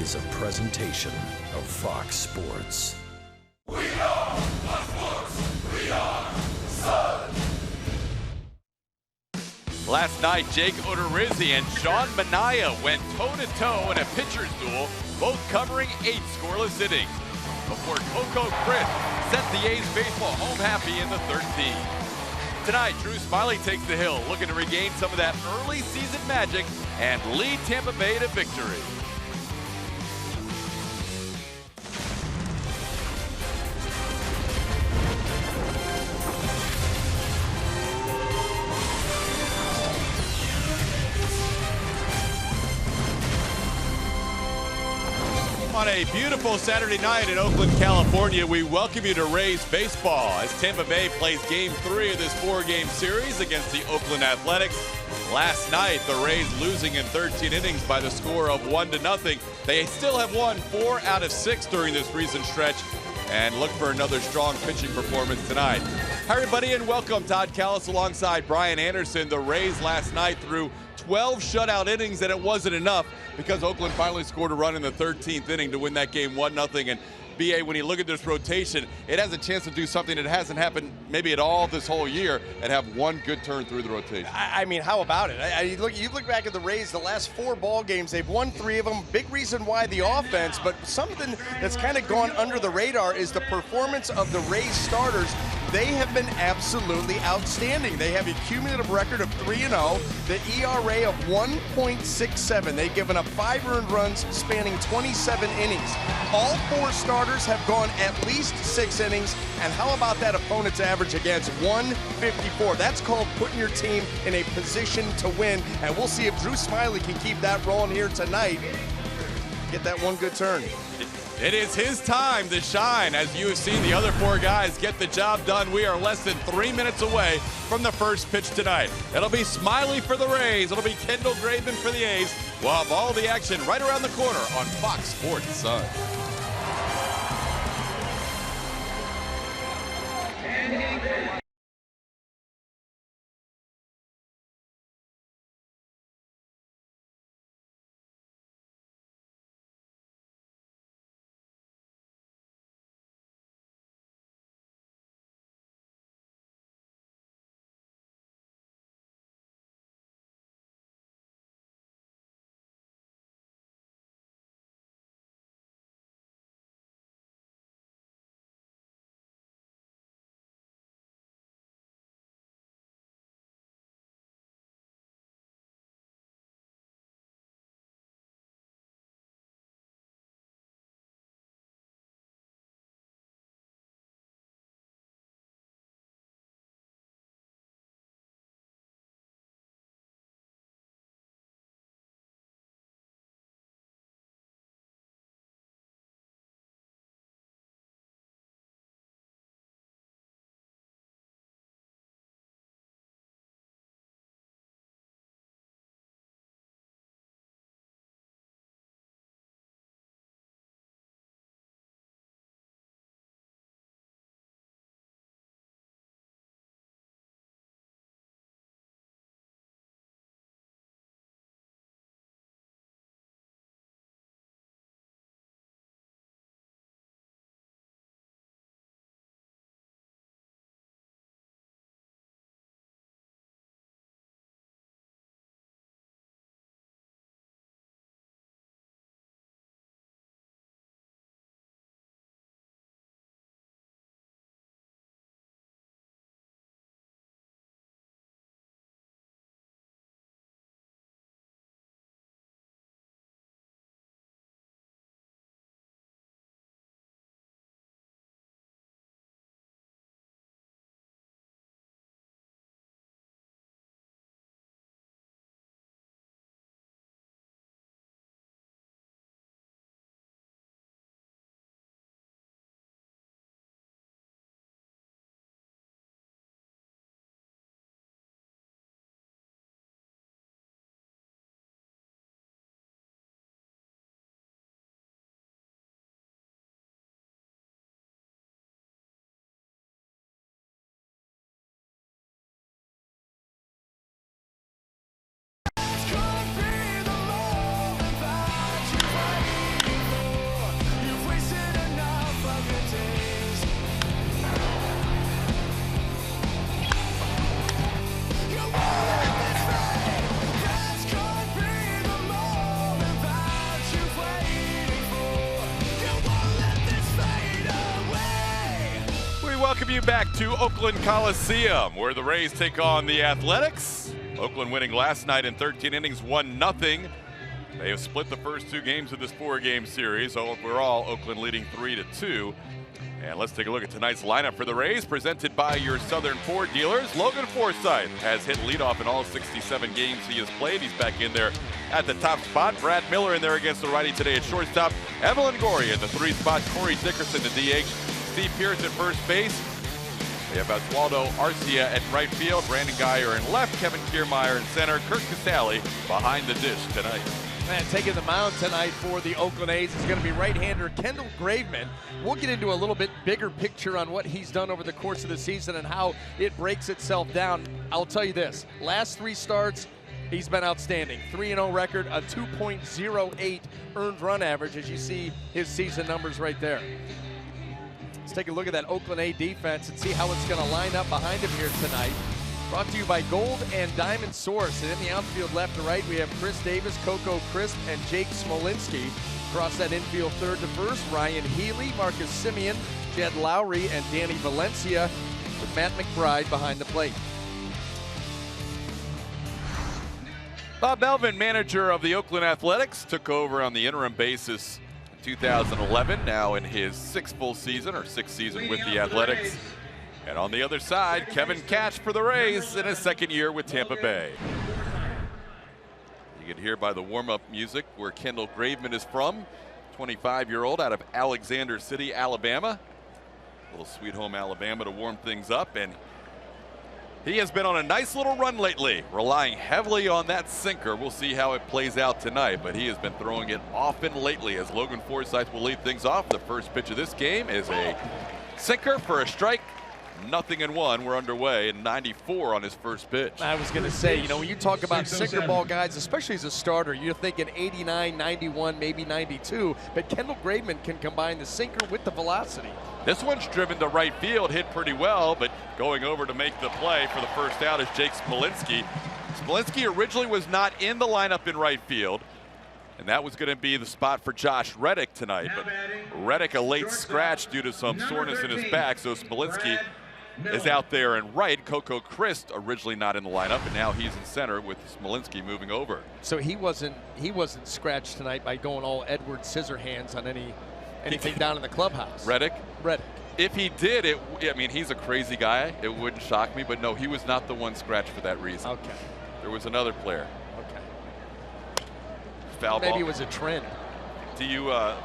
is a presentation of Fox Sports. Last night, Jake Odorizzi and Sean Manaea went toe-to-toe in a pitcher's duel, both covering 8 scoreless innings, before Coco Chris sent the A's baseball home happy in the 13th. Tonight, Drew Smyly takes the hill, looking to regain some of that early season magic and lead Tampa Bay to victory. On a beautiful Saturday night in Oakland, California, we welcome you to Rays baseball as Tampa Bay plays Game 3 of this 4-game series against the Oakland Athletics. Last night, the Rays losing in 13 innings by the score of 1-0. They still have won 4 out of 6 during this recent stretch and look for another strong pitching performance tonight. Hi, everybody, and welcome. Todd Callis alongside Brian Anderson. The Rays last night threw 12 shutout innings, and it wasn't enough because Oakland finally scored a run in the 13th inning to win that game 1-0. And BA, when you look at this rotation, it has a chance to do something that hasn't happened maybe at all this whole year and have one good turn through the rotation. I mean, how about it? You look back at the Rays, the last 4 ball games, they've won 3 of them. Big reason why the offense, but something that's kind of gone under the radar is the performance of the Rays starters. They have been absolutely outstanding. They have a cumulative record of 3-0, the ERA of 1.67. They've given up 5 earned runs spanning 27 innings. All 4 starters have gone at least 6 innings, and how about that opponent's average against 154? That's called putting your team in a position to win, and we'll see if Drew Smyly can keep that rolling here tonight. Get that one good turn. It is his time to shine. As you have seen the other 4 guys get the job done, we are less than 3 minutes away from the first pitch tonight. It'll be Smyly for the Rays. It'll be Kendall Graveman for the A's. We'll have all the action right around the corner on Fox Sports Sun. welcome you back to Oakland Coliseum, where the Rays take on the Athletics. Oakland winning last night in 13 innings, 1-0. They have split the first 2 games of this 4-game series. Overall, Oakland leading 3-2. And let's take a look at tonight's lineup for the Rays, presented by your Southern Ford dealers. Logan Forsythe has hit leadoff in all 67 games he has played. He's back in there at the top spot. Brad Miller in there against the righty today at shortstop. Evan Longoria at the 3 spot. Corey Dickerson, the DH. Steve Pierce at first base. We have Oswaldo Arcia at right field. Brandon Geyer in left. Kevin Kiermaier in center. Kirk Casale behind the dish tonight. Man, taking the mound tonight for the Oakland A's is going to be right-hander Kendall Graveman. We'll get into a little bit bigger picture on what he's done over the course of the season and how it breaks itself down. I'll tell you this, last 3 starts, he's been outstanding. 3-0 record, a 2.08 earned run average, as you see his season numbers right there. Let's take a look at that Oakland A defense and see how it's going to line up behind him here tonight. Brought to you by Gold and Diamond Source. And in the outfield left to right, we have Chris Davis, Coco Crisp, and Jake Smolinski. Across that infield third to first, Ryan Healy, Marcus Simeon, Jed Lowry, and Danny Valencia, with Matt McBride behind the plate. Bob Melvin, manager of the Oakland Athletics, took over on the interim basis in 2011, now in his 6th full season, or 6th season with the Athletics. And on the other side, Kevin Cash for the Rays in his 2nd year with Tampa Bay. You can hear by the warm-up music where Kendall Graveman is from, 25-year-old out of Alexander City, Alabama. A little sweet home Alabama to warm things up, and he has been on a nice little run lately, relying heavily on that sinker. We'll see how it plays out tonight, but he has been throwing it often lately as Logan Forsythe will lead things off. The first pitch of this game is a sinker for a strike. 0-1. We're underway, and 94 on his first pitch. I was going to say, you know, when you talk about sinker ball guys, especially as a starter, you're thinking 89, 91, maybe 92. But Kendall Graveman can combine the sinker with the velocity. This one's driven to right field, hit pretty well, but going over to make the play for the first out is Jake Smolinski. Smolinski originally was not in the lineup in right field, and that was going to be the spot for Josh Reddick tonight. But Reddick a late scratch due to some soreness in his back, so Smolinski is out there in right. Coco Crisp originally not in the lineup, and now he's in center with Smolinski moving over. So he wasn't scratched tonight by going all Edward Scissorhands on anything down in the clubhouse. Reddick? Reddick. If he did, I mean, he's a crazy guy. It wouldn't shock me, but no, he was not the one scratched for that reason. Okay. There was another player. Okay. Foul ball. Maybe it was a trend. Do you want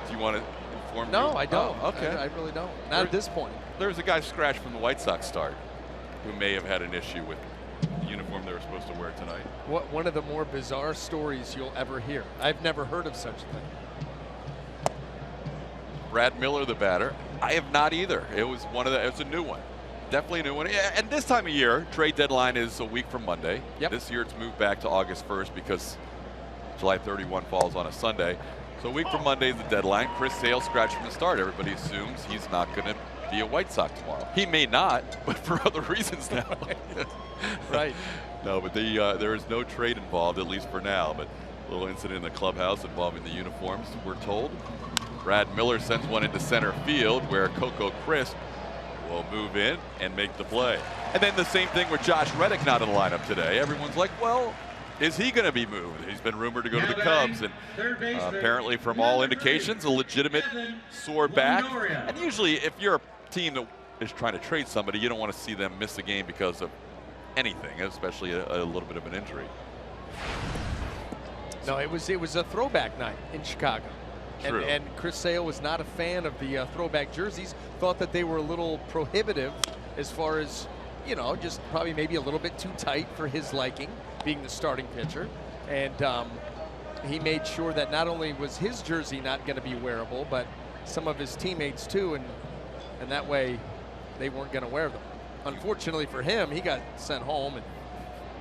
to inform me? No, I don't. Oh, okay. I really don't. Not at this point. There was a guy scratched from the White Sox start who may have had an issue with the uniform they were supposed to wear tonight. One of the more bizarre stories you'll ever hear. I've never heard of such a thing. Brad Miller, the batter. I have not either. It was it's a new one. Definitely a new one. And this time of year, trade deadline is a week from Monday. Yep. This year it's moved back to August 1st because July 31 falls on a Sunday. So a week from Monday is the deadline. Chris Sale scratched from the start. Everybody assumes he's not going to be a White Sox tomorrow. He may not, but for other reasons now. Right. No, but there is no trade involved, at least for now. But a little incident in the clubhouse involving the uniforms, we're told. Brad Miller sends one into center field where Coco Crisp will move in and make the play. And then the same thing with Josh Reddick not in the lineup today. Everyone's like, well, is he going to be moved? He's been rumored to go to the Cubs, and apparently from all indications, a legitimate sore back. And usually if you're a team that is trying to trade somebody, you don't want to see them miss a game because of anything, especially a little bit of an injury. No, it was a throwback night in Chicago. True. And Chris Sale was not a fan of the throwback jerseys, thought that they were a little prohibitive as far as, you know, just probably maybe a little bit too tight for his liking, being the starting pitcher. And he made sure that not only was his jersey not going to be wearable, but some of his teammates too, and that way they weren't going to wear them. Unfortunately for him, he got sent home, and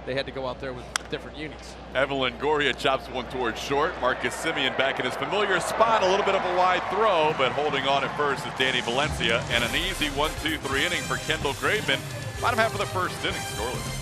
they had to go out there with different unis. Evan Longoria chops one towards short. Marcus Simeon back in his familiar spot. A little bit of a wide throw, but holding on at first is Danny Valencia. And an easy 1-2-3 inning for Kendall Graveman. Bottom half of the first inning, scoreless.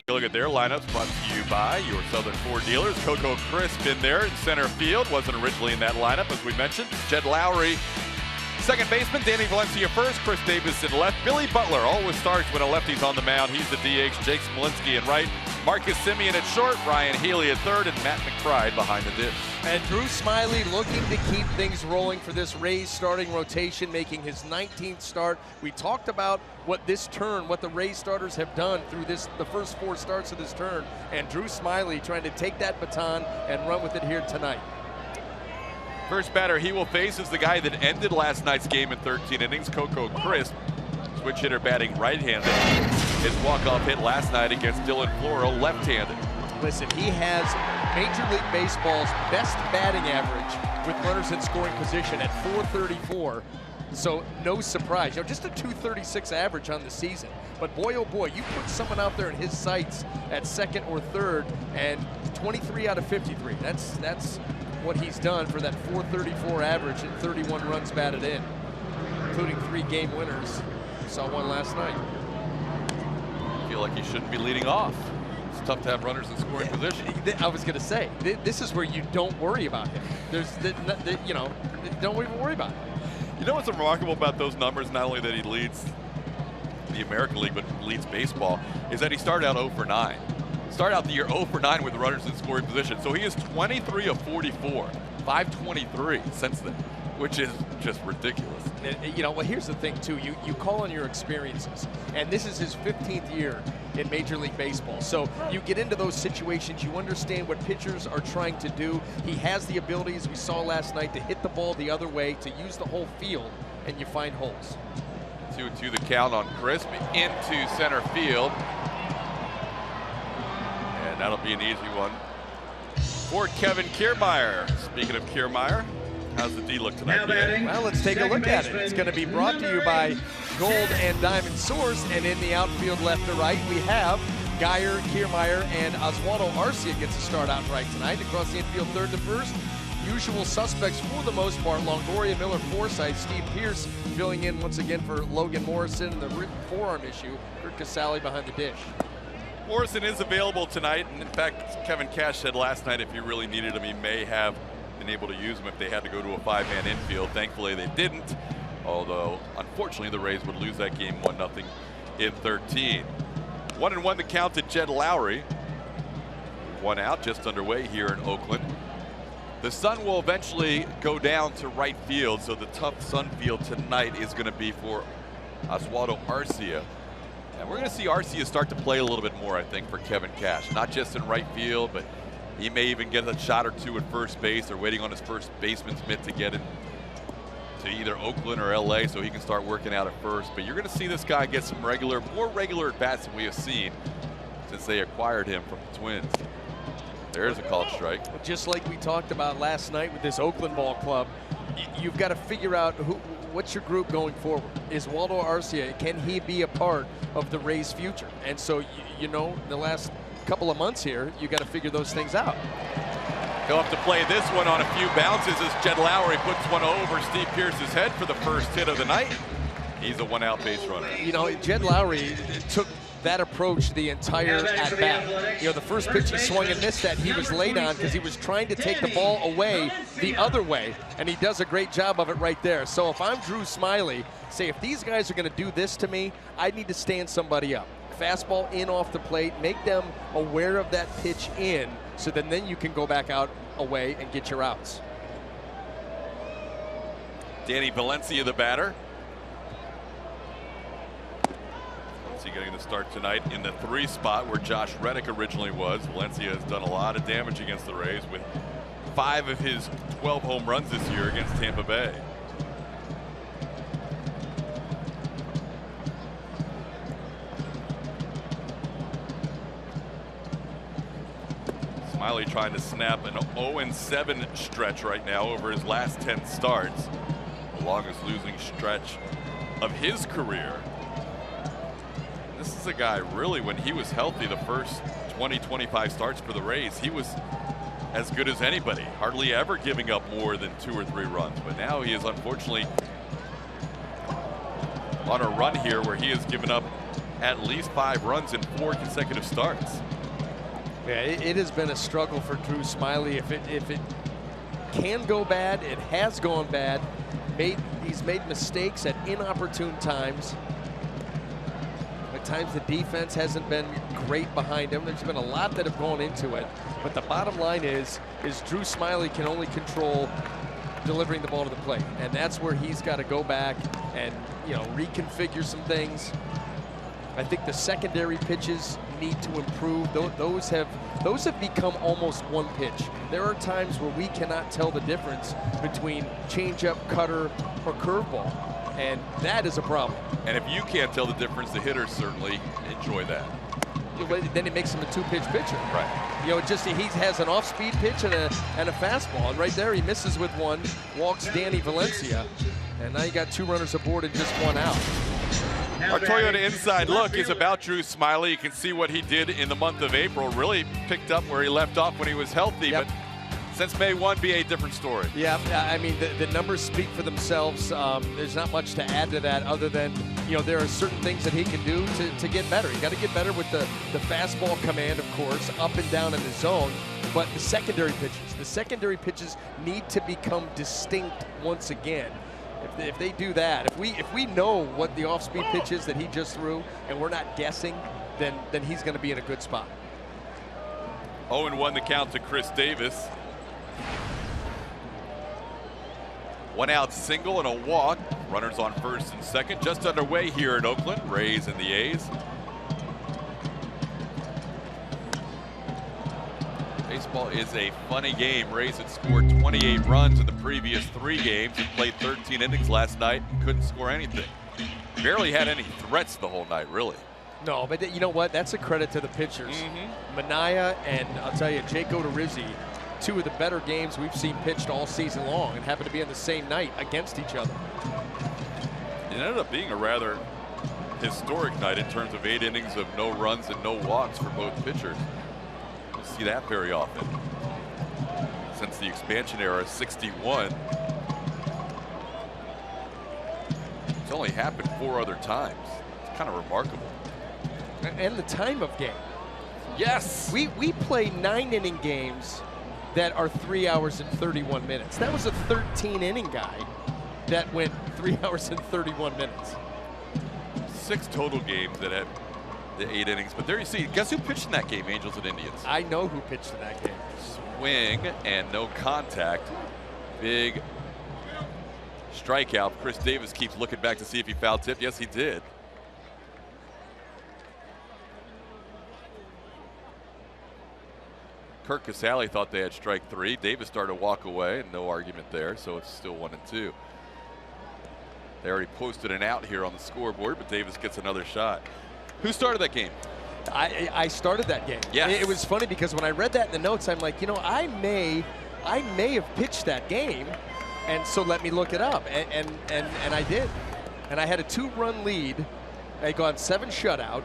Look at their lineups brought to you by your Southern Ford dealers. Coco Crisp in there in center field. Wasn't originally in that lineup, as we mentioned. Jed Lowry, second baseman. Danny Valencia first. Chris Davis in left. Billy Butler always starts when a lefty's on the mound. He's the DH. Jake Smolinski in right. Marcus Semien at short. Ryan Healy at third. And Matt McBride behind the dish. And Drew Smyly looking to keep things rolling for this Rays starting rotation, making his 19th start. We talked about what the Rays starters have done through the first 4 starts of this turn, and Drew Smyly trying to take that baton and run with it here tonight. First batter he will face is the guy that ended last night's game in 13 innings, Coco Crisp. Switch hitter batting right-handed. His walk-off hit last night against Dylan Floro left-handed. Listen, he has Major League Baseball's best batting average with runners in scoring position at .434. So no surprise. Just a .236 average on the season. But boy, oh boy, you put someone out there in his sights at second or third, and 23 out of 53. That's what he's done for that .434 average and 31 runs batted in, including 3 game winners. Saw one last night. I feel like he shouldn't be leading off. It's tough to have runners in scoring position. I was going to say, this is where you don't worry about him. Don't even worry about it. You know what's remarkable about those numbers, not only that he leads the American League, but leads baseball, is that he started out 0 for 9. Started out the year 0 for 9 with runners in scoring position. So he is 23 of 44, 523 since then, which is just ridiculous. Well, here's the thing, too. You call on your experiences, and this is his 15th year in Major League Baseball. So you get into those situations, you understand what pitchers are trying to do. He has the ability, as we saw last night, to hit the ball the other way, to use the whole field, and you find holes. 2-2 the count on Crisp into center field. And that'll be an easy one for Kevin Kiermaier. Speaking of Kiermaier, how's the D look tonight? Well, let's take a look at it. It's going to be brought to you by Gold and Diamond Source, and in the outfield left to right, we have Geyer, Kiermaier, and Oswaldo Arcia gets a start out right tonight. Across the infield, third to first, usual suspects for the most part. Longoria, Miller, Forsythe, Steve Pearce filling in once again for Logan Morrison, the forearm issue. Kurt Casale behind the dish. Morrison is available tonight, and in fact, Kevin Cash said last night if he really needed him, he may have been able to use him if they had to go to a 5-man infield. Thankfully, they didn't, although unfortunately the Rays would lose that game 1-0 in 13. 1-1 the count to Jed Lowry. 1 out, just underway here in Oakland. The sun will eventually go down to right field, so the tough sun field tonight is going to be for Oswaldo Arcia. And we're going to see Arcia start to play a little bit more, I think, for Kevin Cash. Not just in right field, but he may even get a shot or two at first base. They're waiting on his first baseman's mitt to get in to either Oakland or LA so he can start working out at first. But you're going to see this guy get some more regular at-bats than we have seen since they acquired him from the Twins. There's a called strike. Just like we talked about last night with this Oakland ball club, you've got to figure out what's your group going forward. Is Waldo Arcia, can he be a part of the Rays' future? And so, the last couple of months here, you got to figure those things out. He'll have to play this one on a few bounces as Jed Lowry puts one over Steve Pearce's head for the first hit of the night. He's a 1-out base runner. Jed Lowry took that approach the entire at-bat. The first pitch he swung and missed that, he was late on because he was trying to take the ball away the other way, and he does a great job of it right there. So if I'm Drew Smyly, say if these guys are going to do this to me, I need to stand somebody up. Fastball in off the plate, make them aware of that pitch in, so then you can go back out away and get your outs. Danny Valencia, the batter. Getting the start tonight in the 3 spot where Josh Reddick originally was. Valencia has done a lot of damage against the Rays with 5 of his 12 home runs this year against Tampa Bay. Smyly trying to snap an 0-7 stretch right now over his last 10 starts, the longest losing stretch of his career. This is a guy, really, when he was healthy, the first 20-25 starts for the Rays, he was as good as anybody, hardly ever giving up more than 2 or 3 runs. But now he is unfortunately on a run here where he has given up at least 5 runs in 4 consecutive starts. Yeah, it has been a struggle for Drew Smyly. If it can go bad, it has gone bad. He's made mistakes at inopportune times. At times the defense hasn't been great behind him. There's been a lot that have gone into it. But the bottom line is Drew Smyly can only control delivering the ball to the plate. And that's where he's got to go back and, you know, reconfigure some things. I think the secondary pitches need to improve. Those have become almost one pitch. There are times where we cannot tell the difference between changeup, cutter, or curveball, and that is a problem. And if you can't tell the difference, the hitters certainly enjoy that. Then it makes him a 2-pitch pitcher. Right. You know, he has an off-speed pitch and a fastball, and right there he misses with one, walks Danny Valencia, and now you got 2 runners aboard and just 1 out. Our Toyota Inside Look is about Drew Smyly. You can see what he did in the month of April. Really picked up where he left off when he was healthy. Yep. But since May 1, be a different story. Yeah, I mean, the numbers speak for themselves. There's not much to add to that other than, you know, there are certain things that he can do to get better. You got to get better with the fastball command, of course, up and down in the zone. But the secondary pitches need to become distinct once again. If they do that, if we know what the off-speed pitch is that he just threw, and we're not guessing, then he's going to be in a good spot. 0-1 the count to Chris Davis. 1 out single and a walk. Runners on first and second. Just underway here in Oakland. Rays and the A's. Baseball is a funny game. Rays had scored 28 runs in the previous 3 games and played 13 innings last night and couldn't score anything. Barely had any threats the whole night, really. No, but you know what? That's a credit to the pitchers. Manaya and, I'll tell you, Jake Odorizzi, 2 of the better games we've seen pitched all season long, and happen to be on the same night against each other. It ended up being a rather historic night in terms of 8 innings of no runs and no walks for both pitchers. See that very often since the expansion era. 61. It's only happened 4 other times. It's kind of remarkable. And the time of game. Yes, we play 9-inning games that are 3 hours and 31 minutes. That was a 13-inning guy that went 3 hours and 31 minutes. 6 total games that had the 8 innings, but there you see, guess who pitched in that game? Angels and Indians. I know who pitched in that game. Swing and no contact. Big strikeout. Chris Davis keeps looking back to see if he foul tipped. Yes, he did. Kirk Casale thought they had strike 3. Davis started to walk away, and no argument there, so it's still 1-2. They already posted an out here on the scoreboard, but Davis gets another shot. Who started that game? I started that game. Yes. It was funny because when I read that in the notes, I'm like, you know, I may have pitched that game, and so let me look it up, and I did. And I had a 2-run lead. I got 7 shutout.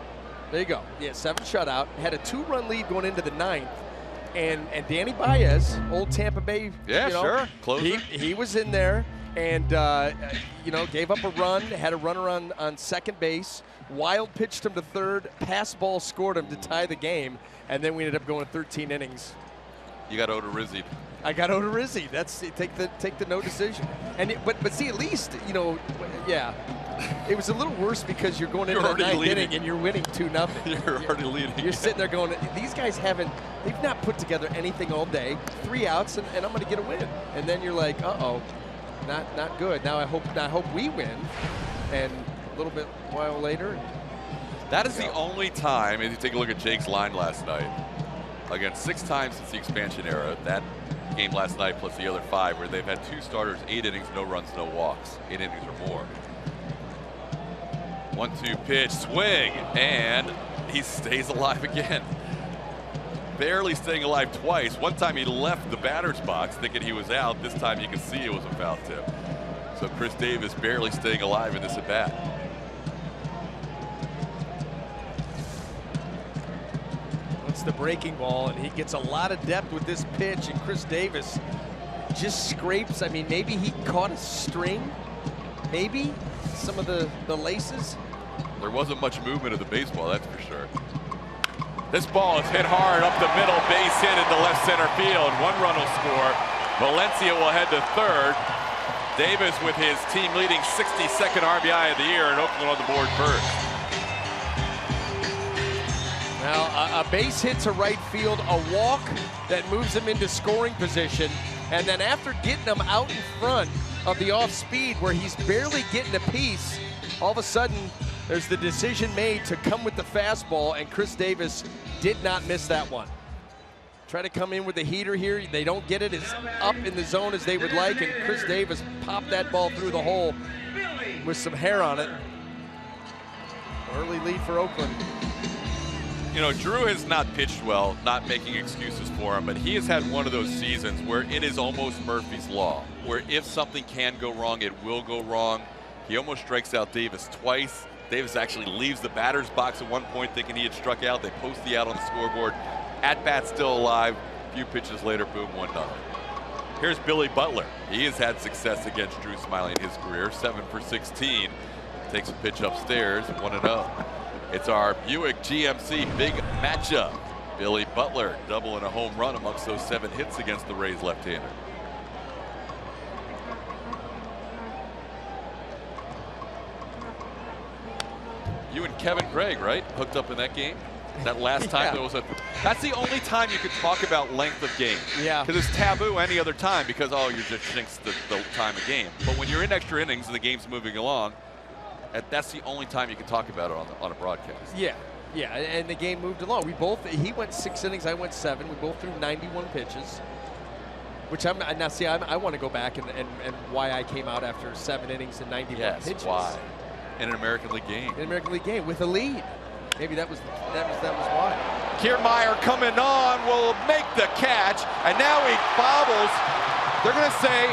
There you go. Yeah, 7 shutout. Had a 2-run lead going into the 9th. And Danny Baez, old Tampa Bay, Yeah, you know, sure. Closer. he was in there and, you know, gave up a run, had a runner on second base. Wild pitched him to third, pass ball scored him to tie the game, and then we ended up going 13 innings. You got Odorizzi. I got Odorizzi. That's take the no decision. And but see, at least, you know, yeah, it was a little worse because you're going into the 9th inning and you're winning 2-0. You're already leading. You're sitting there going, these guys they've not put together anything all day. 3 outs and I'm going to get a win. And then you're like, uh-oh, not good. Now I hope we win. And a little bit while later. That is the only time, if you take a look at Jake's line last night, again, 6 times since the expansion era, that game last night plus the other 5, where they've had 2 starters, 8 innings, no runs, no walks, 8 innings or more. 1-2 pitch, swing, and he stays alive again. Barely staying alive twice. One time he left the batter's box thinking he was out. This time you can see it was a foul tip. So Chris Davis barely staying alive in this at bat. It's the breaking ball, and he gets a lot of depth with this pitch, and Chris Davis just scrapes. I mean, maybe he caught a string, maybe some of the laces. There wasn't much movement of the baseball, that's for sure. This ball is hit hard up the middle, base hit into left center field. 1 run will score. Valencia will head to third. Davis with his team-leading 62nd RBI of the year, and Oakland on the board first. Now, a base hit to right field, a walk that moves him into scoring position, and then after getting him out in front of the off-speed where he's barely getting a piece, all of a sudden there's the decision made to come with the fastball, and Chris Davis did not miss that one. Try to come in with the heater here. They don't get it as up in the zone as they would like, and Chris Davis popped that ball through the hole with some hair on it. Early lead for Oakland. You know, Drew has not pitched well, not making excuses for him, but he has had one of those seasons where it is almost Murphy's Law, where if something can go wrong, it will go wrong. He almost strikes out Davis twice. Davis actually leaves the batter's box at one point thinking he had struck out. They post the out on the scoreboard. At-bat still alive. A few pitches later, boom, 1-0. Here's Billy Butler. He has had success against Drew Smyly in his career, 7 for 16. Takes a pitch upstairs, 1-0. It's our Buick GMC big matchup. Billy Butler double and a home run amongst those 7 hits against the Rays left-hander. You and Kevin Craig, right? Hooked up in that game? That last time there was a... That's the only time you could talk about length of game. Yeah. Because it's taboo any other time because, oh, you just jinxed the time of game. But when you're in extra innings and the game's moving along, that's the only time you can talk about it on a broadcast. Yeah, yeah, and the game moved along. He went 6 innings, I went 7. We both threw 91 pitches, which I want to go back and why I came out after 7 innings and 91 pitches. Why? In an American League game. In an American League game with a lead. Maybe that was why. Kiermaier coming on will make the catch, and now he bobbles. They're going to say,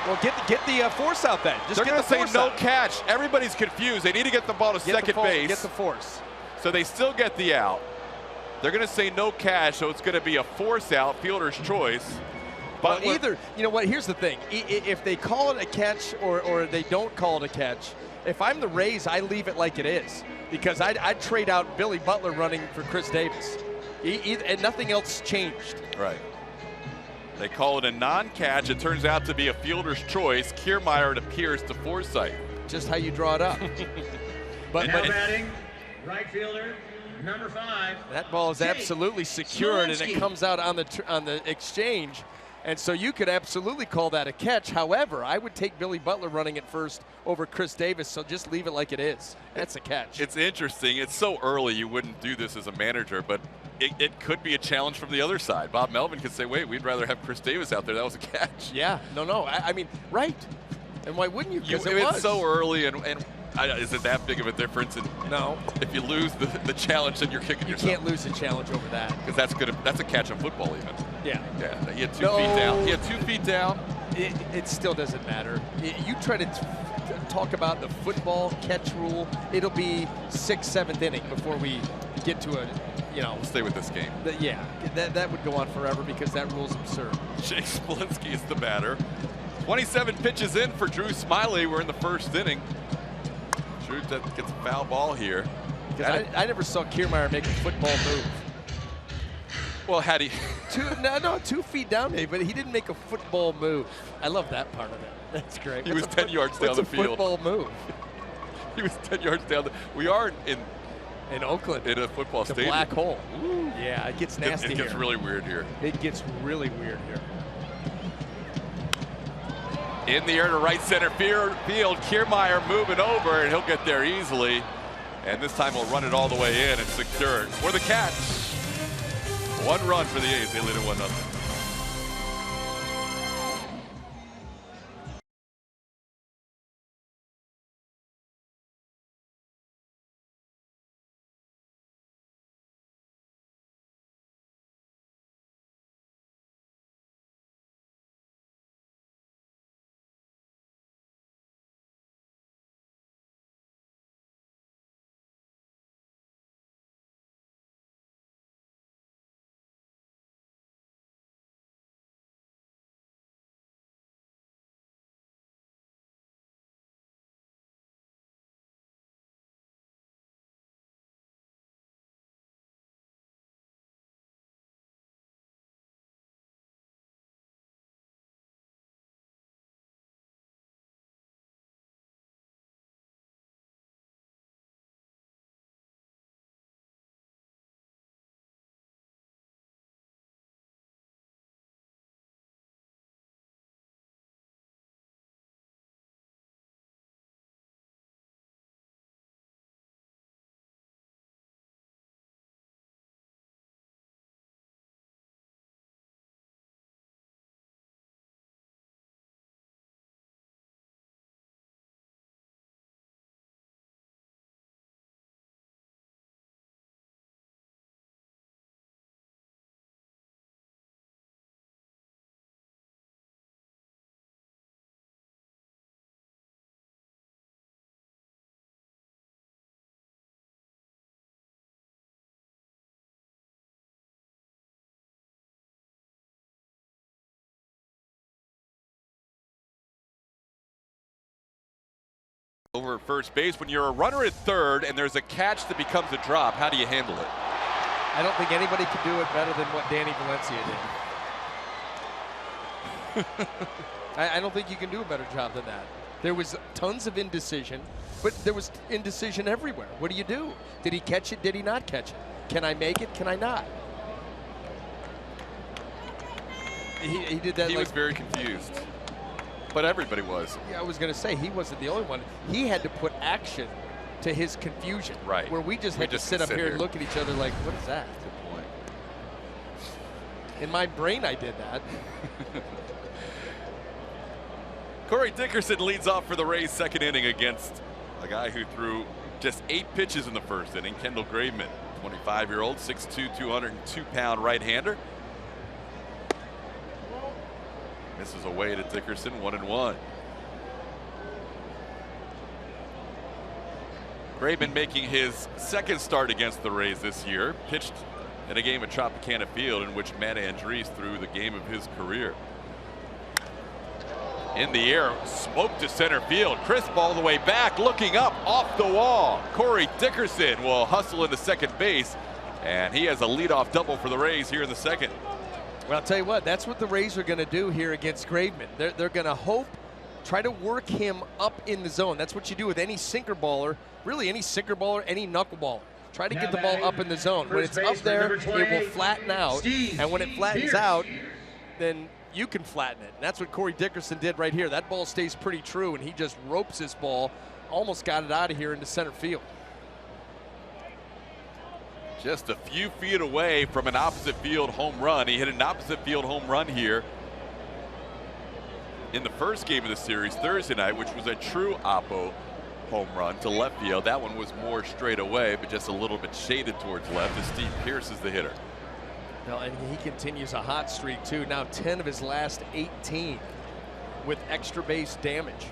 well, get the force out then. They're going to say no catch. Everybody's confused. They need to get the ball to second base. Get the force. So they still get the out. They're going to say no catch, so it's going to be a force out, fielder's choice. But either, you know what, here's the thing. If they call it a catch or they don't call it a catch, if I'm the Rays, I leave it like it is. Because I'd trade out Billy Butler running for Chris Davis. And nothing else changed. Right. They call it a non-catch. It turns out to be a fielder's choice. Kiermaier, it appears, to Forsythe. Just how you draw it up. but batting, right fielder, number 5. That ball is absolutely secured, and it comes out on the exchange. And so you could absolutely call that a catch. However, I would take Billy Butler running at first over Chris Davis, so just leave it like it is. That's a catch. It's interesting. It's so early you wouldn't do this as a manager, but it could be a challenge from the other side. Bob Melvin could say, wait, we'd rather have Chris Davis out there. That was a catch. Yeah, no. I mean, right. And why wouldn't you? Because it's so early, and is it that big of a difference? No. If you lose the challenge, then you're kicking yourself. You can't lose a challenge over that. Because that's a catch on football even. Yeah. Yeah. He had 2 feet down. He had 2 feet down. It still doesn't matter. You try to talk about the football catch rule, it'll be 6th, 7th inning before we get to a, We'll stay with this game. That would go on forever because that rule's absurd. Jake Smolinski is the batter. 27 pitches in for Drew Smyly. We're in the 1st inning. Drew gets a foul ball here. I never saw Kiermaier make a football move. Well, had he... 2 feet down, Dave, but he didn't make a football move. I love that part of it. That's great. He was 10 yards down the field. Football move? He was 10 yards down. We are in Oakland. In a football stadium. Black hole. Ooh. Yeah, it gets nasty here. It gets really weird here. It gets really weird here. In the air to right center field. Kiermaier moving over, and he'll get there easily. And this time he'll run it all the way in and secure it for the catch. 1 run for the A's. They lead at 1-0. Over at first base, when you're a runner at third and there's a catch that becomes a drop, how do you handle it? I don't think anybody can do it better than what Danny Valencia did. I don't think you can do a better job than that. There was tons of indecision, but there was indecision everywhere. What do you do? Did he catch it? Did he not catch it? Can I make it? Can I not? He did that. He was very confused, but everybody was. Yeah, I was going to say he wasn't the only one. He had to put action to his confusion. Right. Where we just had to sit up here and look at each other like, what is that? Good point. In my brain, I did that. Corey Dickerson leads off for the Rays' second inning against a guy who threw just 8 pitches in the first inning, Kendall Graveman, 25-year-old, 6'2", 202-pound right-hander. Misses away to Dickerson, 1-1. Graveman making his second start against the Rays this year, pitched in a game at Tropicana Field in which Matt Andriese threw the game of his career. In the air, smoke to center field. Crisp all the way back, looking up, off the wall. Corey Dickerson will hustle into second base, and he has a leadoff double for the Rays here in the second. Well, I'll tell you what, that's what the Rays are going to do here against Graveman. They're going to hope, try to work him up in the zone. That's what you do with any sinker baller, really any sinker baller, any knuckleballer. Try to get the ball up in the zone. When it's up there, it will flatten out, and when it flattens out, then you can flatten it. And that's what Corey Dickerson did right here. That ball stays pretty true, and he just ropes this ball, almost got it out of here into center field. Just a few feet away from an opposite field home run. He hit an opposite field home run here in the first game of the series Thursday night, which was a true oppo home run to left field. That one was more straight away, but just a little bit shaded towards left as Steve Pearce is the hitter. Now, and he continues a hot streak too. Now 10 of his last 18 with extra base damage.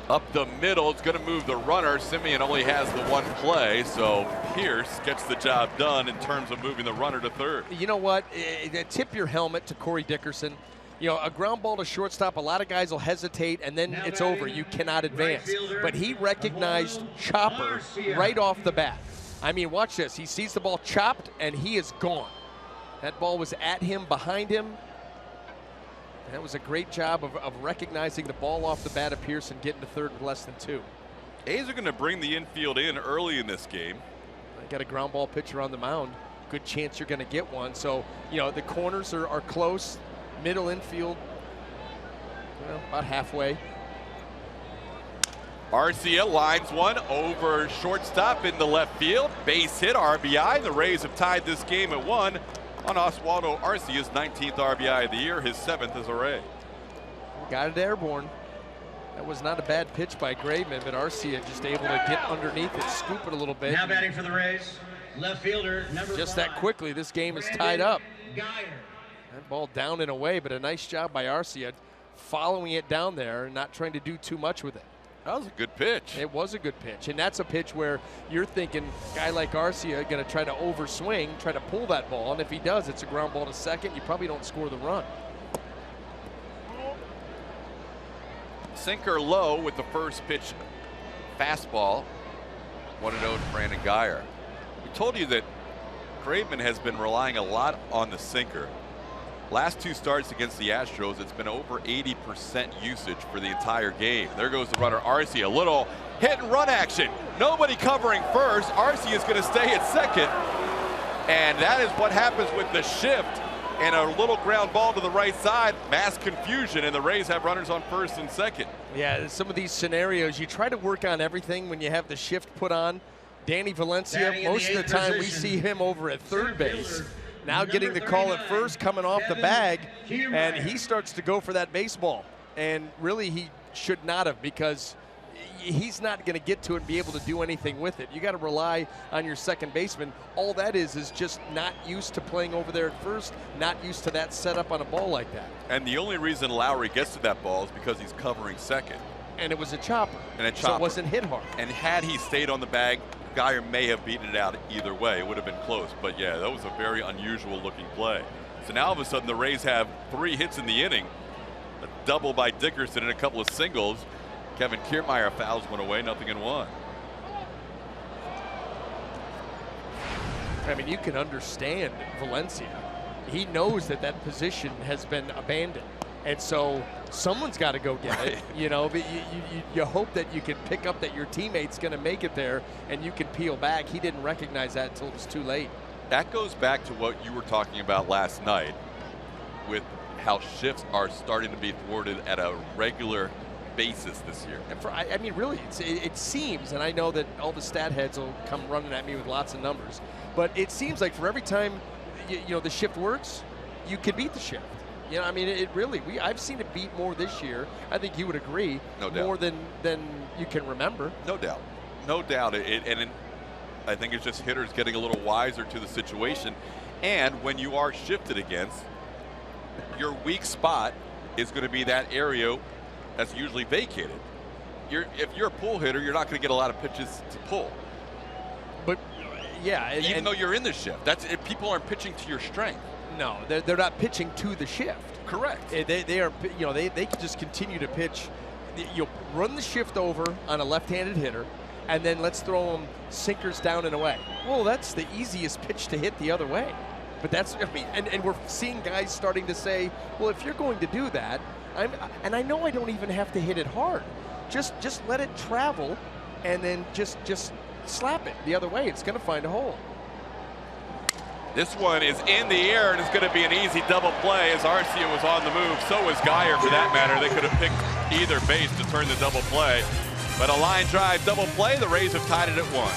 Up the middle, it's going to move the runner. Simeon only has the one play, so Pearce gets the job done in terms of moving the runner to third. You know what? Tip your helmet to Corey Dickerson. You know, a ground ball to shortstop, a lot of guys will hesitate, and then it's over. You cannot advance. But he recognized Chopper right off the bat. I mean, watch this. He sees the ball chopped, and he is gone. That ball was at him, behind him. That was a great job of recognizing the ball off the bat of Pearce and getting to third with less than 2. A's are going to bring the infield in early in this game. I got a ground ball pitcher on the mound. Good chance you're going to get one. So, you know, the corners are close. Middle infield, well, about halfway. Arcia lines one over shortstop in the left field. Base hit, RBI. The Rays have tied this game at 1 on Oswaldo Arcia's 19th RBI of the year, his 7th as a Ray. Got it airborne. That was not a bad pitch by Graveman, but Arcia just able to get underneath it, scoop it a little bit. Now batting for the Rays, left fielder, number just 5. that quickly, this game is tied up. Geyer. That ball down and away, but a nice job by Arcia following it down there and not trying to do too much with it. That was a good pitch. It was a good pitch, and that's a pitch where you're thinking a guy like Arcia going to try to overswing, try to pull that ball, and if he does, it's a ground ball to second. You probably don't score the run. Sinker low with the first pitch fastball. 1-0 to Brandon Geyer. We told you that Graveman has been relying a lot on the sinker. Last 2 starts against the Astros, it's been over 80% usage for the entire game. There goes the runner, Arcia. A little hit and run action. Nobody covering first. Arcia is going to stay at second. And that is what happens with the shift and a little ground ball to the right side. Mass confusion, and the Rays have runners on first and second. Yeah, some of these scenarios, you try to work on everything when you have the shift put on. Danny Valencia, most of the time we see him over at third base. Now getting the call at first, coming off the bag, and he starts to go for that baseball. And really, he should not have, because he's not going to get to it and be able to do anything with it. You got to rely on your second baseman. All that is just not used to playing over there at first, not used to that setup on a ball like that. And the only reason Lowry gets to that ball is because he's covering second. And it was a chopper. And a chopper. So it wasn't hit hard. And had he stayed on the bag, Geyer may have beaten it out either way. It would have been close. But yeah, that was a very unusual looking play. So now all of a sudden the Rays have 3 hits in the inning. A double by Dickerson and a couple of singles. Kevin Kiermaier fouls one away, 0-1. I mean, you can understand Valencia. He knows that that position has been abandoned. And so someone's got to go get it, you know. But you hope that you can pick up that your teammate's going to make it there and you can peel back. He didn't recognize that until it was too late. That goes back to what you were talking about last night with how shifts are starting to be thwarted at a regular basis this year. And I mean, really, it seems, and I know that all the stat heads will come running at me with lots of numbers, but it seems like for every time you know the shift works, you can beat the shift. You know, I mean, it really, I've seen it beat more this year. I think you would agree. No doubt. More than you can remember. No doubt. No doubt. I think it's just hitters getting a little wiser to the situation. And when you are shifted against, your weak spot is going to be that area that's usually vacated. If you're a pull hitter, you're not going to get a lot of pitches to pull. But yeah, even though you're in the shift, people aren't pitching to your strength. No, they're not pitching to the shift. Correct. They are, you know, they can just continue to pitch. You'll run the shift over on a left-handed hitter, and then let's throw them sinkers down and away. Well, that's the easiest pitch to hit the other way. But that's, I mean, and we're seeing guys starting to say, well, if you're going to do that, and I know I don't even have to hit it hard. Just let it travel, and then just slap it the other way. It's going to find a hole. This one is in the air, and it's going to be an easy double play as Arcia was on the move. So was Geyer, for that matter. They could have picked either base to turn the double play. But a line drive double play, the Rays have tied it at 1.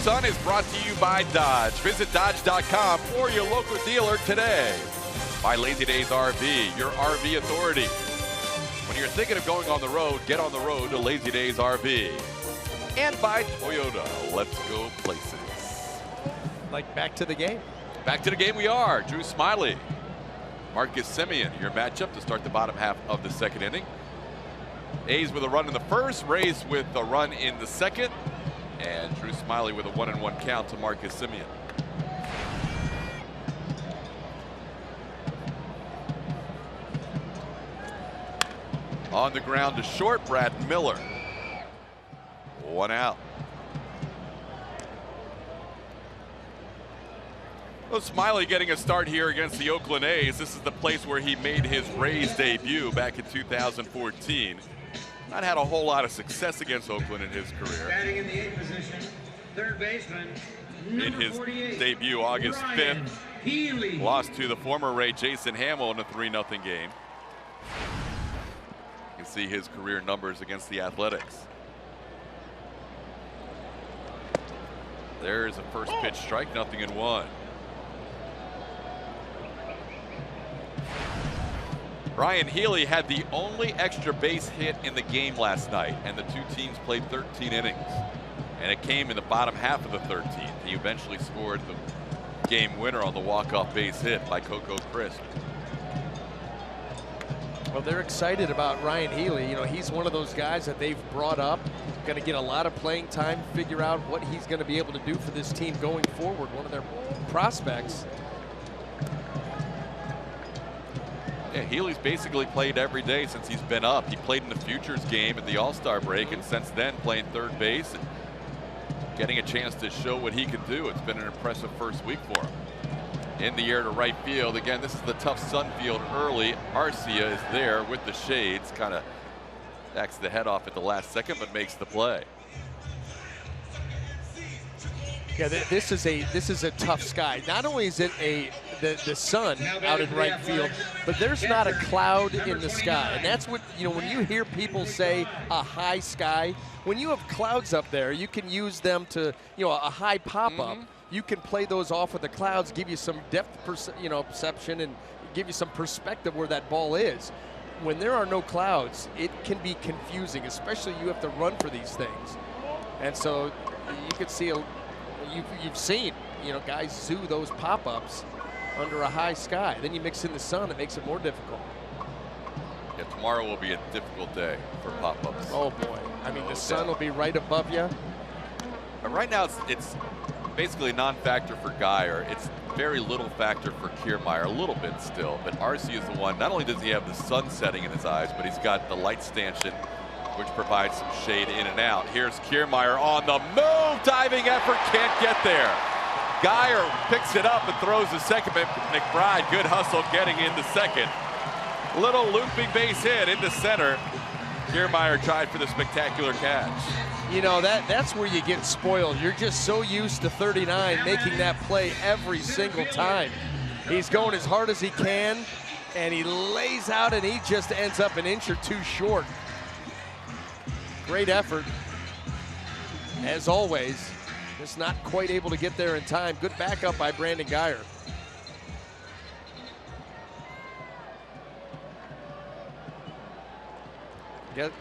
Sun is brought to you by Dodge. Visit Dodge.com or your local dealer today. By Lazy Days RV, your RV authority. When you're thinking of going on the road, get on the road to Lazy Days RV. And by Toyota, let's go places. Like back to the game. Back to the game we are. Drew Smyly, Marcus Semien, your matchup to start the bottom half of the second inning. A's with a run in the first, Rays with a run in the second. And Drew Smyly with a 1-1 count to Marcus Semien. On the ground to short, Brad Miller. 1 out. Well, Smyly getting a start here against the Oakland A's. This is the place where he made his Rays debut back in 2014. Not had a whole lot of success against Oakland in his career. Batting in the 8th position, third baseman, In his debut August 5th, Healy. lost to the former Ray Jason Hamill in a 3-0 game. You can see his career numbers against the Athletics. There's a first pitch strike, 0-1. Ryan Healy had the only extra base hit in the game last night, and the two teams played 13 innings. And it came in the bottom half of the 13th. He eventually scored the game winner on the walk-off base hit by Coco Crisp. Well, they're excited about Ryan Healy. You know, he's one of those guys that they've brought up, going to get a lot of playing time, figure out what he's going to be able to do for this team going forward. One of their prospects. Yeah, Healy's basically played every day since he's been up. He played in the Futures game at the All-Star break, and since then playing third base and getting a chance to show what he can do. It's been an impressive first week for him. In the air to right field. Again, this is the tough sun field early. Arcia is there with the shades, kind of backs the head off at the last second, but makes the play. Yeah, this is a tough sky. Not only is it the sun out in right field, but there's not a cloud in the sky. And that's what, you know, when you hear people say a high sky, when you have clouds up there, you can use them to, you know, a high pop-up. You can play those off of the clouds, give you some depth, perception, and give you some perspective where that ball is. When there are no clouds, it can be confusing, especially you have to run for these things. And so you could see, you've seen, you know, guys zoo those pop-ups under a high sky. Then you mix in the sun, it makes it more difficult. Yeah, tomorrow will be a difficult day for pop-ups. Oh boy, I mean, the sun will be right above you. But right now it's basically a non-factor for Geyer. It's very little factor for Kiermaier, a little bit still. But Arcia is the one, not only does he have the sun setting in his eyes, but he's got the light stanchion, which provides some shade in and out. Here's Kiermaier on the move, diving effort, can't get there. Geyer picks it up and throws the second, but McBride, good hustle getting into second. Little looping base hit into center. Kiermaier tried for the spectacular catch. You know, that's where you get spoiled. You're just so used to 39 making that play every single time. He's going as hard as he can, and he lays out, and he just ends up an inch or two short. Great effort, as always. Just not quite able to get there in time. Good backup by Brandon Geyer.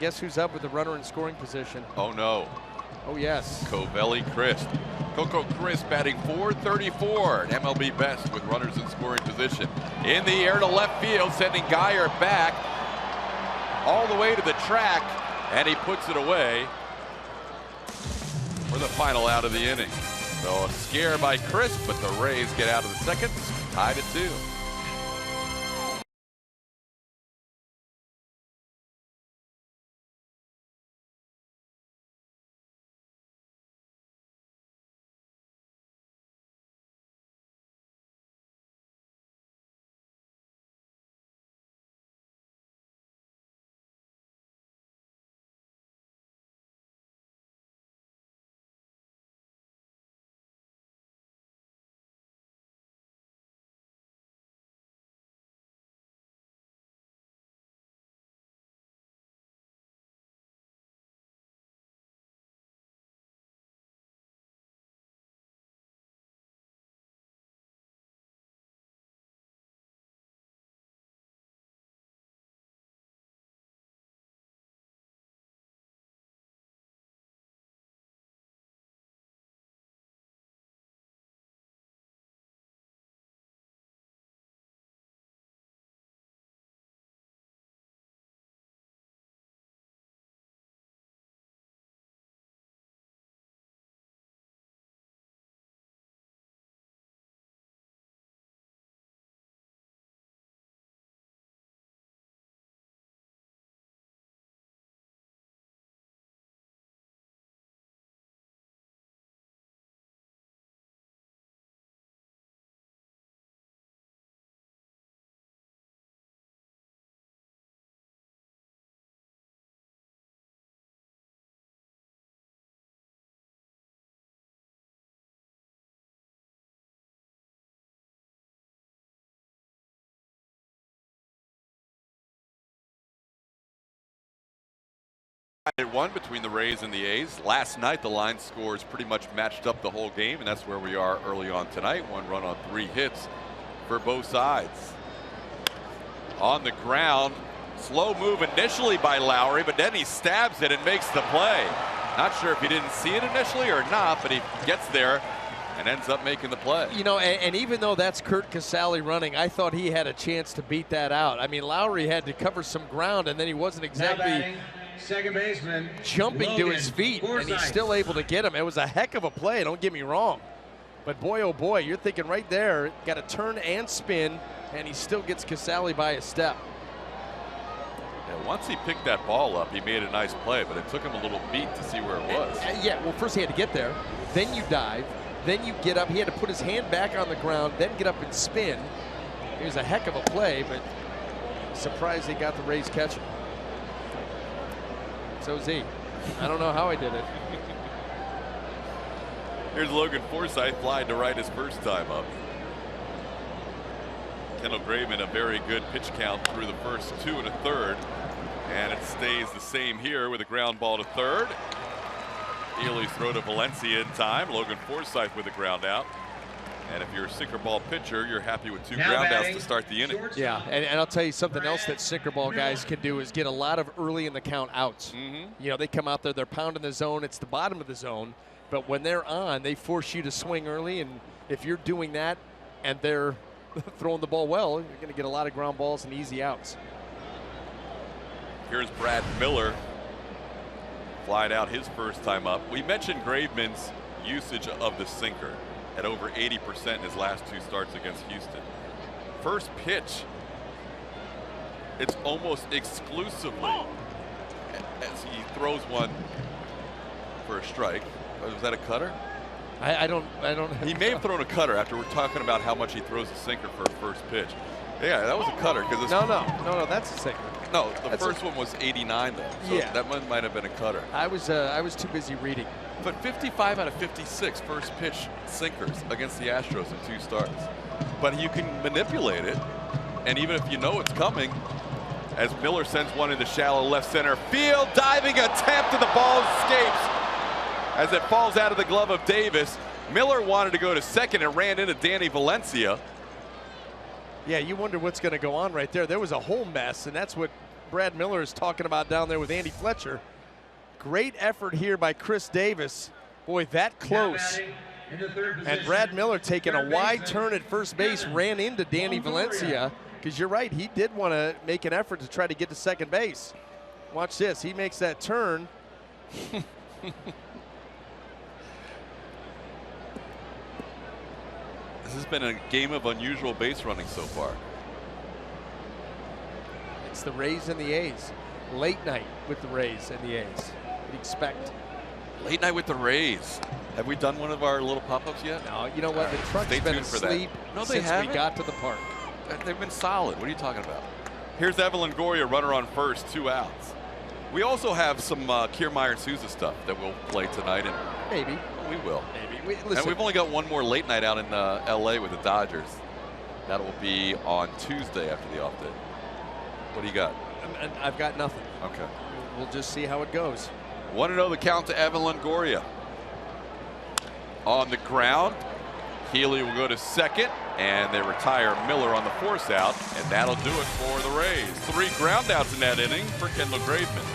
Guess who's up with the runner in scoring position? Oh no. Oh yes. Covelli Crisp. Coco Crisp batting .434, an MLB best with runners in scoring position. In the air to left field, sending Geyer back all the way to the track, and he puts it away for the final out of the inning. So a scare by Crisp, but the Rays get out of the second, tied at 2. At 1 between the Rays and the A's. Last night the line scores pretty much matched up the whole game, and that's where we are early on tonight. 1 run on 3 hits for both sides. On the ground, slow move initially by Lowry, but then he stabs it and makes the play. Not sure if he didn't see it initially or not, but he gets there and ends up making the play. You know, and even though that's Curt Casale running, I thought he had a chance to beat that out. I mean, Lowry had to cover some ground, and then he wasn't Now exactly batting, second baseman. jumping to Logan his feet, and he's Forsythe. still able to get him. It was a heck of a play, don't get me wrong. But boy, oh boy, you're thinking right there, got to turn and spin, and he still gets Casale by a step. Yeah, once he picked that ball up, he made a nice play, but it took him a little beat to see where it was. Yeah, well, first he had to get there, then you dive, then you get up. He had to put his hand back on the ground, then get up and spin. It was a heck of a play, but surprised he got the Rays catcher. So is he. I don't know how he did it. Here's Logan Forsythe flying to right his first time up. Kendall Graveman, a very good pitch count through the first 2 1/3. And it stays the same here with a ground ball to third. Healy's throw to Valencia in time. Logan Forsythe with a ground out. And if you're a sinker ball pitcher, you're happy with 2 Now ground outs batting, to start the inning. shortstop. Yeah, and I'll tell you something else that sinker ball guys can do is get a lot of early in the count outs. You know, they come out there, they're pounding the zone, it's the bottom of the zone, but when they're on, they force you to swing early, and if you're doing that and they're throwing the ball well, you're going to get a lot of ground balls and easy outs. Here's Brad Miller flying out his first time up. We mentioned Graveman's usage of the sinker at over 80% in his last 2 starts against Houston. First pitch, it's almost exclusively as he throws one for a strike. Was that a cutter? I don't. He may have thrown a cutter after we're talking about how much he throws a sinker for a first pitch. Yeah, that was a cutter because No, that's a sinker. no, the That's first one was 89 though. So Yeah. that one might have been a cutter. I was too busy reading. But 55 out of 56 first pitch sinkers against the Astros in 2 starts. But you can manipulate it, and even if you know it's coming, as Miller sends one into shallow left center field, diving attempt, and the ball escapes as it falls out of the glove of Davis. Miller wanted to go to second and ran into Danny Valencia. Yeah, you wonder what's going to go on right there. There was a whole mess, and that's what Brad Miller is talking about down there with Andy Fletcher. Great effort here by Chris Davis. Boy, that Now close. batting in the third And position, Brad Miller taking a third wide baseman, turn at first base, Kevin ran into Danny Longoria. Valencia, because you're right, he did want to make an effort to try to get to second base. Watch this, he makes that turn. This has been a game of unusual base running so far. It's the Rays and the A's. Late night with the Rays and the A's. What do you expect? Late night with the Rays. Have we done one of our little pop-ups yet? No, you know what? The truck's Stay been tuned for that. asleep No, they since we haven't. got to the park. They've been solid. What are you talking about? Here's Evan Longoria, runner on first, 2 outs. We also have some Kiermaier Souza stuff that we'll play tonight, and Maybe. we will. Maybe. And Listen, we've only got one more late night out in LA with the Dodgers. That will be on Tuesday after the off day. What do you got? I've got nothing. Okay. We'll just see how it goes. Want to know the count to Evan Longoria. On the ground, Healy will go to second, and they retire Miller on the force out, and that'll do it for the Rays. 3 groundouts in that inning for Kendall Graveman.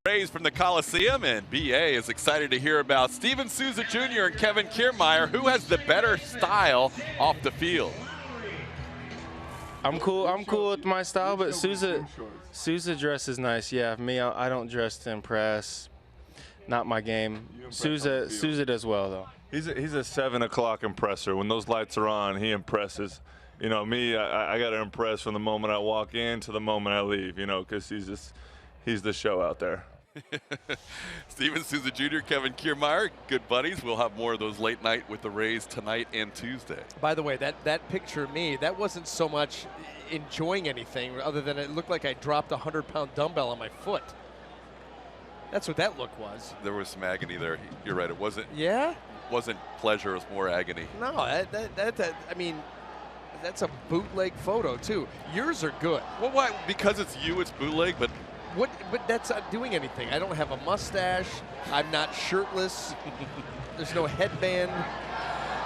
Rays from the Coliseum, and BA is excited to hear about Steven Souza Jr. and Kevin Kiermaier. Who has the better style off the field? I'm cool with my style, but Souza dresses nice. Yeah, me, I don't dress to impress. Not my game. Souza does well though. He's a 7 o'clock impresser. When those lights are on, he impresses. You know, me, I got to impress from the moment I walk in to the moment I leave. You know, because he's the show out there. Steven Souza Jr., Kevin Kiermaier, good buddies. We'll have more of those late night with the Rays tonight and Tuesday. By the way, that picture of me, that wasn't so much enjoying anything other than it looked like I dropped a 100-pound dumbbell on my foot. That's what that look was. There was some agony there. You're right. It wasn't. Yeah. Wasn't pleasure. It was more agony. No, that I mean, that's a bootleg photo too. Yours are good. Well, why? Because it's you, it's bootleg, but. What? But that's not doing anything. I don't have a mustache. I'm not shirtless. There's no headband.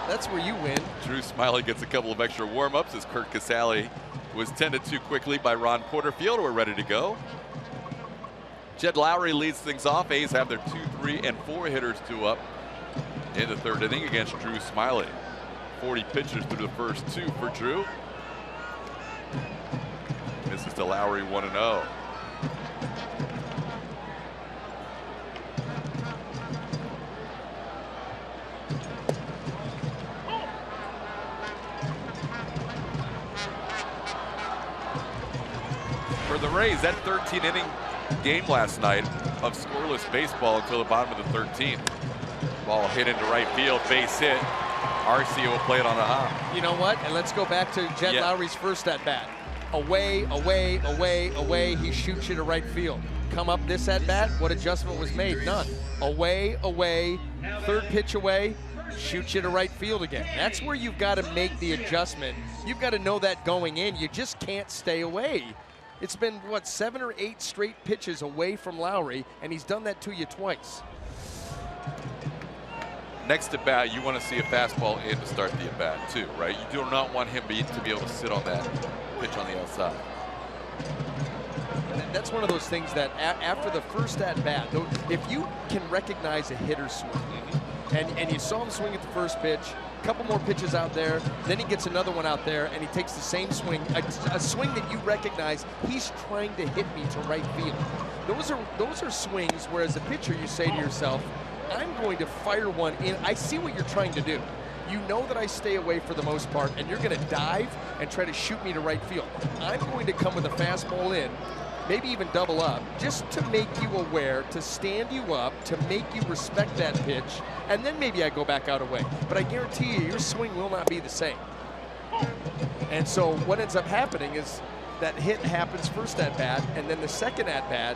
That's where you win. Drew Smyly gets a couple of extra warm-ups as Curt Casali was tended to quickly by Ron Porterfield. We're ready to go. Jed Lowrie leads things off. A's have their 2, 3, and 4 hitters due up in the third inning against Drew Smyly. 40 pitches through the first 2 for Drew. Misses to Lowrie 1-0. For the Rays, that 13-inning game last night of scoreless baseball until the bottom of the 13th. Ball hit into right field, base hit. Arcia will play it on the hop. You know what? And let's go back to Jed Lowrie's first at-bat. Away, away, away, away. He shoots you to right field. Come up this at-bat, what adjustment was made? None. Away, away, third pitch away, shoots you to right field again. That's where you've got to make the adjustment. You've got to know that going in. You just can't stay away. It's been, what, 7 or 8 straight pitches away from Lowrie, and he's done that to you twice. Next at bat, you want to see a fastball in to start the at bat too, right? You do not want him to be able to sit on that pitch on the outside. And that's one of those things that after the first at bat, if you can recognize a hitter's swing, and you saw him swing at the first pitch, a couple more pitches out there, then he gets another one out there, and he takes the same swing, a swing that you recognize he's trying to hit me to right field. Those are swings where as a pitcher you say to yourself, I'm going to fire one in. I see what you're trying to do. You know that I stay away for the most part, and you're going to dive and try to shoot me to right field. I'm going to come with a fastball in, maybe even double up, just to make you aware, to stand you up, to make you respect that pitch, and then maybe I go back out away. But I guarantee you, your swing will not be the same. And so what ends up happening is that hit happens first at bat, and then the second at bat,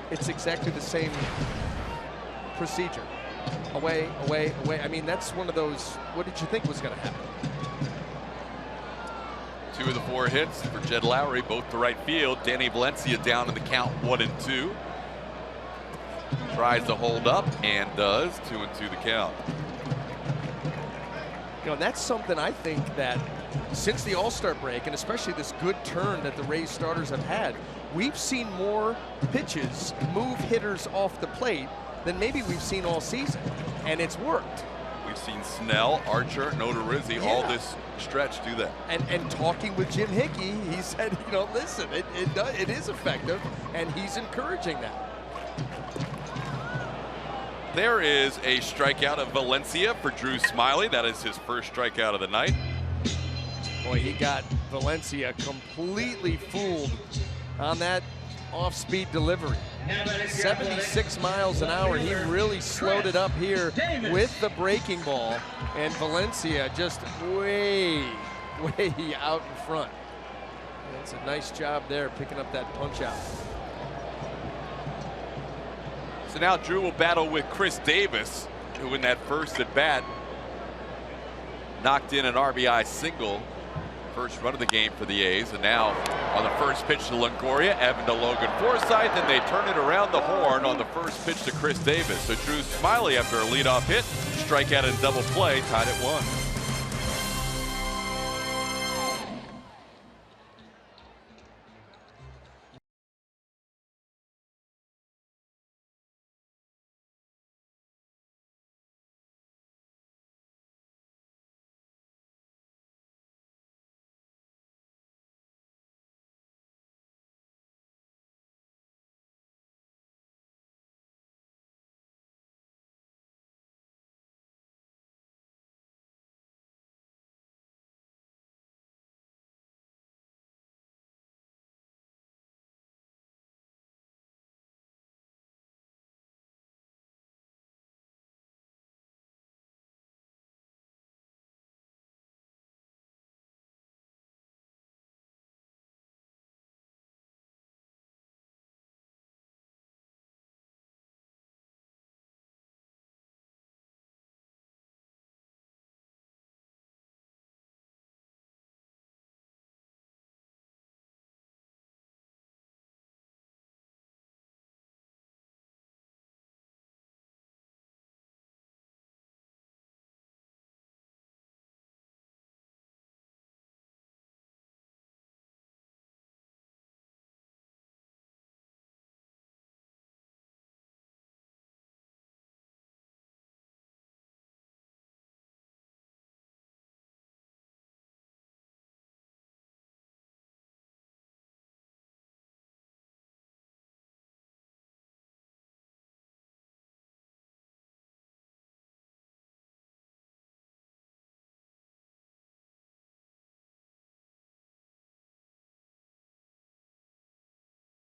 it's exactly the same procedure. Away, away, away. I mean, that's one of those, what did you think was going to happen? 2 of the 4 hits for Jed Lowrie, both to right field. Danny Valencia down in the count 1-2. Tries to hold up and does. 2-2 the count. You know, and that's something I think that since the All-Star break, and especially this good turn that the Rays starters have had, we've seen more pitches move hitters off the plate than maybe we've seen all season, and it's worked. We've seen Snell, Archer, Notarizzi, all this stretch do that. And talking with Jim Hickey, he said, you know, listen, it is effective, and he's encouraging that. There is a strikeout of Valencia for Drew Smyly. That is his first strikeout of the night. Boy, he got Valencia completely fooled on that off-speed delivery. 76 miles an hour. He really slowed it up here with the breaking ball, and Valencia just way out in front. That's a nice job there, picking up that punch out. So now Drew will battle with Chris Davis, who in that first at bat knocked in an RBI single. First run of the game for the A's, and now on the first pitch to Longoria, Evan to Logan Forsythe, and they turn it around the horn on the first pitch to Chris Davis. So Drew Smyly, after a leadoff hit, strikeout and double play, tied at 1.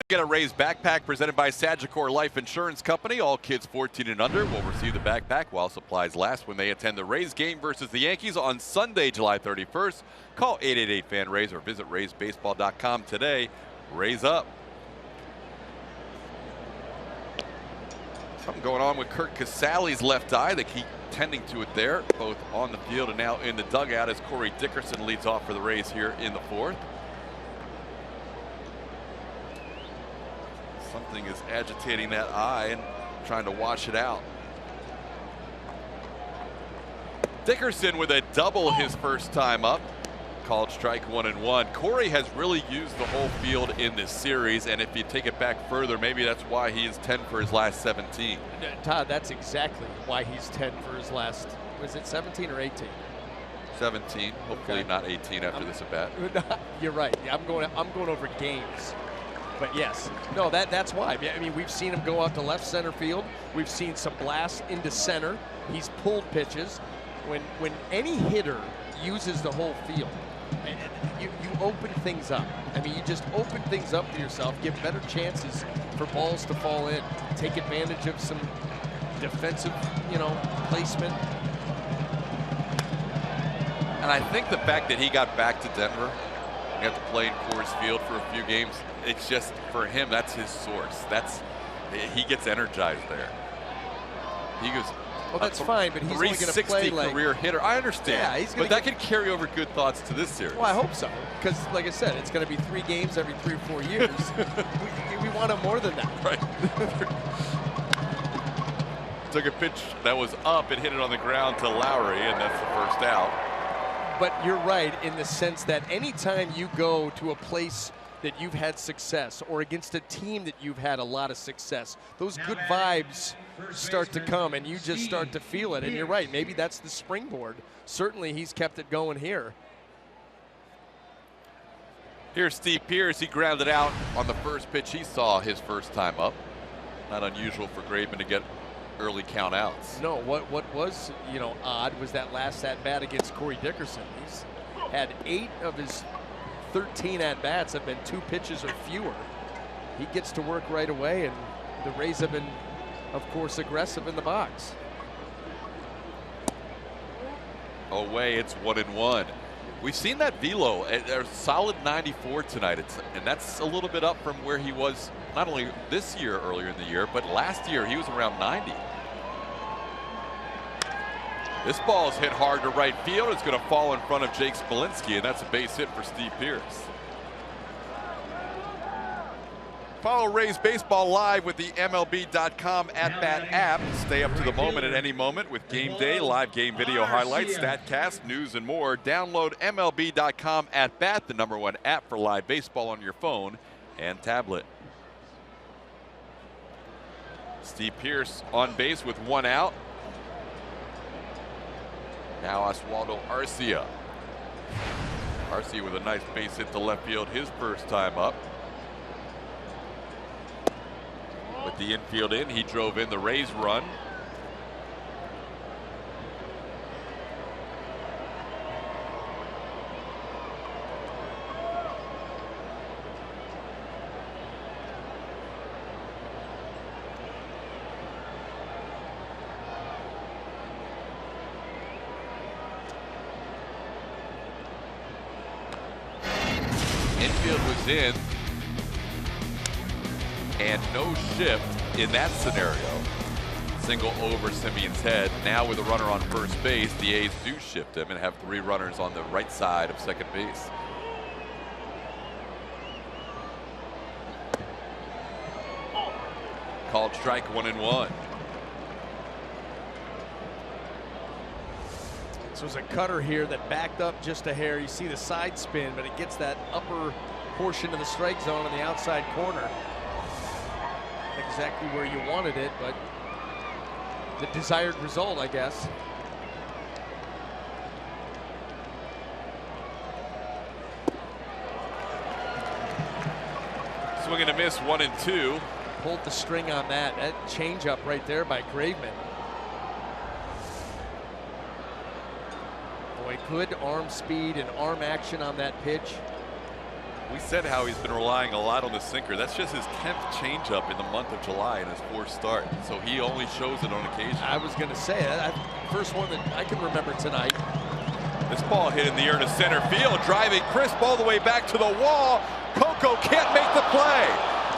Get a Rays backpack presented by Sagicor Life Insurance Company. All kids 14 and under will receive the backpack while supplies last when they attend the Rays game versus the Yankees on Sunday, July 31st. Call 888-FAN-RAYS or visit RaysBaseball.com today. Rays up. Something going on with Curt Casali's left eye. They keep tending to it there, both on the field and now in the dugout as Corey Dickerson leads off for the Rays here in the fourth. Something is agitating that eye and trying to wash it out. Dickerson with a double his first time up. Called strike 1-1. Corey has really used the whole field in this series, and if you take it back further, maybe that's why he is 10 for his last 17. Todd, that's exactly why he's 10 for his last, was it 17 or 18? 17, hopefully not 18 after this at bat. You're right. I'm going over games. But yes, no, that's why. I mean, we've seen him go out to left center field. We've seen some blasts into center. He's pulled pitches. When any hitter uses the whole field, you open things up. I mean, you just open things up for yourself, give better chances for balls to fall in, take advantage of some defensive, placement. And I think the fact that he got back to Denver, he got to play in Coors Field for a few games, it's just, for him, that's his source. He gets energized there. He goes, well, that's fine, but he's only going to play like career hitter. I understand, yeah, but that could carry over good thoughts to this series. Well, I hope so, because like I said, it's going to be 3 games every 3 or 4 years. we want him more than that. Right. Took a pitch that was up and hit it on the ground to Lowry, and that's the first out. But you're right in the sense that anytime you go to a place that you've had success or against a team that you've had a lot of success, those good vibes start to come and you just start to feel it. And you're right, maybe that's the springboard. Certainly he's kept it going here. Here's Steve Pearce. He grounded out on the first pitch he saw his first time up. Not unusual for Graveman to get early count outs. No, what was odd was that last at bat against Corey Dickerson. He's had 8 of his 13 at-bats have been 2 pitches or fewer. He gets to work right away, and the Rays have been, of course, aggressive in the box. Away, it's 1-1. We've seen that velo, a solid 94 tonight, and that's a little bit up from where he was not only this year earlier in the year, but last year he was around 90. This ball is hit hard to right field. It's going to fall in front of Jake Smolinski, and that's a base hit for Steve Pearce. Follow Rays Baseball live with the MLB.com at-bat app. Stay up to the moment at any moment with game day, live game video highlights, StatCast, news, and more. Download MLB.com at-bat, the #1 app for live baseball on your phone and tablet. Steve Pearce on base with 1 out. Now Oswaldo Arcia. Arcia with a nice base hit to left field his first time up. With the infield in, he drove in the Rays run. Infield was in, and no shift in that scenario. Single over Simeon's head. Now with a runner on first base, the A's do shift him and have 3 runners on the right side of second base. Called strike 1-1. This was a cutter here that backed up just a hair. You see the side spin, but it gets that upper portion of the strike zone on the outside corner. Not exactly where you wanted it, but the desired result, I guess. Swing and a miss, 1-2. Pulled the string on that. That changeup right there by Graveman. Boy, good arm speed and arm action on that pitch. We said how he's been relying a lot on the sinker. That's just his 10th changeup in the month of July in his 4th start. So he only shows it on occasion. I was going to say that. First one that I can remember tonight. This ball hit in the air to center field, driving crisp all the way back to the wall. Coco can't make the play.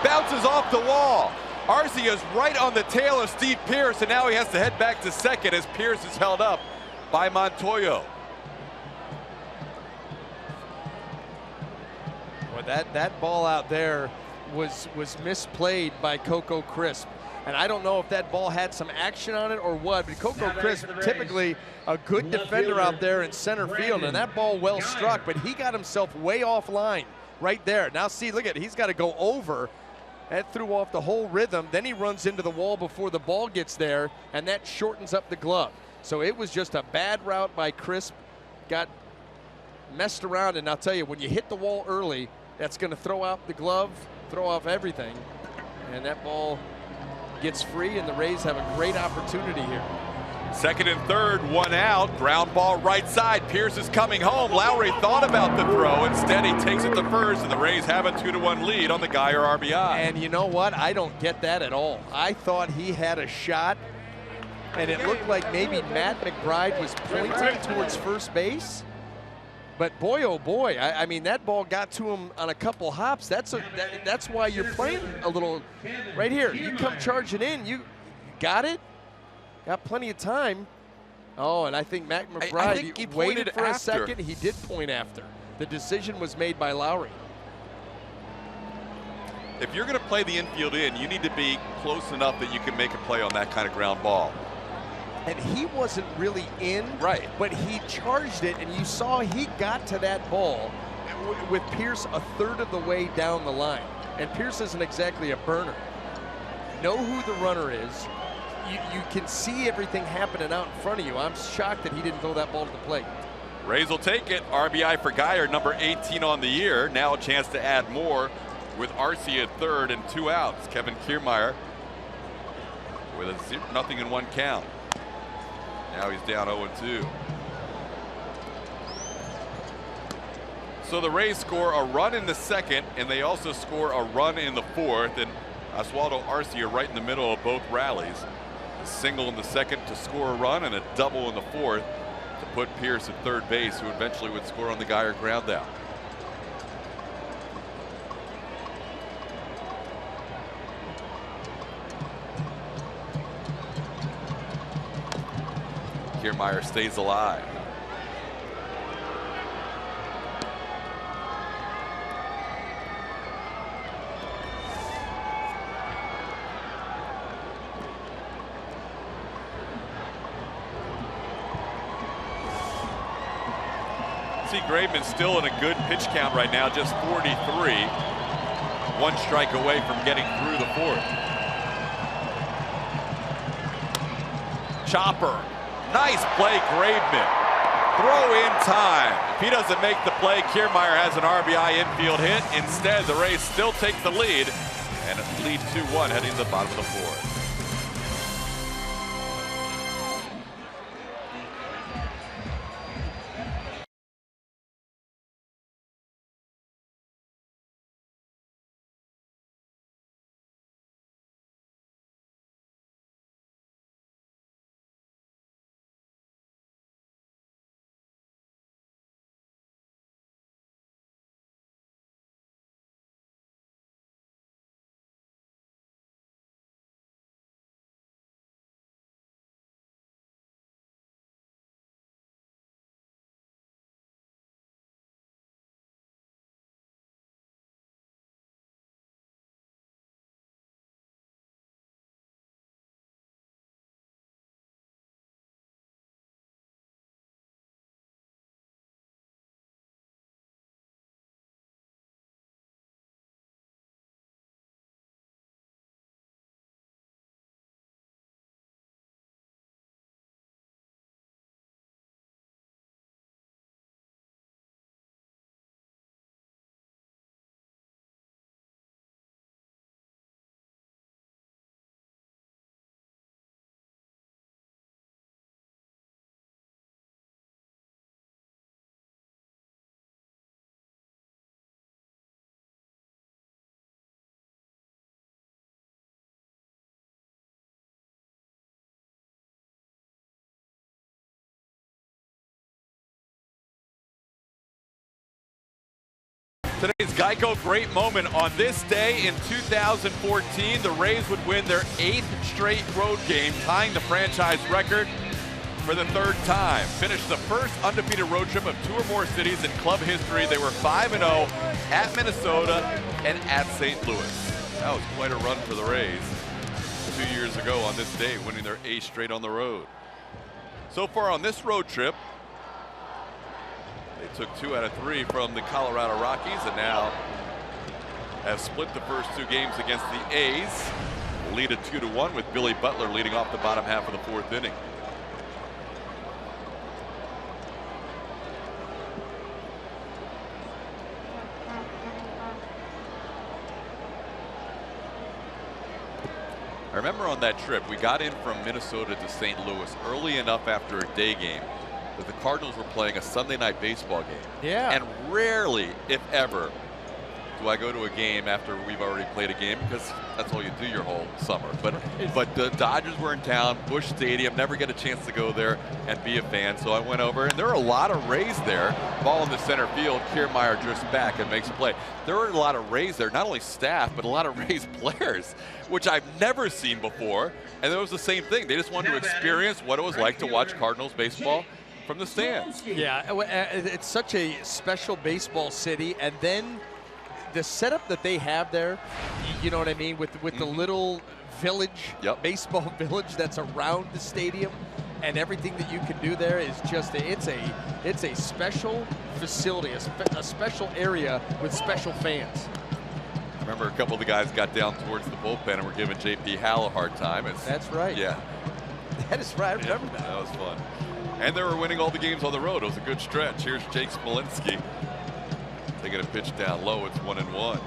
Bounces off the wall. Arcia's right on the tail of Steve Pearce, and now he has to head back to second as Pearce is held up by Montoyo. Well, that ball out there was misplayed by Coco Crisp. And I don't know if that ball had some action on it or what, but Coco Crisp, typically a good defender out there in center field, and that ball well struck, but he got himself way offline right there. Now see, look at it, he's got to go over. That threw off the whole rhythm. Then he runs into the wall before the ball gets there, and that shortens up the glove. So it was just a bad route by Crisp. Got messed around, and I'll tell you, when you hit the wall early, that's going to throw out the glove, throw off everything, and that ball gets free, and the Rays have a great opportunity here. Second and third, one out. Ground ball right side. Pearce is coming home. Lowry thought about the throw. Instead, he takes it to first, and the Rays have a 2-1 lead on the Geyer RBI. And you know what? I don't get that at all. I thought he had a shot, and it looked like maybe Matt McBride was pointing towards first base. But boy, oh boy, I mean, that ball got to him on a couple hops. That's why you're playing a little right here. You come charging in, you got it, got plenty of time. Oh, and I think Matt McBride, I think he waited for after. a second. He did point after. The decision was made by Lowry. If you're going to play the infield in, you need to be close enough that you can make a play on that kind of ground ball. And he wasn't really in, right? But he charged it, and you saw he got to that ball with Pearce a third of the way down the line. And Pearce isn't exactly a burner. Know who the runner is. You can see everything happening out in front of you. I'm shocked that he didn't throw that ball to the plate. Rays will take it. RBI for Geyer, number 18 on the year. Now a chance to add more with Arcia at third and 2 outs. Kevin Kiermaier with a 0-0 count. Now he's down 0-2. So the Rays score a run in the second, and they also score a run in the fourth. And Oswaldo Arcia right in the middle of both rallies. A single in the second to score a run, and a double in the fourth to put Pearce at third base, who eventually would score on the Geyer ground out. Kiermaier stays alive. See Graveman still in a good pitch count right now, just 43. 1 strike away from getting through the fourth. Chopper. Nice play, Graveman. Throw in time. If he doesn't make the play, Kiermaier has an RBI infield hit. Instead, the Rays still take the lead and lead 2-1 heading to the bottom of the fourth. Today's Geico great moment. On this day in 2014, the Rays would win their 8th straight road game, tying the franchise record for the 3rd time. Finished the first undefeated road trip of 2 or more cities in club history. They were 5-0 at Minnesota and at St. Louis. That was quite a run for the Rays 2 years ago on this day, winning their 8th straight on the road. So far on this road trip, they took 2 out of 3 from the Colorado Rockies and now have split the first 2 games against the A's. Lead at 2-1 with Billy Butler leading off the bottom half of the 4th inning. I remember on that trip, we got in from Minnesota to St. Louis early enough after a day game that the Cardinals were playing a Sunday night baseball game. Yeah. And rarely, if ever, do I go to a game after we've already played a game, because that's all you do your whole summer. But the Dodgers were in town, Busch Stadium, never get a chance to go there and be a fan. So I went over, and there were a lot of Rays there. Ball in the center field, Kiermaier drifts back and makes a play. There were a lot of Rays there, not only staff, but a lot of Rays players, which I've never seen before. And it was the same thing. They just wanted to experience what it was like to watch Cardinals baseball from the stands. Yeah, it's such a special baseball city, and then the setup that they have there, you know what I mean, with the little village, baseball village that's around the stadium, and everything that you can do there is just it's a special facility, a special area with special fans. I remember a couple of the guys got down towards the bullpen and were giving JP Howell a hard time. That's right. Yeah. That is right. I remember that. That was fun. And they were winning all the games on the road. It was a good stretch. Here's Jake Smolinski taking a pitch down low. It's 1-1.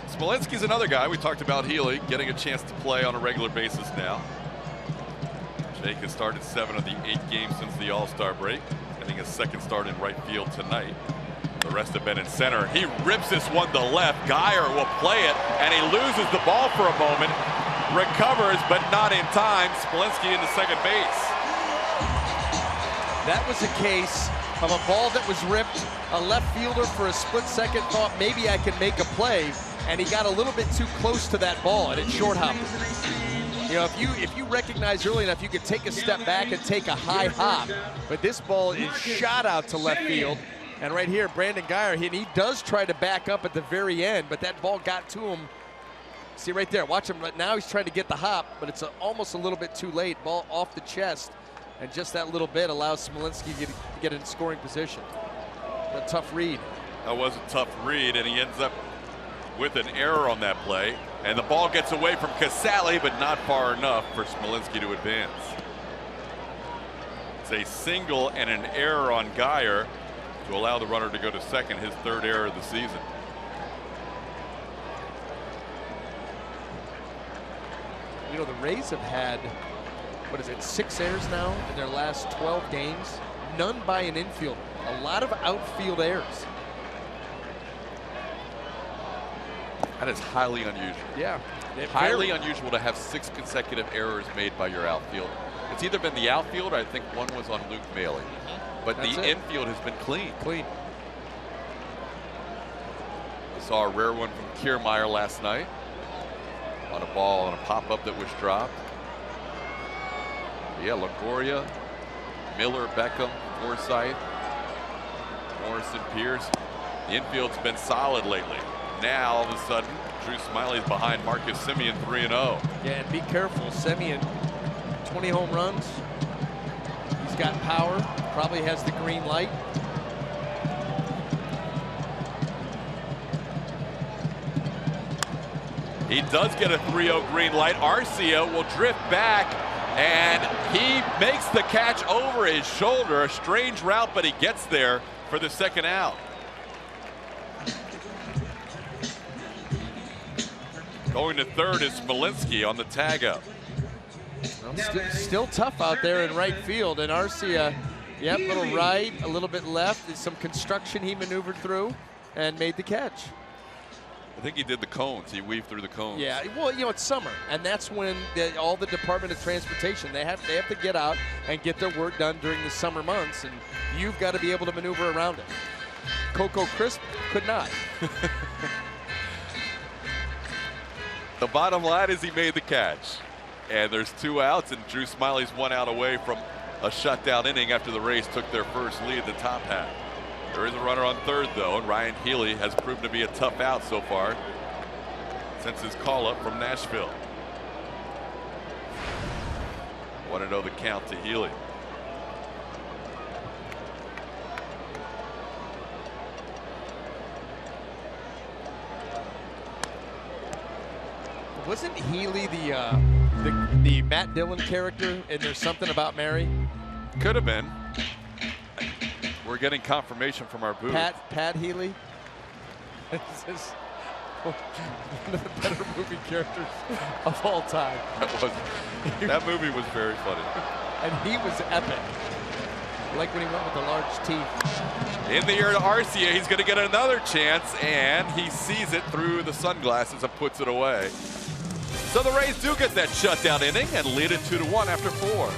Smolinski's another guy. We talked about Healy getting a chance to play on a regular basis now. Jake has started 7 of the 8 games since the All-Star break, getting his 2nd start in right field tonight. The rest have been in center. He rips this one to left. Geyer will play it, and he loses the ball for a moment. Recovers, but not in time. Smolinski into second base. That was a case of a ball that was ripped. A left fielder for a split second thought maybe I can make a play, and he got a little bit too close to that ball, and it short hopped. You know, if you recognize early enough, you could take a step back and take a high hop. But this ball is shot out to left field. And right here, Brandon Geyer, he does try to back up at the very end, but that ball got to him. See right there, watch him. Now he's trying to get the hop, but it's almost a little bit too late. Ball off the chest, and just that little bit allows Smolinski to get in scoring position. A tough read. That was a tough read, and he ends up with an error on that play. And the ball gets away from Casale, but not far enough for Smolinski to advance. It's a single and an error on Geyer to allow the runner to go to second, his 3rd error of the season. You know, the Rays have had, 6 errors now in their last 12 games? None by an infielder. A lot of outfield errors. That is highly unusual. Yeah. Highly unusual to have 6 consecutive errors made by your outfield. It's either been the outfield, or I think one was on Luke Maile. But the infield has been clean. Clean. I saw a rare one from Kiermaier last night on a ball on a pop-up that was dropped. Yeah, LaGoria, Miller, Beckham, Forsythe, Morrison, Pierce. The infield's been solid lately. Now, all of a sudden, Drew Smiley's behind Marcus Semien 3-0. Yeah, and be careful. Semien, 20 home runs. He's got power. Probably has the green light. He does get a 3-0 green light. Arcia will drift back, and he makes the catch over his shoulder. A strange route, but he gets there for the 2nd out. Going to 3rd is Smolinski on the tag up. Still tough out there in right field, and Arcia, yep, a little right, a little bit left. There's some construction he maneuvered through and made the catch. I think he did the cones. He weaved through the cones. Yeah, well, you know, it's summer, and that's when all the Department of Transportation, they have to get out and get their work done during the summer months, and you've got to be able to maneuver around it. Coco Crisp could not. The bottom line is he made the catch. And there's 2 outs, and Drew Smyly's 1 out away from a shutdown inning after the Rays took their first lead in the top half. There is a runner on third, though, and Ryan Healy has proven to be a tough out so far since his call-up from Nashville. 1-0 the count to Healy. Wasn't Healy the Matt Dillon character in There's Something About Mary? Could have been. We're getting confirmation from our booth. Pat Healy. This is one of the better movie characters of all time. That movie was very funny. And he was epic. Like when he went with the large teeth. In the air to Arcia, he's going to get another chance, and he sees it through the sunglasses and puts it away. So the Rays do get that shutdown inning and lead it 2-1 after 4.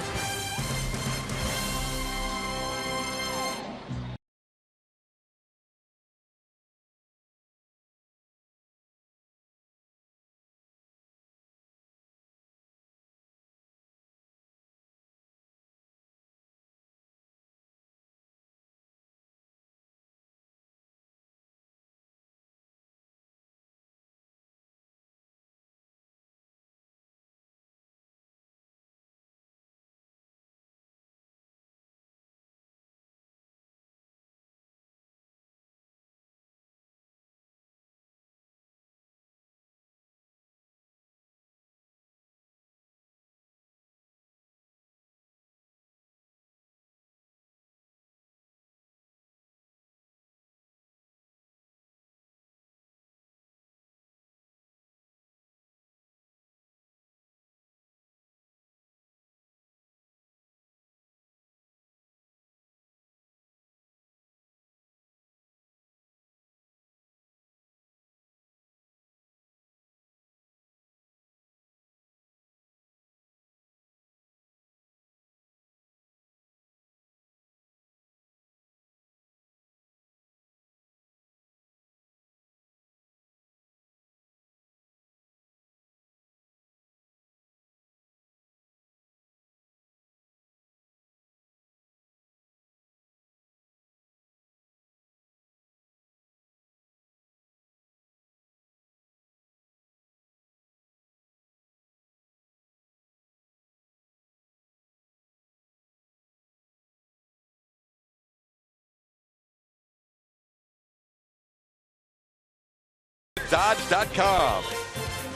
Dodge.com.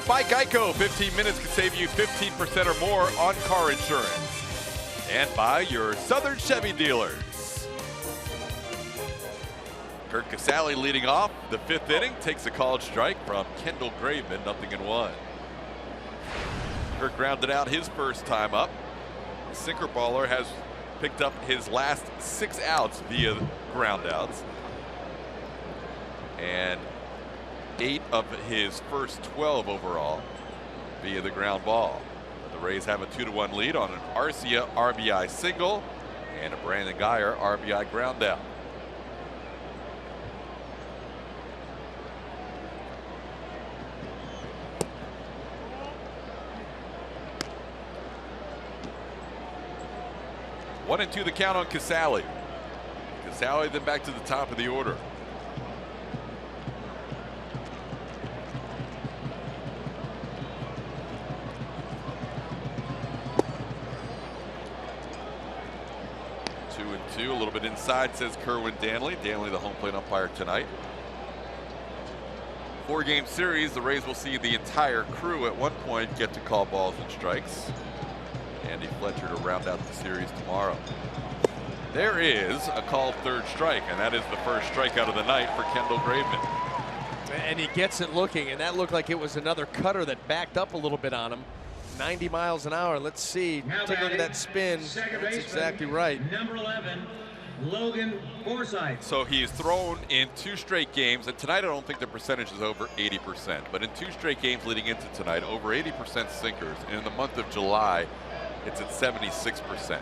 By Geico, 15 minutes can save you 15% or more on car insurance. And by your Southern Chevy dealers. Curt Casali leading off the 5th inning, takes a called strike from Kendall Graveman, 0-1. Curt grounded out his first time up. Sinker baller has picked up his last 6 outs via ground outs. And 8 of his first 12 overall via the ground ball. The Rays have a 2-1 lead on an Arcia RBI single and a Brandon Guyer RBI ground out. One and 2 the count on Casali. Casali then back to the top of the order. A little bit inside, says Kerwin Danley. Danley, the home plate umpire tonight. 4-game series. The Rays will see the entire crew at one point get to call balls and strikes. Andy Fletcher to round out the series tomorrow. There is a called third strike, and that is the first strikeout of the night for Kendall Graveman. And he gets it looking, and that looked like it was another cutter that backed up a little bit on him. 90 miles an hour. Let's see. Take a look at that spin. That's exactly right. Number 11, Logan Forsythe. So he's thrown in 2 straight games, and tonight I don't think the percentage is over 80%, but in 2 straight games leading into tonight, over 80% sinkers, and in the month of July, it's at 76%.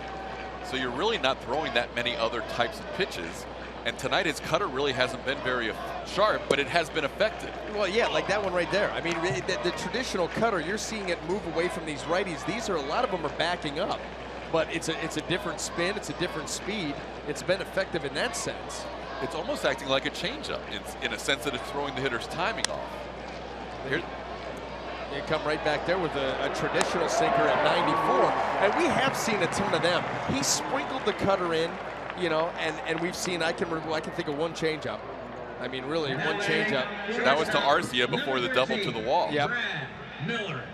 So you're really not throwing that many other types of pitches. And tonight his cutter really hasn't been very sharp, but it has been effective. Well, yeah, like that one right there. I mean, the traditional cutter, you're seeing it move away from these righties. These are, a lot of them are backing up, but it's a different spin, it's a different speed. It's been effective in that sense. It's almost acting like a changeup in a sense that it's throwing the hitter's timing off. Here, You come right back there with a traditional sinker at 94, and we have seen a ton of them. He sprinkled the cutter in, you know, and we've seen, I can think of one changeup. I mean, really, one changeup. that was to Arcia before the double to the wall. Yep. Brad Miller.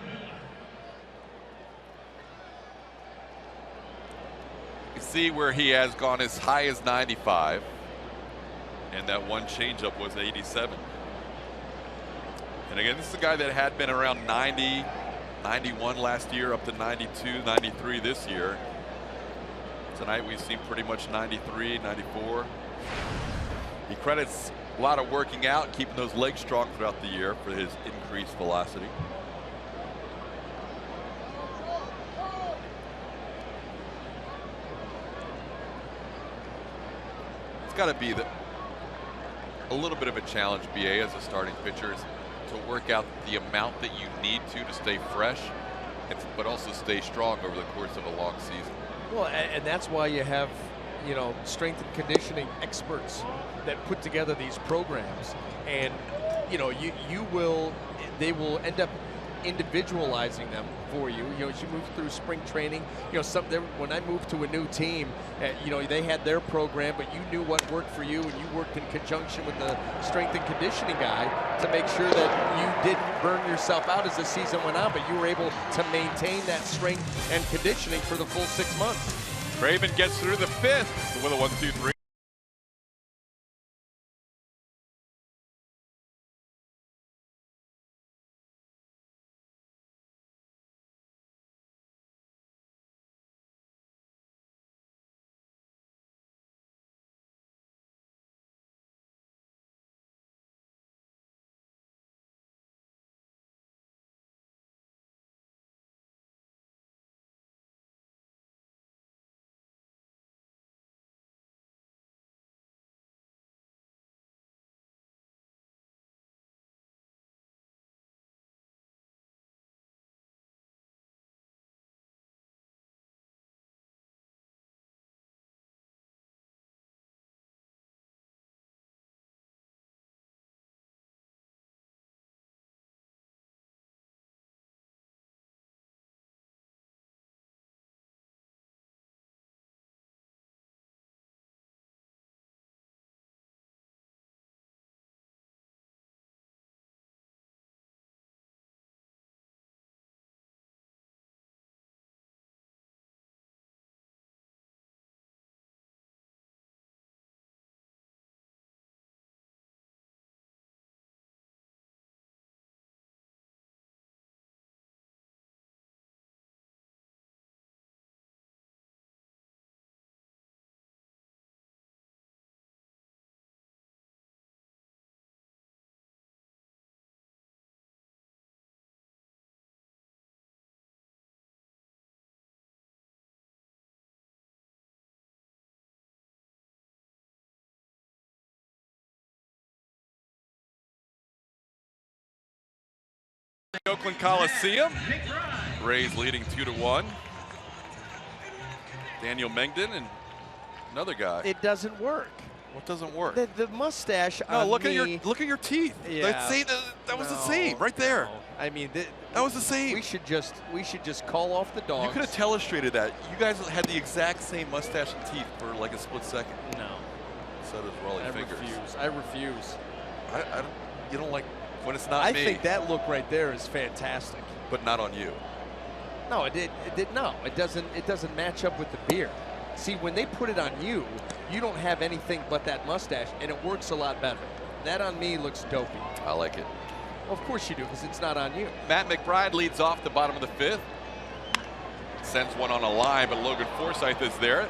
You see where he has gone as high as 95, and that one changeup was 87. And again, this is a guy that had been around 90, 91 last year, up to 92, 93 this year. Tonight we've seen pretty much 93, 94. He credits a lot of working out, keeping those legs strong throughout the year for his increased velocity. It's got to be a little bit of a challenge, BA, as a starting pitcher, is to work out the amount that you need to stay fresh, but also stay strong over the course of a long season. Well, and that's why you have, you know, strength and conditioning experts that put together these programs, and you know, they will end up individualizing them for you. You know, as you move through spring training, you know, when I moved to a new team, you know, they had their program, but you knew what worked for you, and you worked in conjunction with the strength and conditioning guy to make sure that you didn't burn yourself out as the season went on, but you were able to maintain that strength and conditioning for the full 6 months. Craven gets through the fifth with a 1-2-3. Oakland Coliseum. Rays leading 2-1. Daniel Mengden and another guy. It doesn't work. What doesn't work? The mustache. No, on look at me, your teeth. Yeah. That was the same right there. No. I mean, That was the same. we should just call off the dogs. You could have telestrated that. You guys had the exact same mustache and teeth for like a split second. No. So does Rolling I Fingers. refuse. I refuse. You don't like when it's not me. I think that look right there is fantastic. But not on you. No, it doesn't match up with the beard. See, when they put it on you, you don't have anything but that mustache, and it works a lot better. That on me looks dopey. I like it. Well, of course you do, because it's not on you. Matt McBride leads off the bottom of the fifth. Sends one on a line, but Logan Forsythe is there.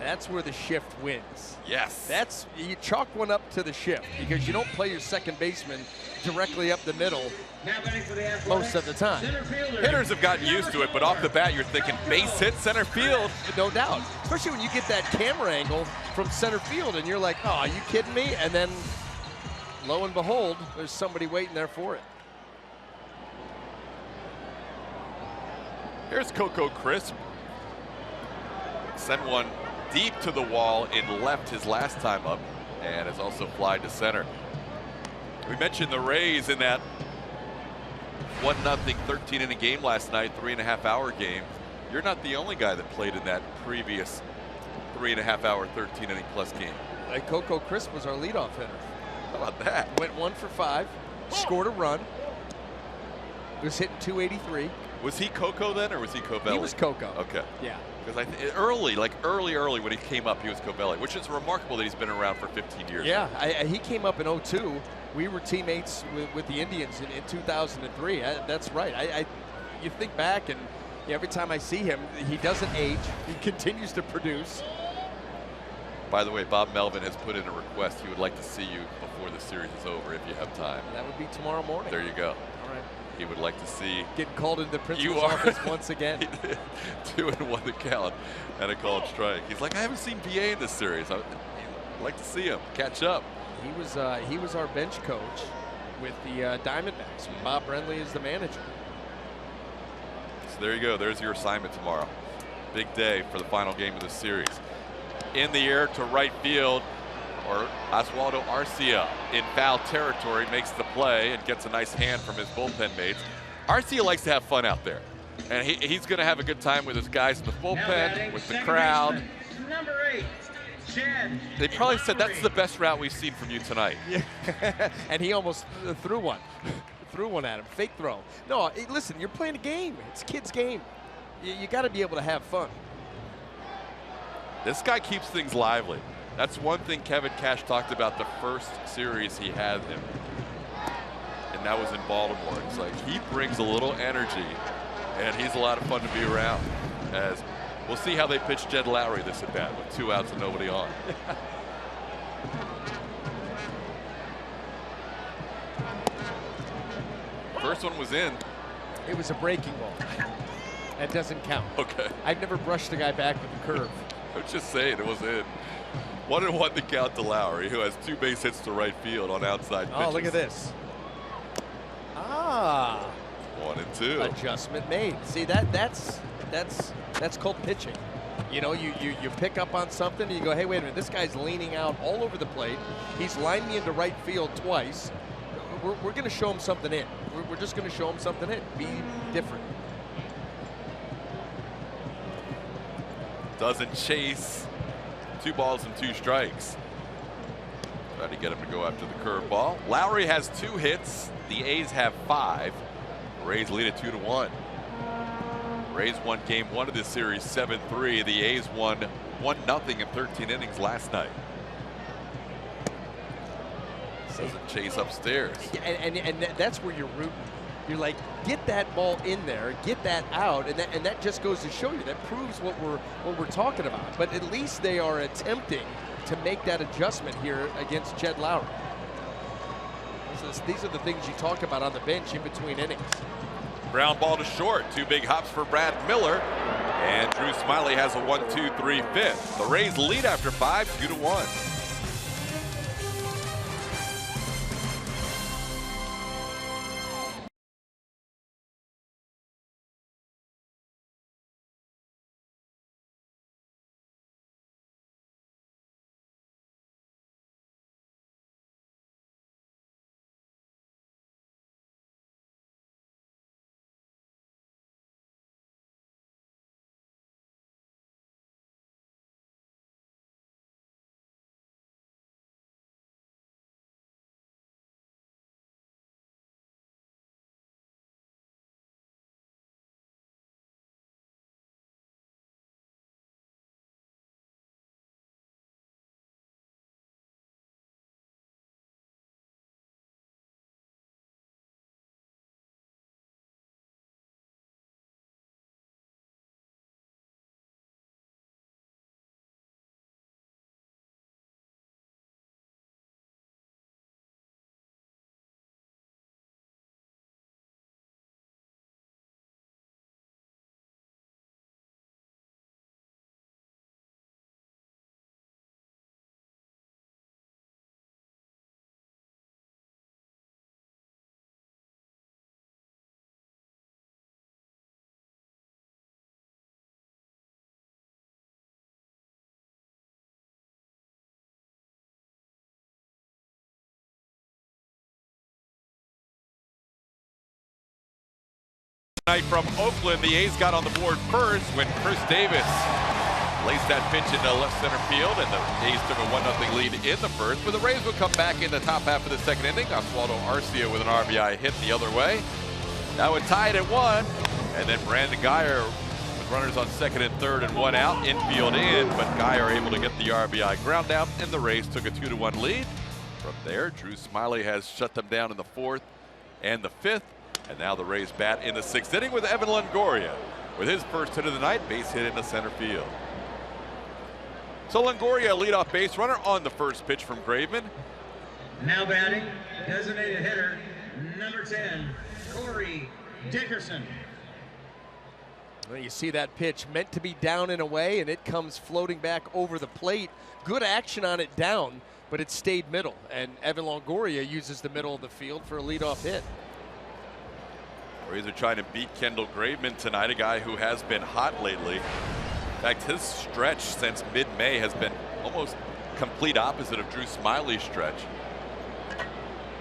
That's where the shift wins. Yes. That's, you chalk one up to the shift because you don't play your second baseman directly up the middle Now batting for the Athletics, most of the time. center fielder. Hitters have gotten used to it, but off the bat, you're thinking base hit center field. No doubt. Especially when you get that camera angle from center field and you're like, oh, are you kidding me? And then lo and behold, there's somebody waiting there for it. Here's Coco Crisp. Sent one deep to the wall in left his last time up, and has also flied to center. We mentioned the Rays in that 1-0 13-inning game last night, 3.5-hour game. You're not the only guy that played in that previous 3.5-hour 13-inning plus game. Like Coco Crisp was our leadoff hitter. How about that? Went 1 for 5, scored a run, was hitting 283. Was he Coco then, or was he Covelli? He was Coco. Okay. Yeah. Because early when he came up, he was Covelli, which is remarkable that he's been around for 15 years. Yeah, he came up in 02. We were teammates with the Indians in 2003. That's right. You think back, and every time I see him, he doesn't age. He continues to produce. By the way, Bob Melvin has put in a request. He would like to see you before the series is over if you have time. That would be tomorrow morning. There you go. All right. He would like to see. Getting called into the principal's You are. office once again. 2-1 the count and a called strike. He's like, I haven't seen PA in this series. I'd like to see him catch up. He was our bench coach with the Diamondbacks. Bob Brenly is the manager. So there you go. There's your assignment tomorrow. Big day for the final game of the series. In the air to right field, or Oswaldo Arcia in foul territory makes the play and gets a nice hand from his bullpen mates. Arcia likes to have fun out there, and he's going to have a good time with his guys in the Now bullpen, batting, with the second crowd. baseman, number 8, Chad. They probably said that's Lowry. the best route we've seen from you tonight. And he almost threw one. Threw one at him. Fake throw. No, listen, you're playing a game. It's a kid's game. You got to be able to have fun. This guy keeps things lively. That's one thing Kevin Cash talked about the first series he had him, and that was in Baltimore. It's like he brings a little energy, and he's a lot of fun to be around. As we'll see how they pitch Jed Lowry this at bat with 2 outs and nobody on. First one was in. It was a breaking ball. That doesn't count. Okay. I've never brushed a guy back with a curve. I'm just saying it was in. 1-1 to count to Lowry, who has 2 base hits to right field on outside pitches. Oh, look at this. Ah. 1-2. Adjustment made. See, that's called pitching. You know, you pick up on something and you go, hey, wait a minute, this guy's leaning out all over the plate. He's lined me into right field twice. We're going to show him something in. We're just going to show him something in. Be different. Doesn't chase. 2 balls and 2 strikes. Try to get him to go after the curveball. Lowry has 2 hits. The A's have 5. The Rays lead it 2-1. Rays won game 1 of this series 7-3. The A's won 1-0 in 13 innings last night. Doesn't chase upstairs. And that's where you're rooting. You're like, get that ball in there, get that out, and that just goes to show you. That proves what we're talking about. But at least they are attempting to make that adjustment here against Jed Lowry. These are the things you talk about on the bench in between innings. Ground ball to short. 2 big hops for Brad Miller. And Drew Smiley has a 1-2-3 fifth. The Rays lead after 5, 2-1. Tonight from Oakland, the A's got on the board first when Chris Davis laced that pitch into left center field, and the A's took a 1-0 lead in the first. But the Rays would come back in the top half of the second inning. Oswaldo Arcia with an RBI hit the other way. That would tie it at 1, and then Brandon Guyer with runners on second and third and 1 out, infield in, but Guyer able to get the RBI ground out, and the Rays took a 2-1 lead. From there, Drew Smyly has shut them down in the 4th and the 5th, and now the Rays bat in the 6th inning with Evan Longoria with his first hit of the night, base hit into center field. So Longoria, leadoff base runner on the first pitch from Graveman. Now batting, designated hitter, number 10, Corey Dickerson. Well, you see that pitch meant to be down and away, and it comes floating back over the plate. Good action on it down, but it stayed middle, and Evan Longoria uses the middle of the field for a leadoff hit. Rays are trying to beat Kendall Graveman tonight, a guy who has been hot lately. In fact, his stretch since mid-May has been almost complete opposite of Drew Smyly's stretch,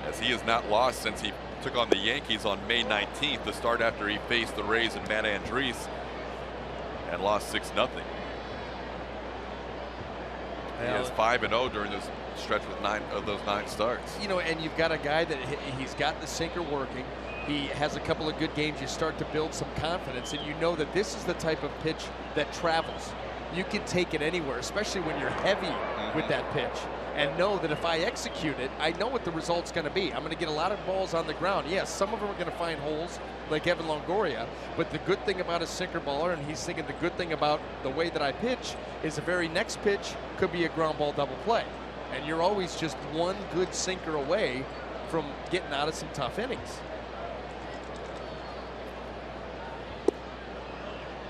as he has not lost since he took on the Yankees on May 19th, the start after he faced the Rays and Matt Andriese and lost 6-0. He is 5-0 during this stretch with 9 of those 9 starts. You know, and you've got a guy that he's got the sinker working. He has a couple of good games. You start to build some confidence, and you know that this is the type of pitch that travels. You can take it anywhere, especially when you're heavy with that pitch, and know that if I execute it, I know what the result's going to be. I'm going to get a lot of balls on the ground. Yes, some of them are going to find holes like Evan Longoria, but the good thing about a sinker baller, and he's thinking the good thing about the way that I pitch, is the very next pitch could be a ground ball double play. And you're always just one good sinker away from getting out of some tough innings.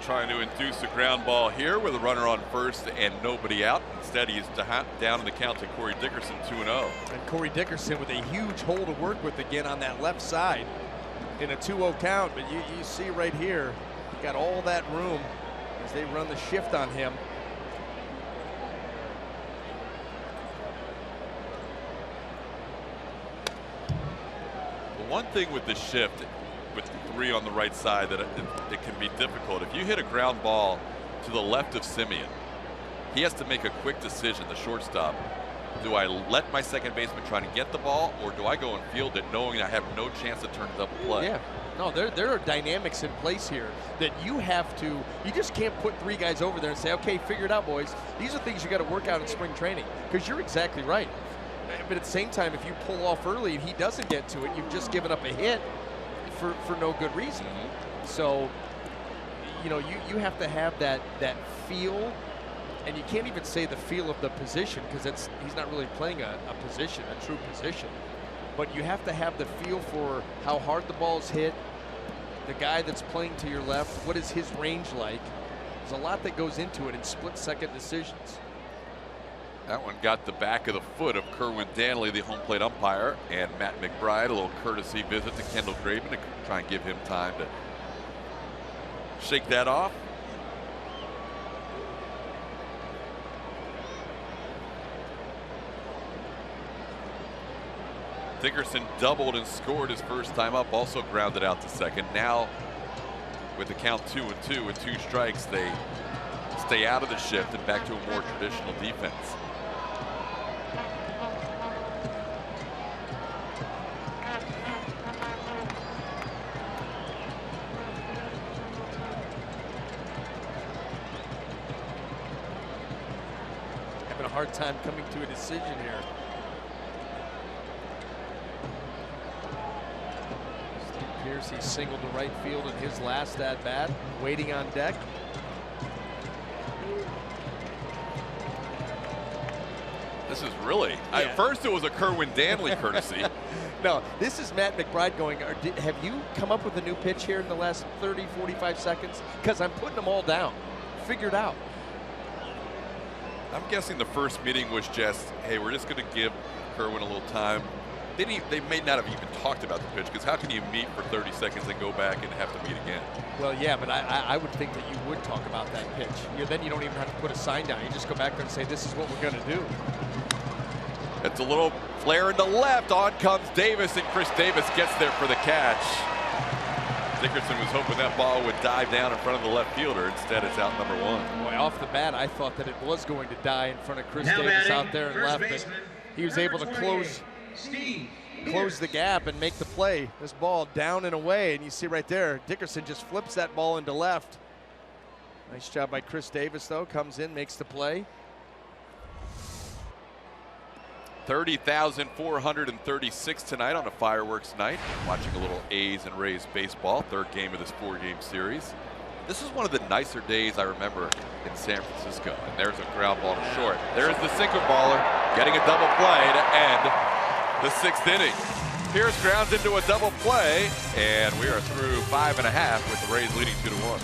Trying to induce a ground ball here with a runner on first and nobody out. Instead, he's down in the count to Corey Dickerson, 2-0. And Corey Dickerson with a huge hole to work with again on that left side in a 2-0 count. But you see right here, got all that room as they run the shift on him. The one thing with the shift, with 3 on the right side, that it can be difficult. If you hit a ground ball to the left of Semien, he has to make a quick decision, the shortstop. Do I let my second baseman try to get the ball, or do I go and field it knowing I have no chance to turn double play? Yeah. No, there are dynamics in place here that you just can't put 3 guys over there and say, okay, figure it out, boys. These are things you got to work out in spring training, because you're exactly right. But at the same time, if you pull off early and he doesn't get to it, you've just given up a hit for no good reason. So, you know, you have to have that feel, and you can't even say the feel of the position, because he's not really playing a position, a true position. But you have to have the feel for how hard the ball's hit, the guy that's playing to your left, what is his range like. There's a lot that goes into it in split-second decisions. That one got the back of the foot of Kerwin Danley, the home plate umpire, and Matt McBride, a little courtesy visit to Kendall Graveman to try and give him time to shake that off. Dickerson doubled and scored his first time up, also grounded out to second. Now, with the count 2-2 with 2 strikes, they stay out of the shift and back to a more traditional defense. Having a hard time coming to a decision here. Steve Pearce, he singled to right field in his last at bat, waiting on deck. This is really, at first it was a Kerwin Danley courtesy. No, this is Matt McBride going, have you come up with a new pitch here in the last 30, 45 seconds? Because I'm putting them all down. Figure it out. I'm guessing the first meeting was just, hey, we're just going to give Kerwin a little time. They may not have even talked about the pitch, because how can you meet for 30 seconds and go back and have to meet again? Well, yeah, but I would think that you would talk about that pitch. Then you don't even have to put a sign down. You just go back there and say, this is what we're going to do. It's a little flare into left. On comes Davis, and Chris Davis gets there for the catch. Dickerson was hoping that ball would dive down in front of the left fielder. Instead, it's out number 1. Boy, off the bat, I thought that it was going to die in front of Chris Now Davis batting, out there in left, but baseman, he was able to number close 28, the gap and make the play. This ball down and away, and you see right there, Dickerson just flips that ball into left. Nice job by Chris Davis, though. Comes in, makes the play. 30,436 tonight on a fireworks night. Watching a little A's and Rays baseball, 3rd game of this 4-game series. This is one of the nicer days I remember in San Francisco. And there's a ground ball to short. There's the sinker baller getting a double play to end the 6th inning. Pierce grounds into a double play, and we are through 5.5 with the Rays leading 2-1.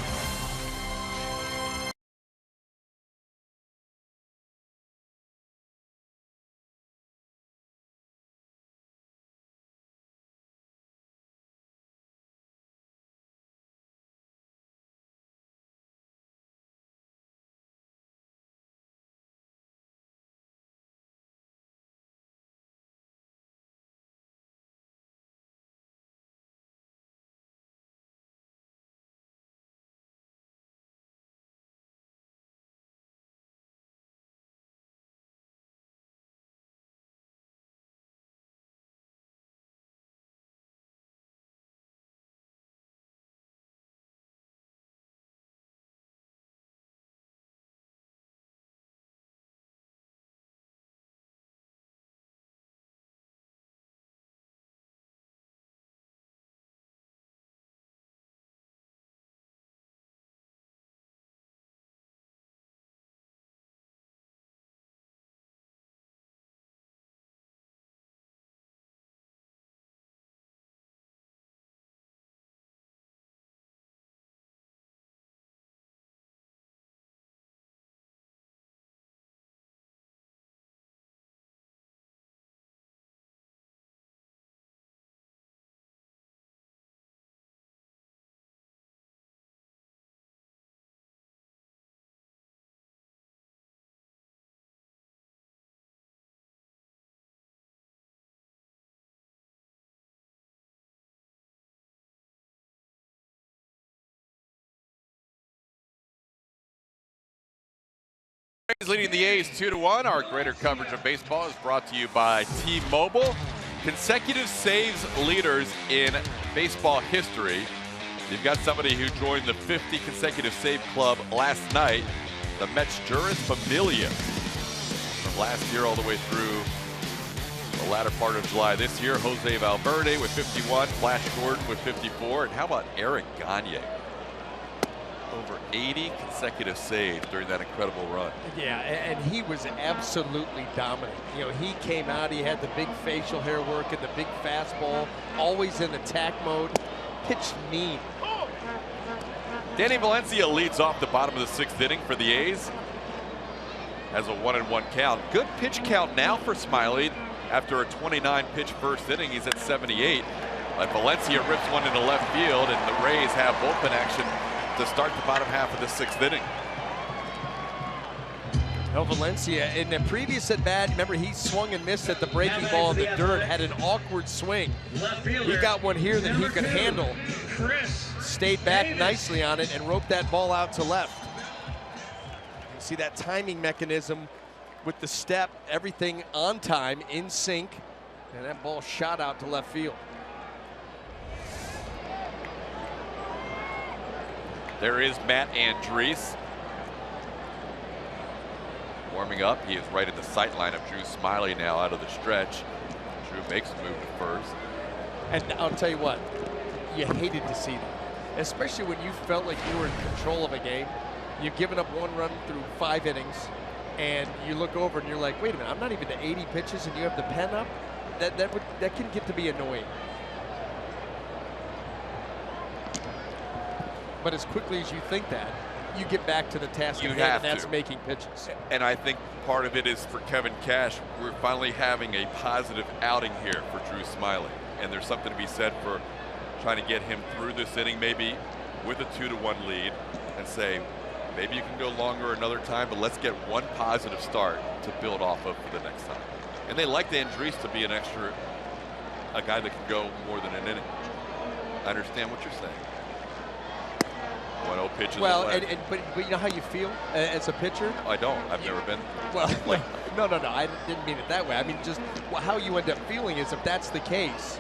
Leading the A's 2-1. Our greater coverage of baseball is brought to you by T-Mobile. Consecutive saves leaders in baseball history. You've got somebody who joined the 50 consecutive save club last night, the Mets' Juris Familia. From last year all the way through the latter part of July this year, Jose Valverde with 51, Flash Gordon with 54, and how about Eric Gagne? Over 80 consecutive saves during that incredible run. Yeah, and he was absolutely dominant. You know, he came out, he had the big facial hair work and the big fastball, always in attack mode, pitched mean. Danny Valencia leads off the bottom of the 6th inning for the A's. Has a 1-1 count. Good pitch count now for Smiley. After a 29-pitch first inning, he's at 78. But Valencia rips one into left field, and the Rays have bullpen action to start the bottom half of the 6th inning. No, Valencia, in the previous at-bat, remember he swung and missed at the breaking ball in the dirt, had an awkward swing. He got one here that he could handle. Stayed back nicely on it and roped that ball out to left. You see that timing mechanism with the step, everything on time, in sync, and that ball shot out to left field. There is Matt Andriese warming up. He is right at the sight line of Drew Smiley now out of the stretch. Drew makes a move to first. And I'll tell you what, you hated to see that, especially when you felt like you were in control of a game. You've given up 1 run through 5 innings, and you look over and you're like, wait a minute, I'm not even to 80 pitches and you have the pen up? That can get to be annoying. But as quickly as you think that, you get back to the task at hand, and that's making pitches. And I think part of it is for Kevin Cash, we're finally having a positive outing here for Drew Smiley. And there's something to be said for trying to get him through this inning, maybe with a 2-1 lead, and say, maybe you can go longer another time, but let's get one positive start to build off of for the next time. And they like Andriese to be a guy that can go more than an inning. I understand what you're saying. 1-0 pitches. Well, away. but you know how you feel as a pitcher? I don't. I've never been. Well, no. I didn't mean it that way. I mean, just how you end up feeling is if that's the case,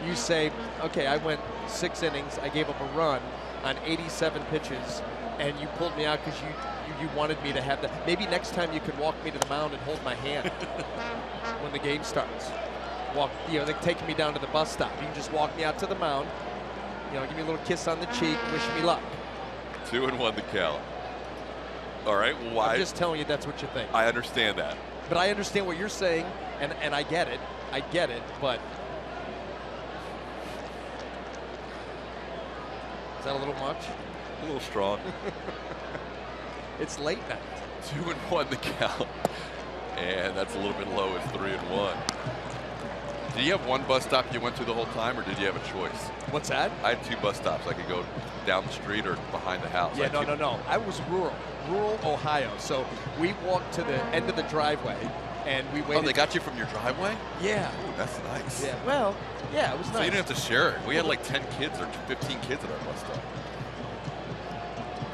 you say, okay, I went 6 innings, I gave up a run on 87 pitches, and you pulled me out because you wanted me to have that. Maybe next time you could walk me to the mound and hold my hand when the game starts. They're taking me down to the bus stop. You can just walk me out to the mound, give me a little kiss on the cheek, wish me luck. 2-1 the count. All right, well, why? I'm just telling you that's what you think. I understand that. But I understand what you're saying, and I get it. But is that a little much? A little strong. It's late night. 2-1 the count. And that's a little bit low. It's 3-1. Did you have one bus stop you went to the whole time, or did you have a choice? What's that? I had 2 bus stops. I could go down the street or behind the house. Yeah, no. I was rural Ohio. So we walked to the end of the driveway, and we waited. Oh, they got you from your driveway? Yeah. Ooh, that's nice. Yeah. Well, yeah, it was So nice. you didn't have to share it. We had like 10 kids or 15 kids at our bus stop.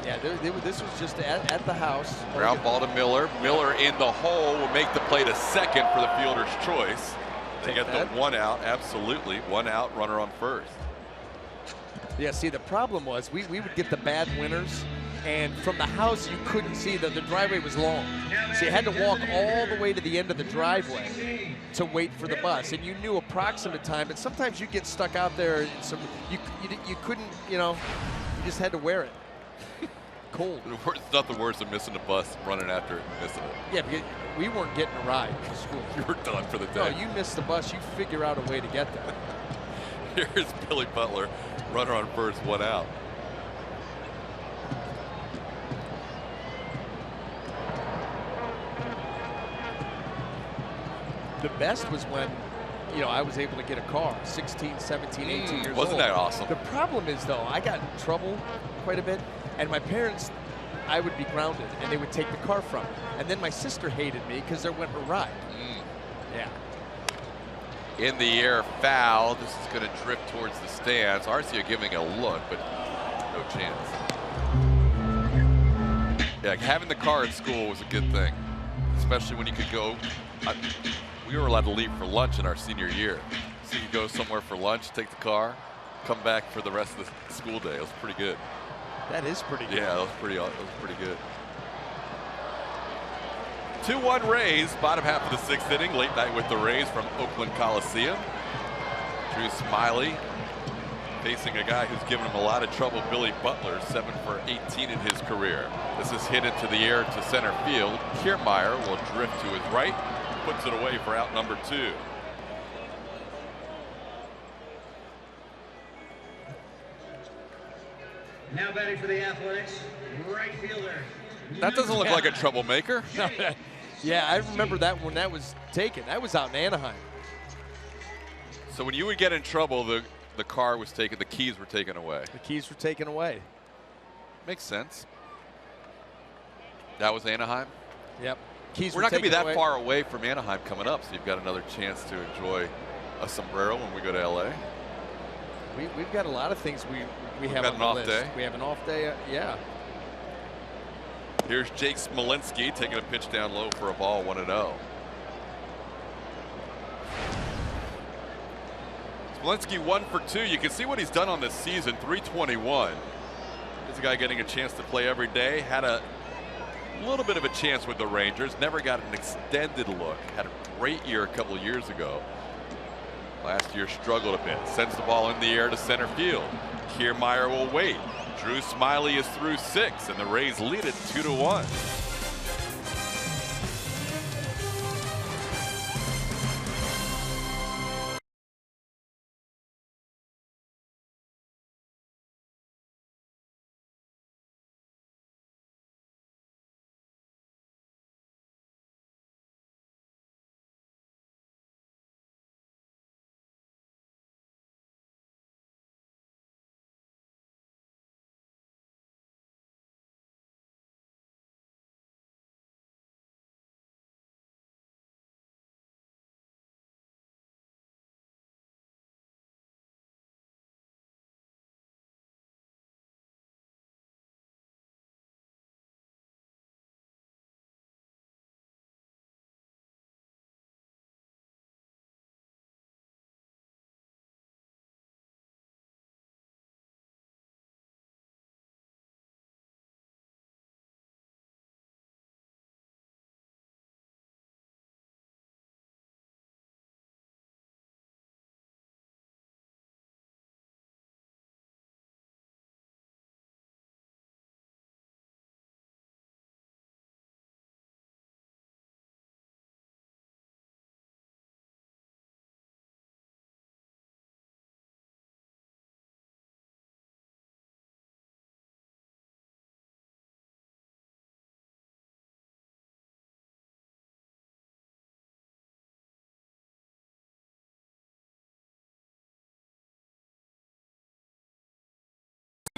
Yeah, this was just at the house. Ground ball to Miller. Miller in the hole will make the play to second for the fielder's choice. They get the 1 out, absolutely. 1 out, runner on first. Yeah, see, the problem was we would get the bad winners, and from the house you couldn't see that the driveway was long. So you had to walk all the way to the end of the driveway to wait for the bus, and you knew approximate time, but sometimes you get stuck out there, so you couldn't, you just had to wear it. Cold. It's not the worst of missing the bus, running after it and missing it. Yeah, because we weren't getting a ride to school. You were done for the No, day. you missed the bus, you figure out a way to get there. Here's Billy Butler, runner on first, 1 out. The best was when, I was able to get a car, 16, 17, 18 years old. Wasn't that awesome? The problem is, though, I got in trouble quite a bit, and my parents, I would be grounded, and they would take the car from me. And then my sister hated me because there went her ride. Yeah. In the air, foul. This is going to drift towards the stands. Arcia giving a look, but no chance. Yeah, having the car at school was a good thing, especially when you could go. We were allowed to leave for lunch in our senior year. So you could go somewhere for lunch, take the car, come back for the rest of the school day. It was pretty good. That is pretty good. Yeah, that was pretty good. 2-1 Rays, bottom half of the 6th inning. Late night with the Rays from Oakland Coliseum. Drew Smyly facing a guy who's given him a lot of trouble, Billy Butler, 7 for 18 in his career. This is hit into the air to center field. Kiermaier will drift to his right, puts it away for out number 2. Now batting for the Athletics, right fielder. That doesn't look like a troublemaker. Yeah, I remember that when that was taken. That was out in Anaheim. So when you would get in trouble, the car was taken, the keys were taken away. The keys were taken away. Makes sense. That was Anaheim? Yep. Keys We're were not going to be taken that away. far away from Anaheim coming up, so you've got another chance to enjoy a sombrero when we go to LA. We've got a lot of things we have got on an the off list. day? We have an off day, yeah. Here's Jake Smolinski taking a pitch down low for a ball, 1-0. Smolinski 1 for 2. You can see what he's done on this season, 321. This is a guy getting a chance to play every day. Had a little bit of a chance with the Rangers. Never got an extended look. Had a great year a couple of years ago. Last year struggled a bit. Sends the ball in the air to center field. Kiermaier will wait. Drew Smyly is through 6, and the Rays lead it 2-1.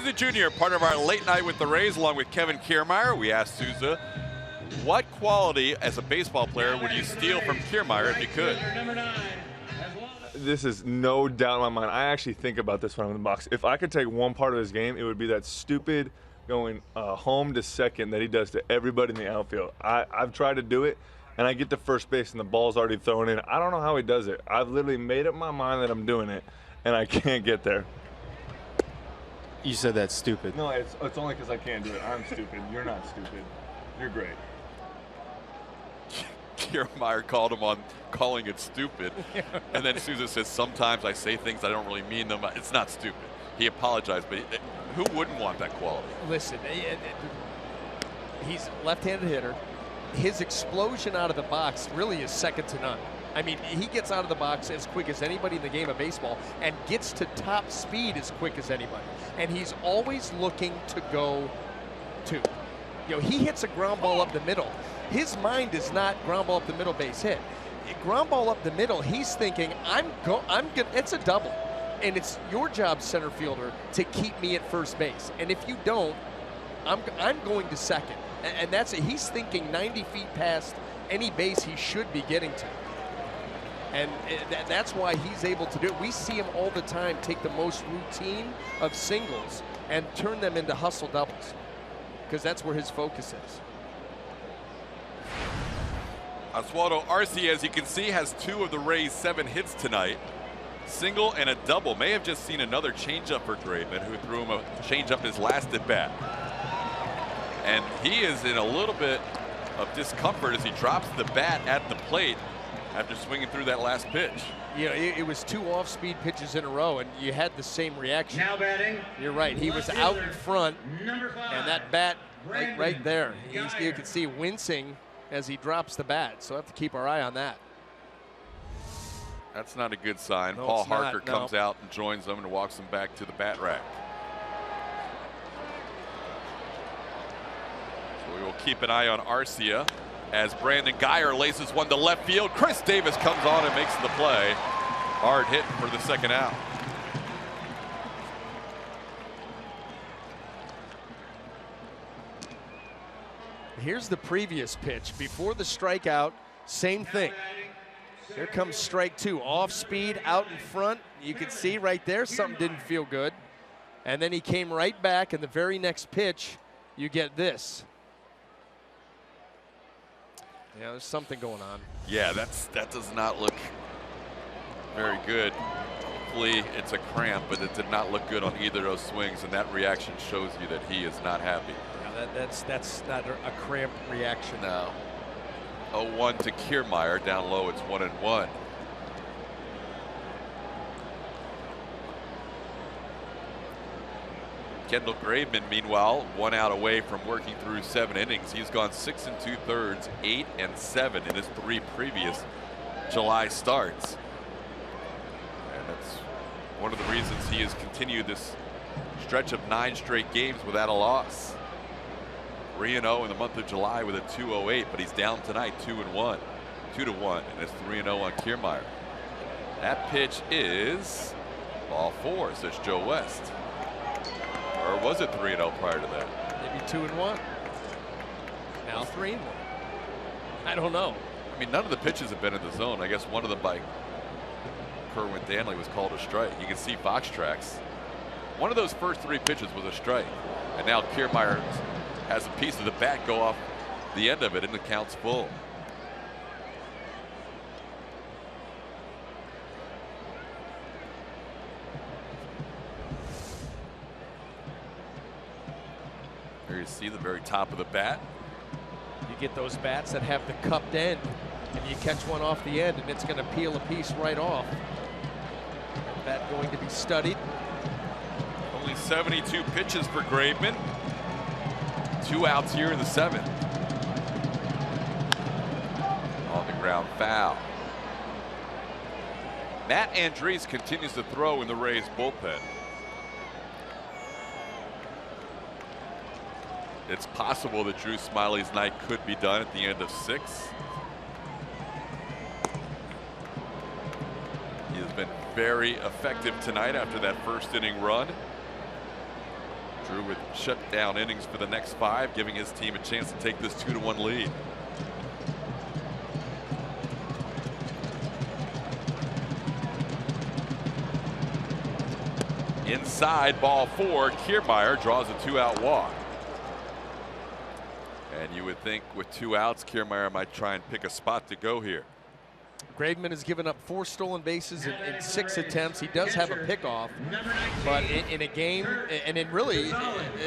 Souza Jr., part of our late night with the Rays, along with Kevin Kiermaier. We asked Souza, what quality as a baseball player would you steal from Kiermaier if you could? This is no doubt in my mind. I actually think about this when I'm in the box. If I could take one part of his game, it would be that stupid going home to second that he does to everybody in the outfield. I've tried to do it, and I get to first base, and the ball's already thrown in. I don't know how he does it. I've literally made up my mind that I'm doing it, and I can't get there. You said that's stupid. No, it's only because I can't do it. I'm stupid. You're not stupid. You're great. Kiermaier called him on calling it stupid. And then Souza says, sometimes I say things I don't really mean them. It's not stupid. He apologized, but who wouldn't want that quality? Listen, he's a left-handed hitter. His explosion out of the box really is second to none. I mean, he gets out of the box as quick as anybody in the game of baseball and gets to top speed as quick as anybody. And he's always looking to go to. You know, he hits a ground ball up the middle. His mind is not ground ball up the middle, base hit. Ground ball up the middle, he's thinking, it's a double. And it's your job, center fielder, to keep me at first base. And if you don't, I'm going to second. And that's it. He's thinking 90 feet past any base he should be getting to. And that's why he's able to do it. We see him all the time take the most routine of singles and turn them into hustle doubles, because that's where his focus is. Oswaldo Arce, as you can see, has 2 of the Rays' 7 hits tonight. Single and a double. May have just seen another changeup for Graveman, who threw him a changeup his last at bat. And he is in a little bit of discomfort as he drops the bat at the plate after swinging through that last pitch. You know, it was 2 off-speed pitches in a row, and you had the same reaction. Now batting. You're right. He was out in front, and that bat right there. You can see wincing as he drops the bat, so I have to keep our eye on that. That's not a good sign. No, Paul it's not, Harker comes out and joins them and walks them back to the bat rack. So we will keep an eye on Arcia as Brandon Guyer laces one to left field. Chris Davis comes on and makes the play. Hard hit for the second out. Here's the previous pitch. Before the strikeout, same thing. Here comes strike 2. Off speed, out in front. You can see right there something didn't feel good. And then he came right back, and the very next pitch, you get this. Yeah, there's something going on. Yeah, that does not look very good. Hopefully it's a cramp, but it did not look good on either of those swings, and that reaction shows you that he is not happy. Yeah, that's not a cramp reaction. No. 0-1 to Kiermaier. Down low, it's 1-1. Kendall Graveman, meanwhile, 1 out away from working through 7 innings. He's gone 6 2/3, 8 and 7 in his 3 previous July starts. And that's one of the reasons he has continued this stretch of 9 straight games without a loss. 3-0 in the month of July with a 2.08, but he's down tonight 2-1, 2-1, and it's 3-0 on Kiermaier. That pitch is ball 4, says Joe West. Or was it 3-0 prior to that? Maybe 2-1. Now 3-1. I don't know. I mean, none of the pitches have been in the zone. I guess one of them by Kerwin Danley was called a strike. You can see Fox tracks. One of those first 3 pitches was a strike. And now Kiermaier has a piece of the bat go off the end of it, and the count's full. There you see the very top of the bat. You get those bats that have the cupped end, and you catch one off the end, and it's going to peel a piece right off. That going to be studied. Only 72 pitches for Graveman. 2 outs here in the 7th. On the ground, foul. Matt Andriese continues to throw in the Rays bullpen. It's possible that Drew Smyly's night could be done at the end of 6. He has been very effective tonight after that first inning run. Drew with shutdown innings for the next 5, giving his team a chance to take this 2-1 lead. Inside, ball 4. Kiermaier draws a 2-out walk. And you would think with 2 outs, Kiermaier might try and pick a spot to go here. Graveman has given up 4 stolen bases in 6 attempts. He does have a pickoff, but in a game, and in really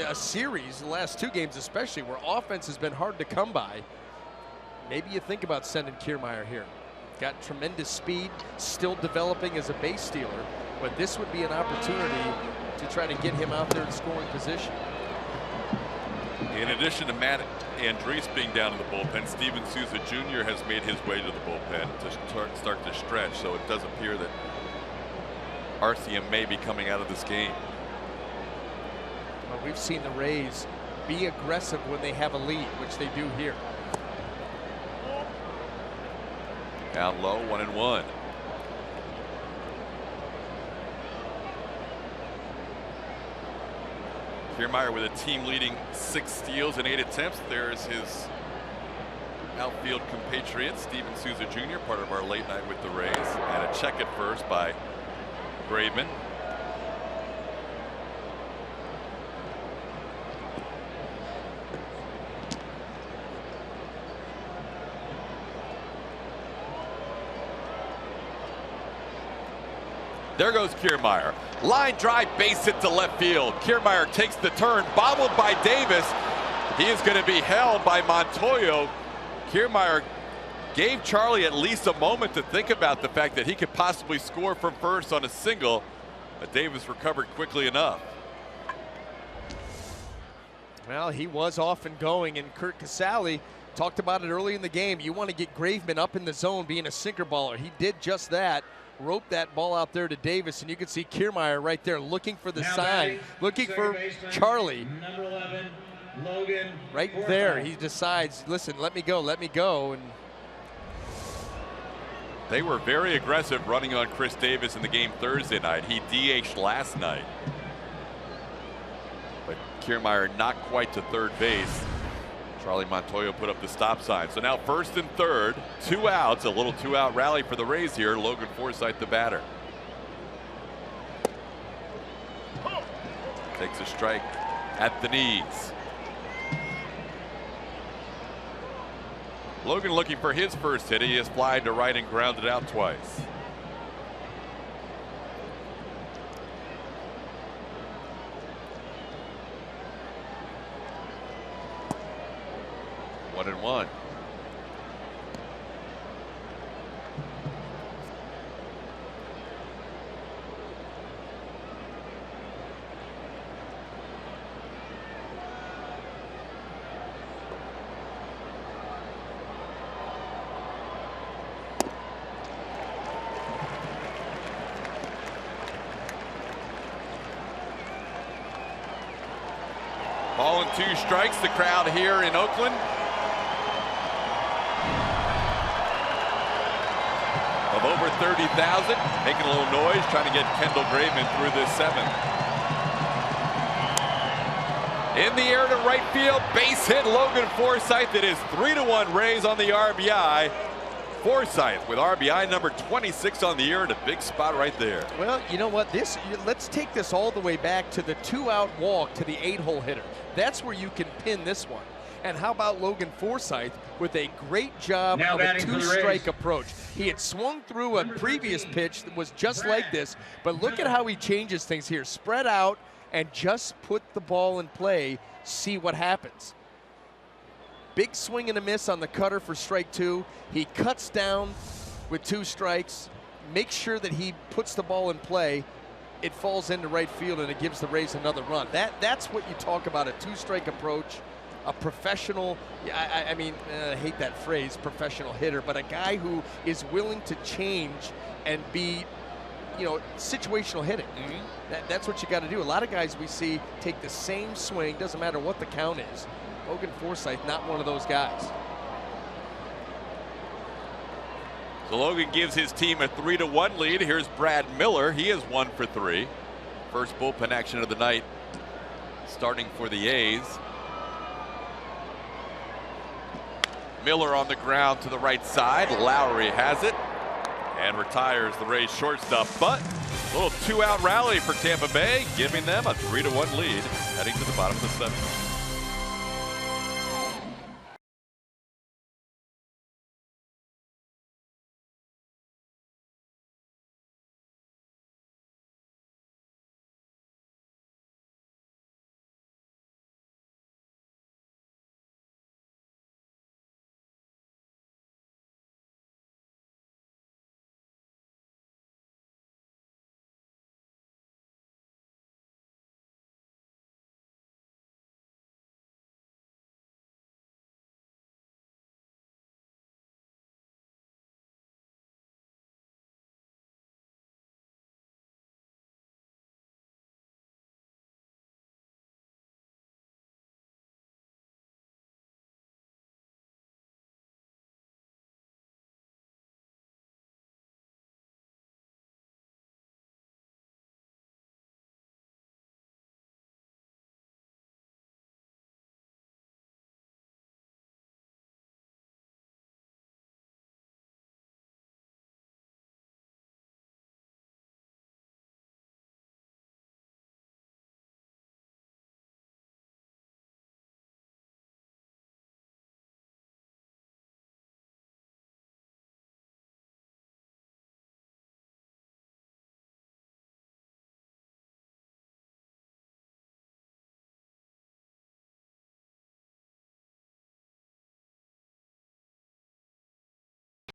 a series, the last 2 games especially, where offense has been hard to come by, maybe you think about sending Kiermaier here. Got tremendous speed, still developing as a base stealer, but this would be an opportunity to try to get him out there in scoring position. In addition to Matt Andriese being down in the bullpen, Steven Souza Jr. has made his way to the bullpen to start to stretch, so it does appear that RCM may be coming out of this game. Well, we've seen the Rays be aggressive when they have a lead, which they do here. Down low, 1-1. Kiermaier with a team-leading 6 steals and 8 attempts. There's his outfield compatriot, Steven Souza Jr., part of our late night with the Rays. And a check at first by Graveman. There goes Kiermaier. Line drive, base hit to left field. Kiermaier takes the turn, bobbled by Davis. He is going to be held by Montoyo. Kiermaier gave Charlie at least a moment to think about the fact that he could possibly score from first on a single, but Davis recovered quickly enough. Well, he was off and going, and Curt Casali talked about it early in the game. You want to get Graveman up in the zone being a sinker baller. He did just that. Roped that ball out there to Davis, and you can see Kiermaier right there looking for the sign, looking for Charlie. Number 11, Logan. Right there, he decides, listen, let me go, and they were very aggressive running on Chris Davis in the game Thursday night. He DH'd last night, but Kiermaier not quite to third base. Charlie Montoyo put up the stop sign. So now first and third, 2 outs, a little 2-out rally for the Rays here. Logan Forsythe, the batter. Takes a strike at the knees. Logan looking for his first hit. He has flied to right and grounded out twice. One and one. Ball and 2 strikes. The crowd here in Oakland of over 30,000, making a little noise, trying to get Kendall Graveman through this 7th. In the air to right field, base hit, Logan Forsythe. It is 3-1 Rays on the RBI. Forsythe with RBI number 26 on the year, and a big spot right there. well, you know what? Let's take this all the way back to the 2-out walk to the 8-hole hitter. That's where you can pin this one. And how about Logan Forsythe with a great job of a 2-strike approach. He had swung through a previous pitch that was just like this, but look at how he changes things here. Spread out and just put the ball in play, see what happens. Big swing and a miss on the cutter for strike 2. He cuts down with 2 strikes, makes sure that he puts the ball in play. It falls into right field, and it gives the Rays another run. That's what you talk about, a 2-strike approach. A professional, I hate that phrase, professional hitter, but a guy who is willing to change and be, situational hitting. That's what you got to do. A lot of guys we see take the same swing, doesn't matter what the count is. Logan Forsythe, not one of those guys. So Logan gives his team a 3-1 lead. Here's Brad Miller. He is 1 for 3. First bullpen action of the night starting for the A's. Miller on the ground to the right side. Lowry has it and retires the Rays shortstop. But a little 2-out rally for Tampa Bay, giving them a 3-1 lead heading to the bottom of the 7th.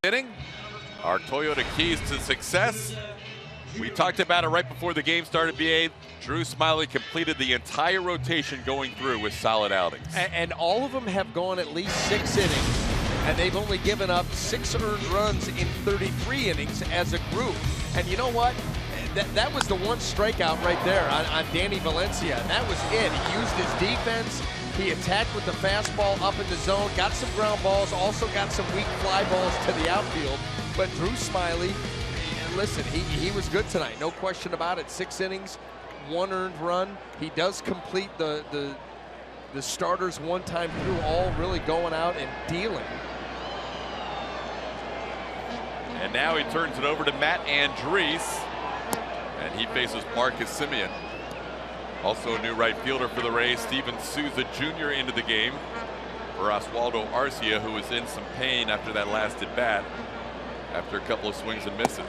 Inning, our Toyota keys to success. We talked about it right before the game started, BA. Drew Smyly completed the entire rotation going through with solid outings. And all of them have gone at least 6 innings, and they've only given up 6 earned runs in 33 innings as a group. And you know what? That was the one strikeout right there on Danny Valencia. And that was it. He used his defense. He attacked with the fastball up in the zone, got some ground balls, also got some weak fly balls to the outfield. But Drew Smyly, listen, he was good tonight, no question about it. 6 innings, 1 earned run. He does complete the starters one time through, all really going out and dealing. And now he turns it over to Matt Andriese, and he faces Marcus Semien. Also a new right fielder for the Rays, Steven Souza Jr. into the game for Oswaldo Arcia, who was in some pain after that last at bat after a couple of swings and misses.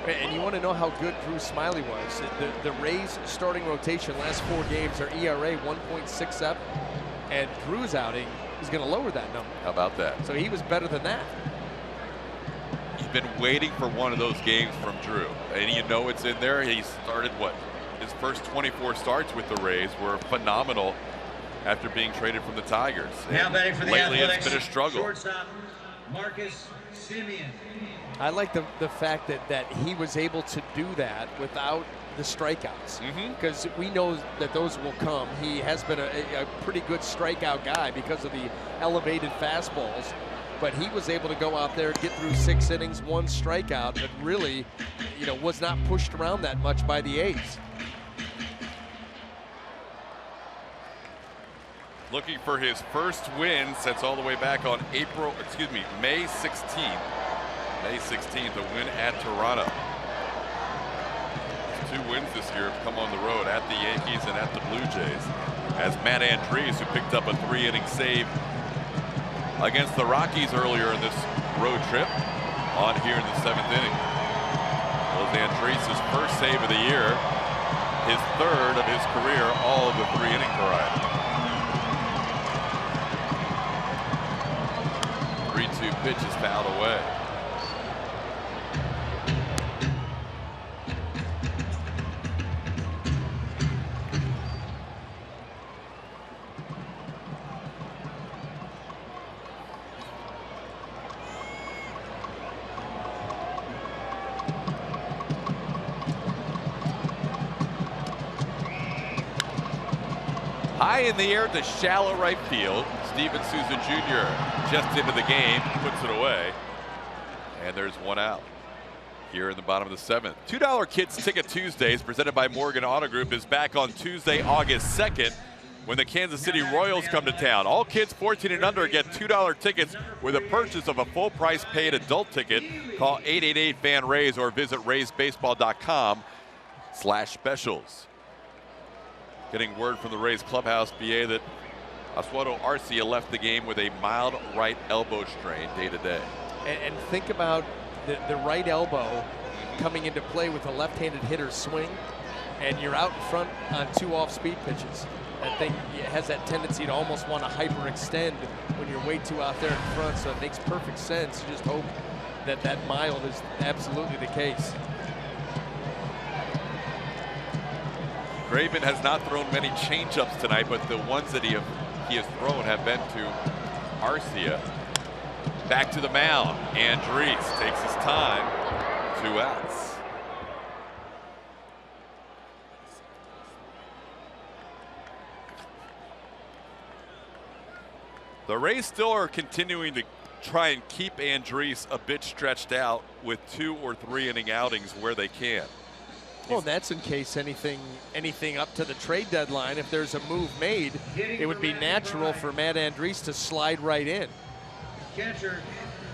And you want to know how good Drew Smyly was. The Rays starting rotation last 4 games, their ERA 1.67, and Drew's outing is going to lower that number. How about that? So he was better than that. You've been waiting for one of those games from Drew, and you know it's in there. He started what? His first 24 starts with the Rays were phenomenal after being traded from the Tigers. Now batting for the lately Athletics, it's been a struggle. Shortstop, Marcus Semien. I like the fact that he was able to do that without the strikeouts, because we know that those will come. He has been a pretty good strikeout guy because of the elevated fastballs, but he was able to go out there, get through 6 innings, 1 strikeout, but really, was not pushed around that much by the A's. Looking for his first win since all the way back on May 16th. May 16th, a win at Toronto. 2 wins this year have come on the road at the Yankees and at the Blue Jays. As Matt Andriese, who picked up a 3-inning save against the Rockies earlier in this road trip, on here in the 7th inning. Was Andriese's first save of the year, his 3rd of his career, all of the 3-inning variety. 3-2 pitch is fouled away. High in the air to shallow right field. Steven Souza Jr. just into the game, puts it away, and there's 1 out. here in the bottom of the 7th. $2 Kids Ticket Tuesdays, presented by Morgan Auto Group, is back on Tuesday, August 2nd, when the Kansas City Royals come to town. All kids 14 and under get $2 tickets with a purchase of a full-price paid adult ticket. Call 888-FAN-RAYS or visit raysbaseball.com/specials. Getting word from the Rays clubhouse, BA, that Oswaldo Arcia left the game with a mild right elbow strain day to day. And think about the right elbow coming into play with a left-handed hitter's swing, and you're out in front on 2 off-speed pitches. That thing has that tendency to almost want to hyperextend when you're way too out there in front, so it makes perfect sense. You just hope that that mild is absolutely the case. Graven has not thrown many changeups tonight, but the ones that he has thrown have been to Arcia. Back to the mound. Andriese takes his time. 2 outs. The Rays still are continuing to try and keep Andriese a bit stretched out with 2 or 3 inning outings where they can. Well, that's in case anything up to the trade deadline. If there's a move made, it would be natural for Matt Andriese to slide right in. Catcher,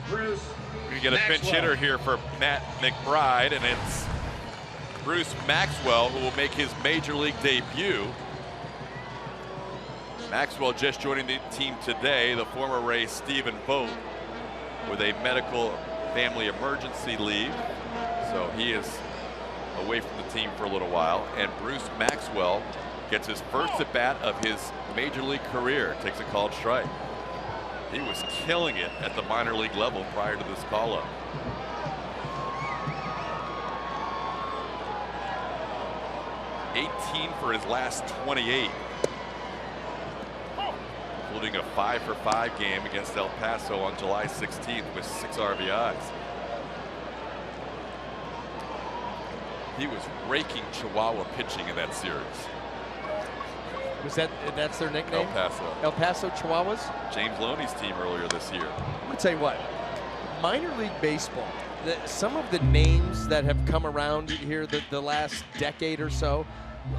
Bruce. We get a pinch hitter here for Matt McBride, and it's Bruce Maxwell who will make his major league debut. Maxwell just joining the team today, the former Ray Stephen Vogt, with a medical family emergency leave. So he is away from the team for a little while. And Bruce Maxwell gets his first at bat of his major league career, takes a called strike. He was killing it at the minor league level prior to this call-up. $18 for his last 28. Including a 5-for-5 game against El Paso on July 16th with 6 RBIs. He was raking Chihuahua pitching in that series. That's their nickname? El Paso. El Paso Chihuahuas? James Loney's team earlier this year. I'm going to tell you what, minor league baseball, some of the names that have come around here the last decade or so,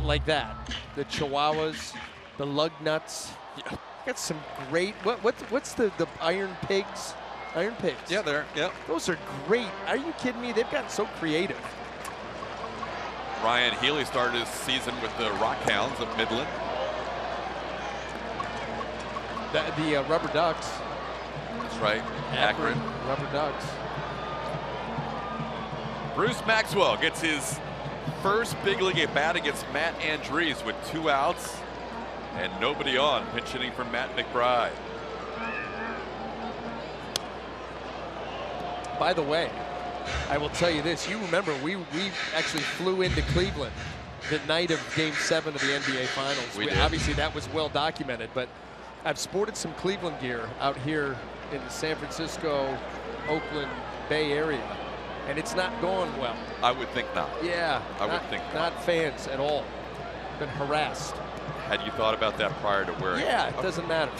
like that, the Chihuahuas, the Lugnuts. Yeah. Got some great. What's the Iron Pigs? Iron Pigs. Yeah, they're. Those are great. Are you kidding me? They've gotten so creative. Ryan Healy started his season with the Rockhounds of Midland. The Rubber Ducks. That's right. Akron. Rubber Ducks. Bruce Maxwell gets his first big league at bat against Matt Andriese with 2 outs. And nobody on, pinch hitting for Matt McBride. By the way, I will tell you this. You remember we actually flew into Cleveland the night of Game 7 of the NBA Finals. We did. Obviously, that was well documented, but I've sported some Cleveland gear out here in the San Francisco, Oakland Bay area, and it's not going well. I would think not. Yeah, I would think not fans at all. Been harassed. Had you thought about that prior to wearing it? Yeah, it doesn't matter.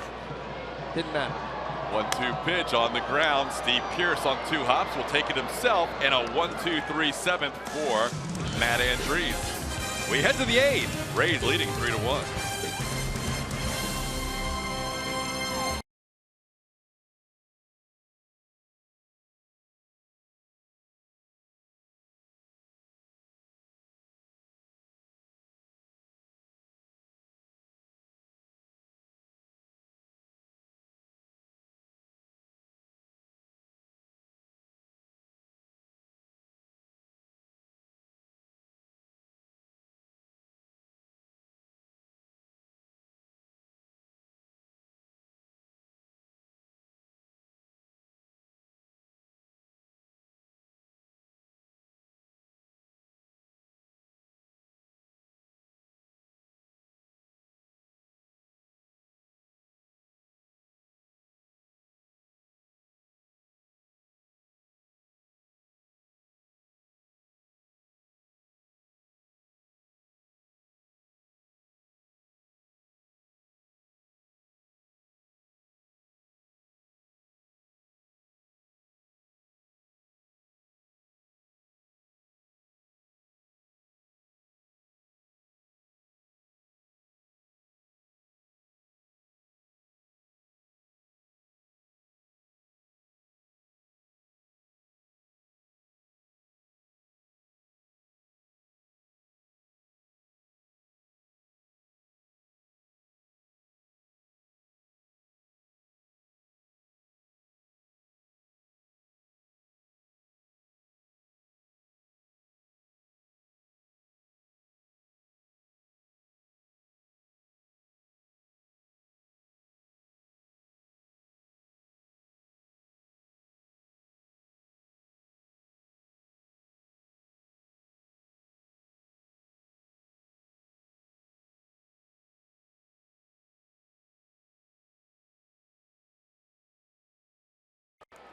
Didn't matter. 1-2 pitch on the ground. Steve Pearce on 2 hops will take it himself, and a 1-2-3 seventh for Matt Andriese. We head to the 8th. Rays leading 3-1.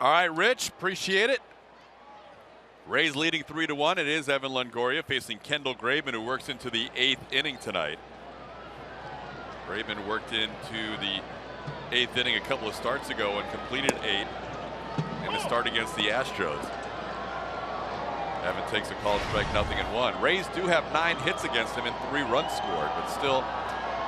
All right, Rich, appreciate it. Rays leading 3-1. It is Evan Longoria facing Kendall Graveman, who works into the 8th inning tonight. Graveman worked into the 8th inning a couple of starts ago and completed 8 in the start against the Astros. Evan takes a called strike, 0-1. Rays do have 9 hits against him and 3 runs scored, but still,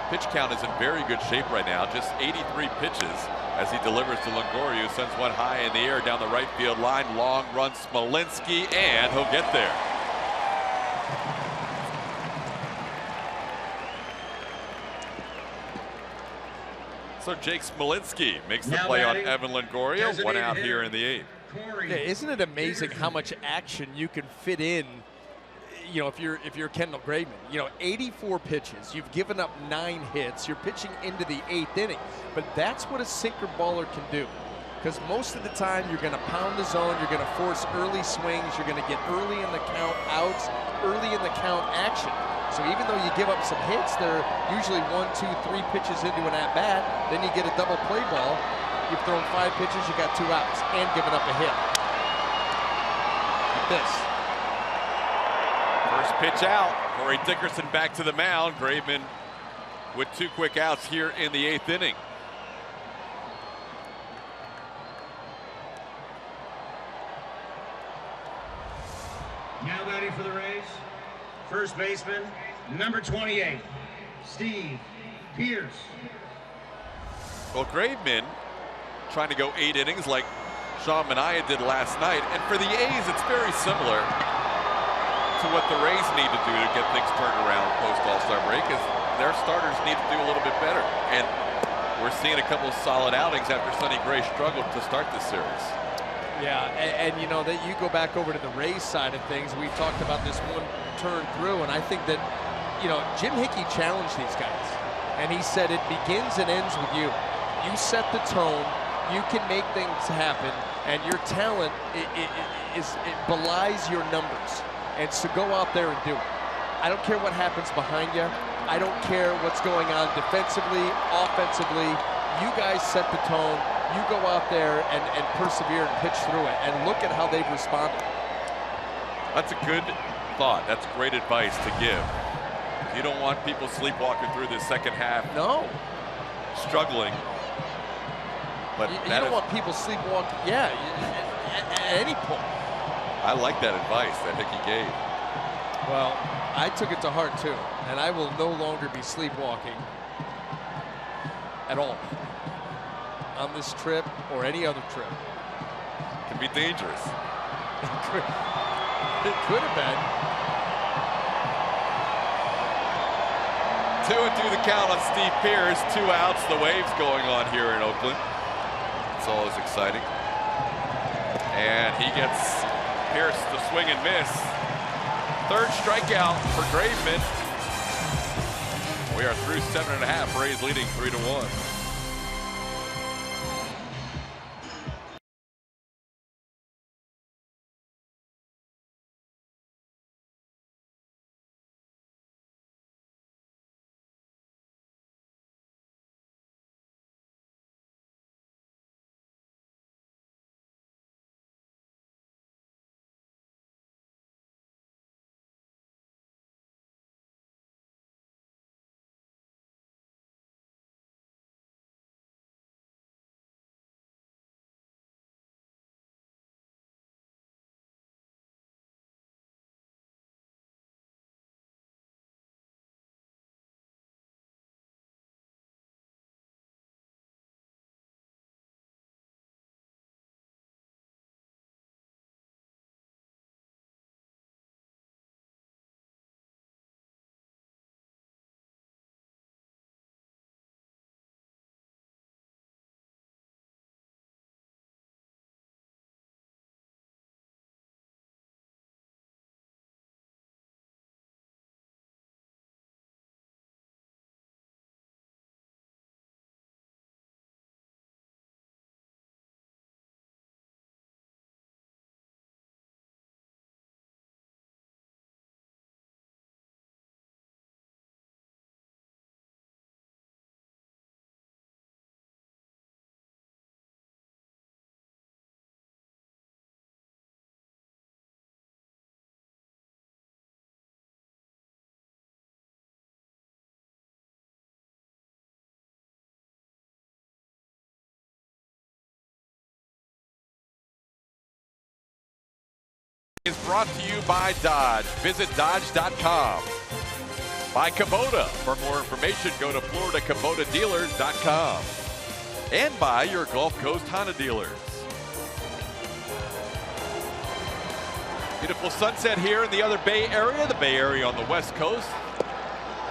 pitch count is in very good shape right now. Just 83 pitches as he delivers to Longoria, who sends one high in the air down the right field line. Long run Smolinski, and he'll get there. So Jake Smolinski makes the play on Evan Longoria. 1 out here in the 8th. Yeah, isn't it amazing how much action you can fit in? You know, if you're Kendall Graveman, you know, 84 pitches, you've given up 9 hits, you're pitching into the 8th inning, but that's what a sinker baller can do. Because most of the time you're going to pound the zone, you're going to force early swings, you're going to get early in the count outs, early in the count action. So even though you give up some hits, they're usually 1, 2, 3 pitches into an at-bat, then you get a double play ball. You've thrown 5 pitches, you got 2 outs, and given up a hit. Like this. First pitch out. Corey Dickerson back to the mound. Graveman with 2 quick outs here in the 8th inning. Now batting for the Rays, first baseman, number 28, Steve Pearce. Well, Graveman trying to go 8 innings like Sean Manaea did last night. And for the A's, it's very similar to what the Rays need to do to get things turned around post All-Star break, is their starters need to do a little bit better. And we're seeing a couple of solid outings after Sonny Gray struggled to start this series. Yeah, and you know, that you go back over to the Rays side of things, we've talked about this one turn through, and I think that, you know, Jim Hickey challenged these guys, and he said it begins and ends with you. You set the tone, you can make things happen, and your talent it belies your numbers. And so go out there and do it. I don't care what happens behind you. I don't care what's going on defensively, offensively. You guys set the tone. You go out there and persevere and pitch through it, and look at how they've responded. That's a good thought. That's great advice to give. You don't want people sleepwalking through the second half. No. Struggling. But you don't want people sleepwalking, yeah, at any point. I like that advice that Hickey gave. Well, I took it to heart too, and I will no longer be sleepwalking at all on this trip or any other trip. Can be dangerous. It could have been. 2-2 the count on Steve Pearce. 2 outs. The waves going on here in Oakland. It's always exciting. And he gets Pearce to swing and miss. 3rd strikeout for Graveman. We are through 7.5. Rays leading 3-1. brought to you by Dodge. Visit Dodge.com. By Kubota. For more information, go to FloridaKubotaDealers.com. And by your Gulf Coast Honda dealers. Beautiful sunset here in the other Bay Area. The Bay Area on the West Coast.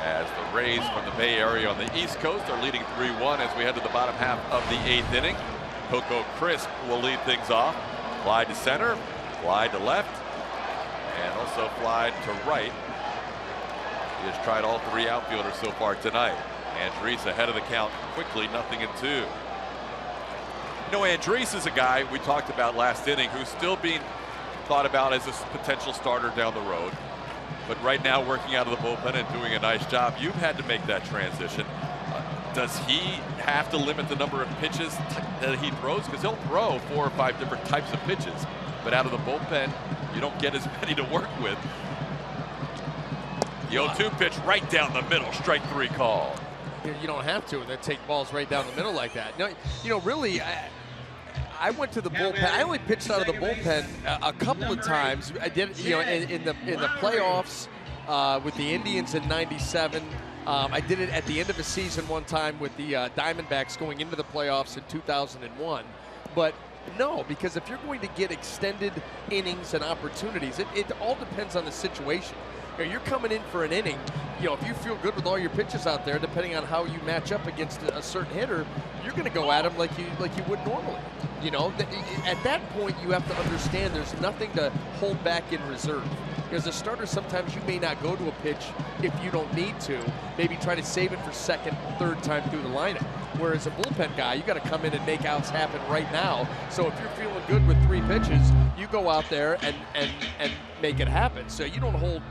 As the Rays from the Bay Area on the East Coast are leading 3-1 as we head to the bottom half of the 8th inning. Coco Crisp will lead things off. Fly to center, fly to left, and also fly to right. He has tried all 3 outfielders so far tonight. Andriese ahead of the count quickly, 0-2. You know, Andriese is a guy we talked about last inning who's still being thought about as a potential starter down the road. But right now working out of the bullpen and doing a nice job. You've had to make that transition. Does he have to limit the number of pitches that he throws? Because he'll throw 4 or 5 different types of pitches. But out of the bullpen, you don't get as many to work with. The 0-2 pitch right down the middle, strike 3 call. You don't have to, and then take balls right down the middle like that. No, you know, really, I went to the bullpen. I only pitched out of the bullpen a couple of times. I did, you know, in the playoffs with the Indians in '97. I did it at the end of a season one time with the Diamondbacks going into the playoffs in 2001. But no, because if you're going to get extended innings and opportunities, it all depends on the situation. You know, you're coming in for an inning. You know, if you feel good with all your pitches out there, depending on how you match up against a certain hitter, you're going to go at him like you would normally. You know, at that point, you have to understand there's nothing to hold back in reserve. As a starter, sometimes you may not go to a pitch if you don't need to. Maybe try to save it for second, third time through the lineup. Whereas a bullpen guy, you got to come in and make outs happen right now. So if you're feeling good with 3 pitches, you go out there and make it happen. So you don't hold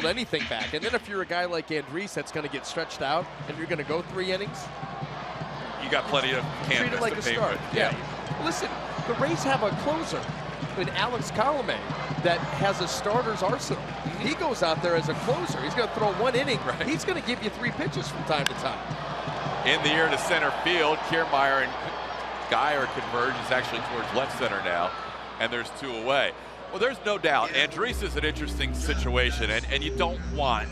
anything back. And then if you're a guy like Andriese that's going to get stretched out and you're going to go 3 innings, you got plenty of canvas treat it like to a pay start. with. Yeah. Listen, the Rays have a closer in Alex Colomé that has a starter's arsenal. He goes out there as a closer. He's going to throw 1 inning. Right. He's going to give you 3 pitches from time to time. In the air to center field, Kiermaier and Geyer converge. It's actually towards left center now, and there's 2 away. Well, there's no doubt Andriese is an interesting situation, and you don't want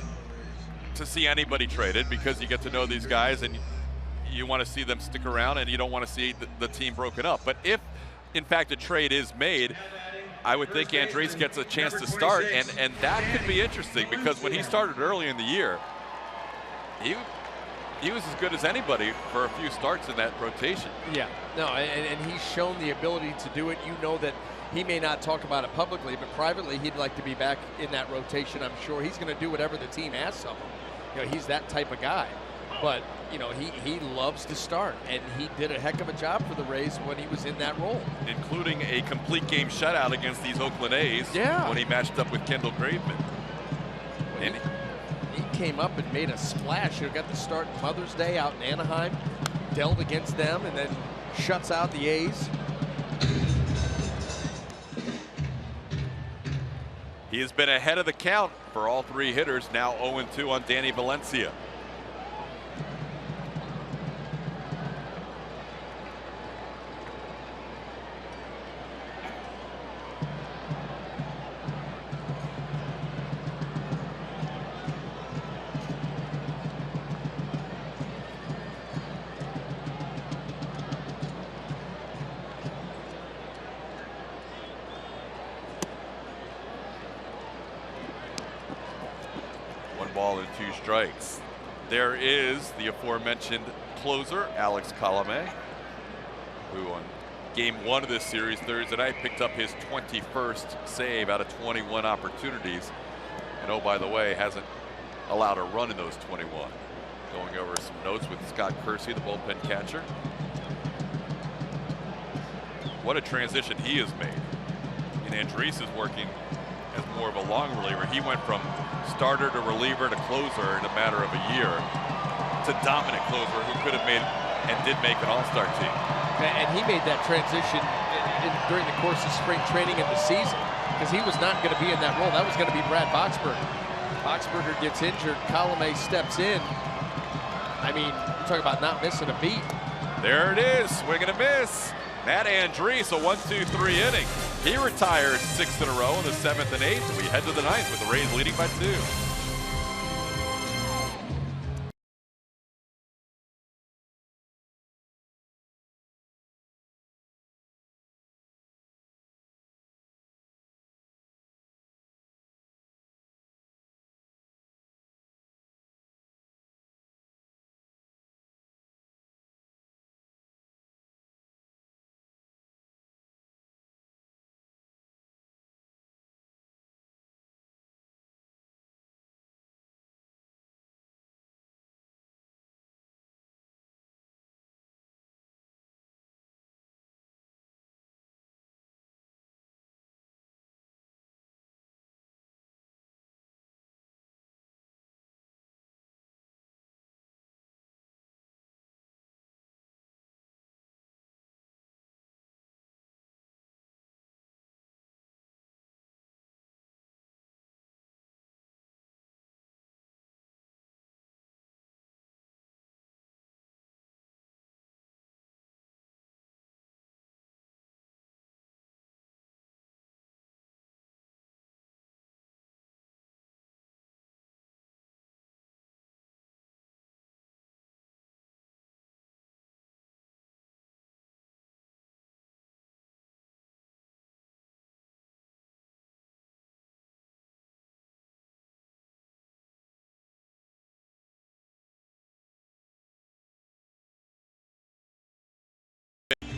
to see anybody traded because you get to know these guys and you want to see them stick around and you don't want to see the team broken up. But if, in fact, a trade is made, I would think Andriese gets a chance to start, and that could be interesting because when he started early in the year, he was as good as anybody for a few starts in that rotation. Yeah, no, and he's shown the ability to do it. You know that he may not talk about it publicly, but privately he'd like to be back in that rotation. I'm sure he's going to do whatever the team asks of him. You know, he's that type of guy. But, you know, he loves to start, and he did a heck of a job for the Rays when he was in that role. Including a complete game shutout against these Oakland A's when he matched up with Kendall Graveman. And he came up and made a splash. He got the start Mother's Day out in Anaheim, dealt against them, and then shuts out the A's. He has been ahead of the count for all 3 hitters, now 0-2 on Danny Valencia. Ball and 2 strikes. There is the aforementioned closer, Alex Colomé, who on game 1 of this series Thursday night picked up his 21st save out of 21 opportunities. And oh, by the way, hasn't allowed a run in those 21. Going over some notes with Scott Kersey, the bullpen catcher. What a transition he has made. And Andriese is working as more of a long reliever. He went from starter to reliever to closer in a matter of a year to dominant closer who could have made and did make an all-star team. And he made that transition during the course of spring training and the season because he was not going to be in that role. That was going to be Brad Boxberger. Boxberger gets injured. Colomé steps in. I mean, you're talking about not missing a beat. There it is. Swing and a miss. Matt Andriese, a 1-2-3 inning. He retires 6 in a row in the 7th and 8th. We head to the 9th with the Rays leading by 2.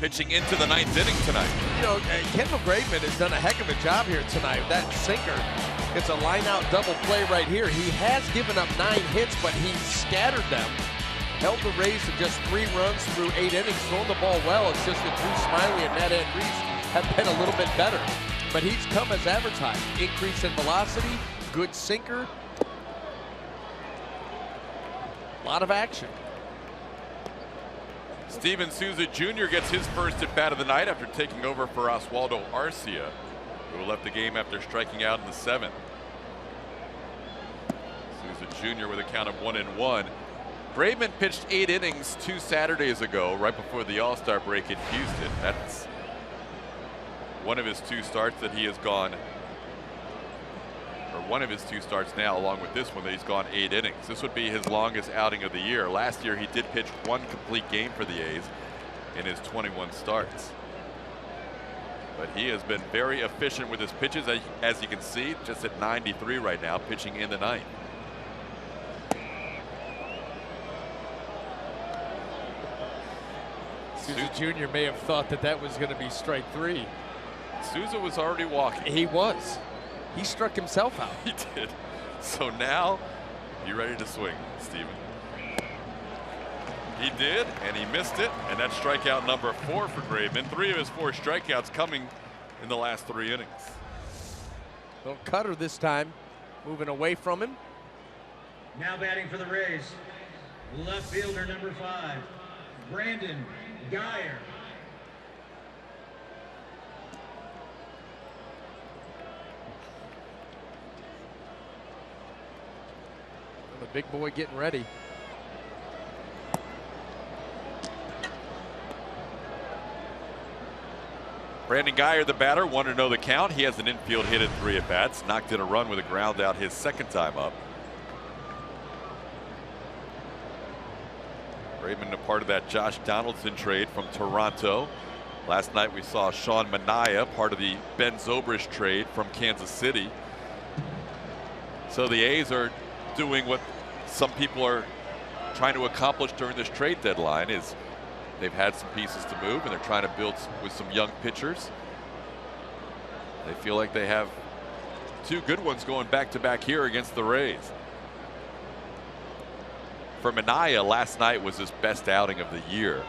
Pitching into the 9th inning tonight. You know, Kendall Graveman has done a heck of a job here tonight. That sinker, it's a line-out double play right here. He has given up 9 hits, but he scattered them. Held the Rays to just 3 runs through 8 innings, throwing the ball well. It's just that Drew Smyly and Matt Andriese have been a little bit better. But he's come as advertised. Increase in velocity, good sinker. A lot of action. Steven Souza Jr. gets his first at bat of the night after taking over for Oswaldo Arcia, who left the game after striking out in the 7th. Souza Jr. with a count of 1-1. Graveman pitched 8 innings 2 Saturdays ago, right before the All-Star break in Houston. That's one of his 2 starts that he has gone, or one of his 2 starts now, along with this one, that he's gone 8 innings. This would be his longest outing of the year. Last year he did pitch 1 complete game for the A's in his 21 starts. But he has been very efficient with his pitches, as you can see, just at 93 right now, pitching in the 9th. Souza Jr. may have thought that that was going to be strike 3. Souza was already walking. He was. He struck himself out. He did. So now, you ready to swing, Steven? He did, and he missed it, and that's strikeout number 4 for Graveman. 3 of his 4 strikeouts coming in the last 3 innings. Little cutter this time, moving away from him. Now batting for the Rays, left fielder number 5, Brandon Guyer. The big boy getting ready. Brandon Guyer, the batter, 1-0 the count. He has an infield hit in 3 at-bats. Knocked in a run with a ground out his 2nd time up. Graveman a part of that Josh Donaldson trade from Toronto. Last night we saw Sean Manaea, part of the Ben Zobrist trade from Kansas City. So the A's are doing what some people are trying to accomplish during this trade deadline. Is they've had some pieces to move and they're trying to build with some young pitchers. They feel like they have 2 good ones going back-to-back here against the Rays. For Manaea, last night was his best outing of the year.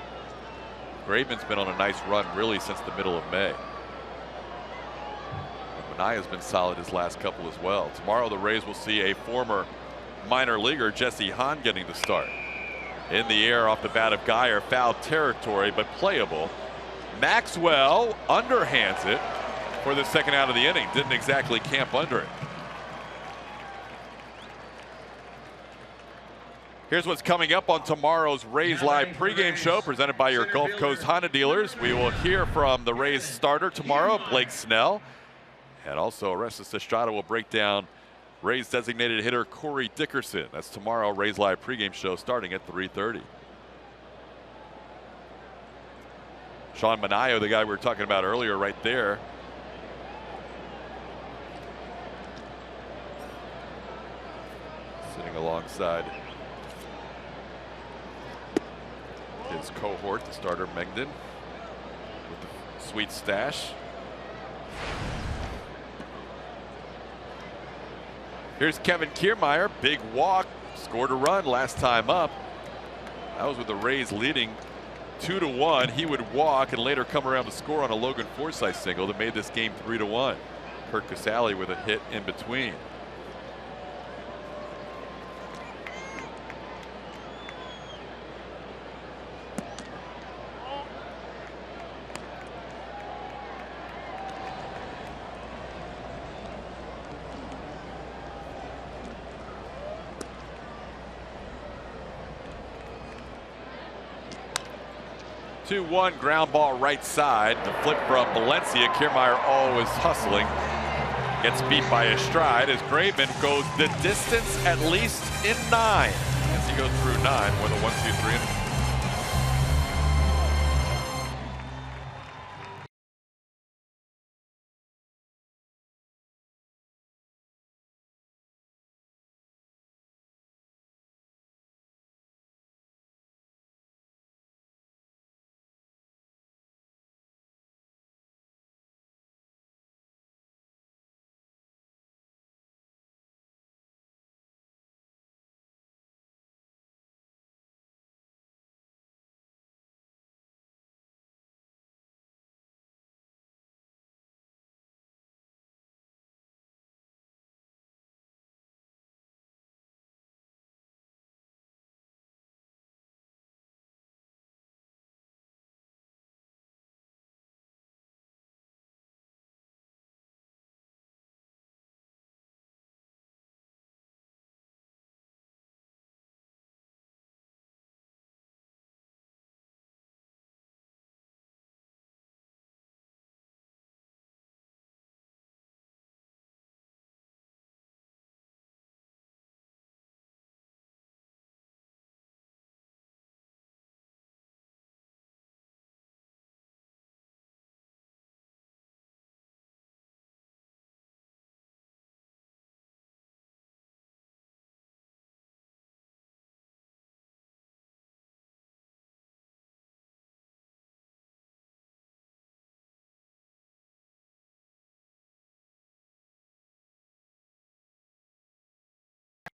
Graveman's been on a nice run really since the middle of May. Manaea's been solid his last couple as well. Tomorrow the Rays will see a former minor leaguer, Jesse Hahn, getting the start. In the air off the bat of Guyer, foul territory but playable. Maxwell underhands it for the 2nd out of the inning. Didn't exactly camp under it. Here's what's coming up on tomorrow's Rays Live pregame show presented by your Gulf Coast Honda dealers. We will hear from the Rays starter tomorrow, Blake Snell. And also, Orestes Estrada will break down Rays designated hitter Corey Dickerson. That's tomorrow, Rays Live pregame show starting at 3:30. Sean Manayo, the guy we were talking about earlier, right there. Sitting alongside his cohort, the starter Mengden, with the sweet stash. Here's Kevin Kiermaier, big walk, scored a run last time up. That was with the Rays leading 2-1. He would walk and later come around to score on a Logan Forsythe single that made this game 3-1. Kurt Casale with a hit in between. Two-one ground ball right side. The flip from Valencia. Kiermaier always hustling. Gets beat by a stride as Graveman goes the distance at least in 9. As he goes through 9 with a 1-2-3.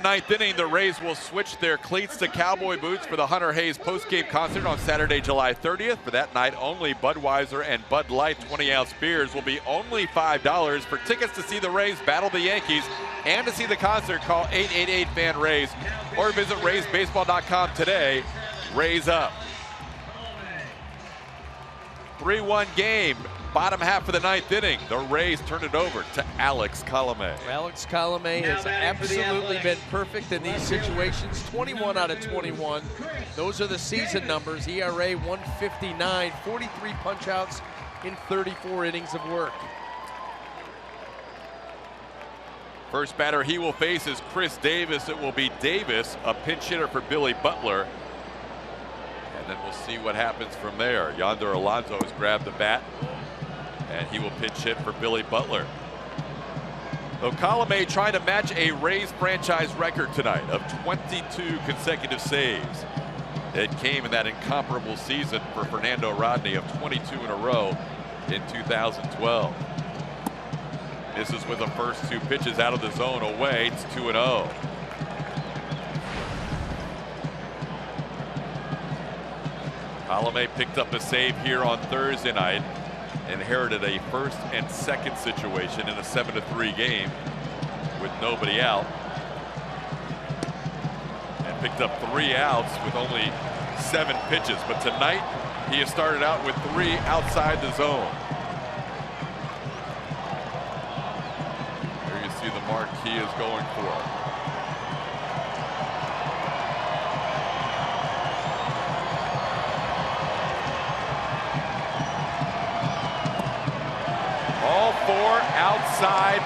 Ninth inning, the Rays will switch their cleats to cowboy boots for the Hunter Hayes postgame concert on Saturday, July 30th. For that night only, Budweiser and Bud Light 20-ounce beers will be only $5. For tickets to see the Rays battle the Yankees and to see the concert, call 888-FAN-RAYS or visit RaysBaseball.com today. Rays up. 3-1 game. Bottom half of the ninth inning, the Rays turn it over to Alex Colomé. Alex Colomé has absolutely been perfect in these situations. 21 out of 21. Those are the season numbers. ERA 159, 43 punch-outs in 34 innings of work. First batter he will face is Chris Davis. It will be Davis, a pinch hitter for Billy Butler. And then we'll see what happens from there. Yonder Alonso has grabbed the bat, and he will pinch hit for Billy Butler. So Colomé trying to match a Rays franchise record tonight of 22 consecutive saves. It came in that incomparable season for Fernando Rodney of 22 in a row in 2012. This is with the first two pitches out of the zone away. It's 2-0. Colomé picked up a save here on Thursday night. Inherited a first and second situation in a 7-3 game with nobody out. And picked up 3 outs with only 7 pitches. But tonight, he has started out with 3 outside the zone. There you see the mark he is going for. side.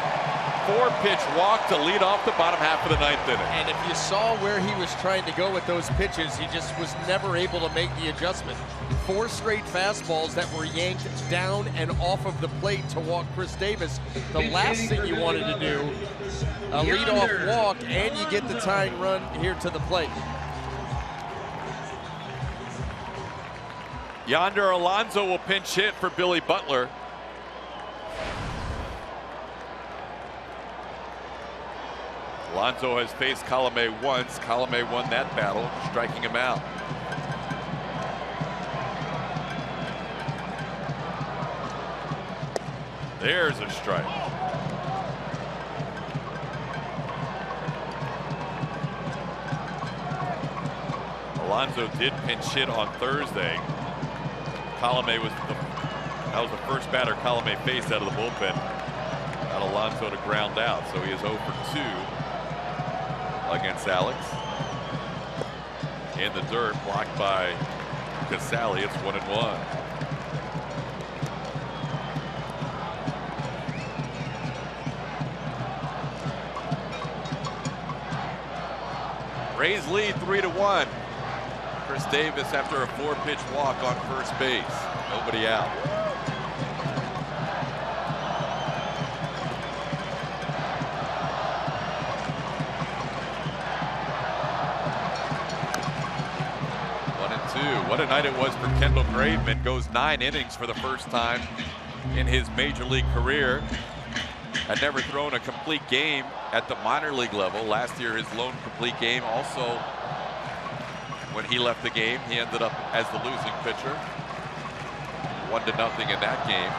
4-pitch walk to lead off the bottom half of the 9th inning. And if you saw where he was trying to go with those pitches, he just was never able to make the adjustment. 4 straight fastballs that were yanked down and off of the plate to walk Chris Davis. The last thing you wanted to do, a leadoff walk, and you get the tying run here to the plate. Yonder Alonso will pinch hit for Billy Butler. Alonso has faced Colome once. Colome won that battle, striking him out. There's a strike. Alonso did pinch hit on Thursday. Colome was that was the first batter Colome faced out of the bullpen. Got Alonso to ground out, so he is 0 for 2 against Alex. In the dirt, blocked by Casali. It's 1-1. Rays lead 3-1. Chris Davis after a 4-pitch walk on first base. Nobody out. What a night it was for Kendall Graveman. Goes 9 innings for the first time in his major league career. Had never thrown a complete game at the minor league level. Last year, his lone complete game. Also, when he left the game, he ended up as the losing pitcher. 1-0 in that game.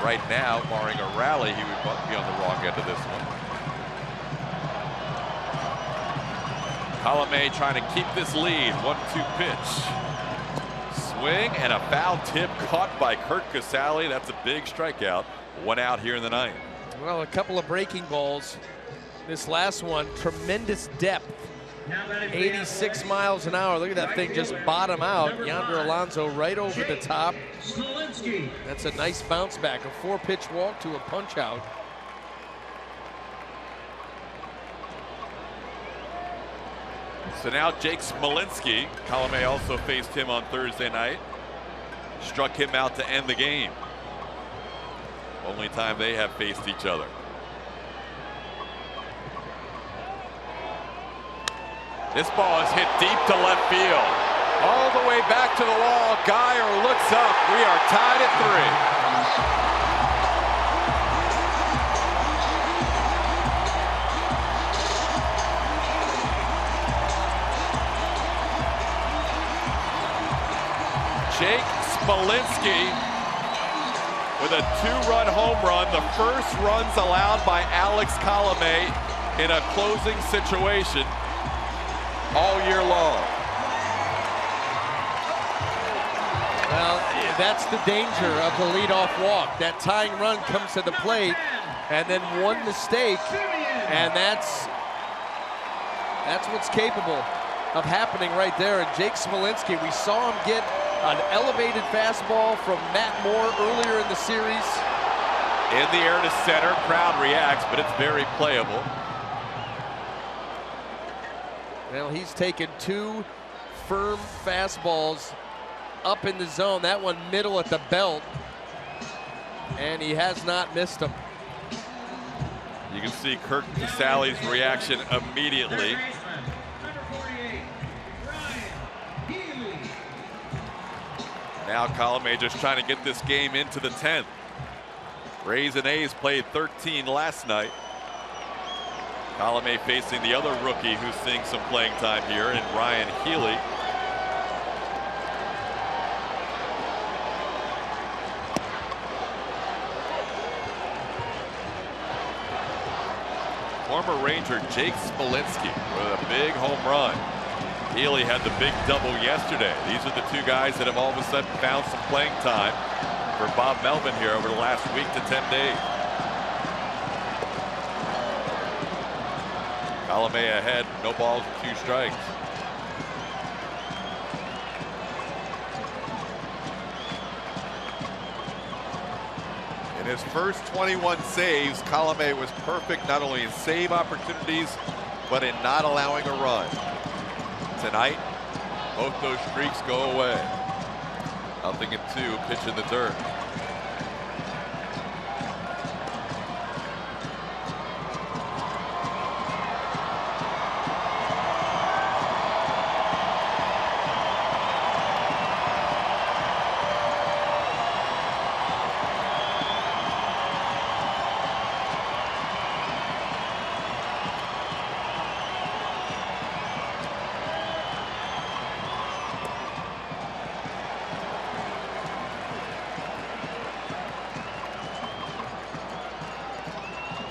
Right now, barring a rally, he would be on the wrong end of this one. Colome trying to keep this lead. 1-2 pitch. Swing and a foul tip caught by Curt Casali. That's a big strikeout. 1 out here in the 9th. Well, a couple of breaking balls. This last one, tremendous depth. 86 miles an hour. Look at that thing just bottom out. Yonder Alonso right over the top. That's a nice bounce back. A 4-pitch walk to a punch out. So now Jake Smolinski. Colome also faced him on Thursday night. Struck him out to end the game. Only time they have faced each other. This ball is hit deep to left field. All the way back to the wall. Geyer looks up. We are tied at 3. Jake Smolinski with a 2-run home run. The first runs allowed by Alex Colome in a closing situation all year long. Well, that's the danger of the leadoff walk. That tying run comes to the plate, and then one mistake, and that's what's capable of happening right there. And Jake Smolinski, we saw him get an elevated fastball from Matt Moore earlier in the series. In the air to center, crowd reacts, but it's very playable. Well, he's taken 2 firm fastballs up in the zone. That one middle at the belt, and he has not missed them. You can see Curt Casali's reaction immediately. Now Colome just trying to get this game into the 10th. Rays and A's played 13 last night. Colome facing the other rookie who's seeing some playing time here in Ryan Healy. Former Ranger Jake Smolinski with a big home run. Healy had the big double yesterday. These are the 2 guys that have all of a sudden found some playing time for Bob Melvin here over the last week to 10 days. Colome ahead, no balls, 2 strikes. In his first 21 saves, Colome was perfect not only in save opportunities, but in not allowing a run. Tonight, both those streaks go away. 0-2, pitch in the dirt.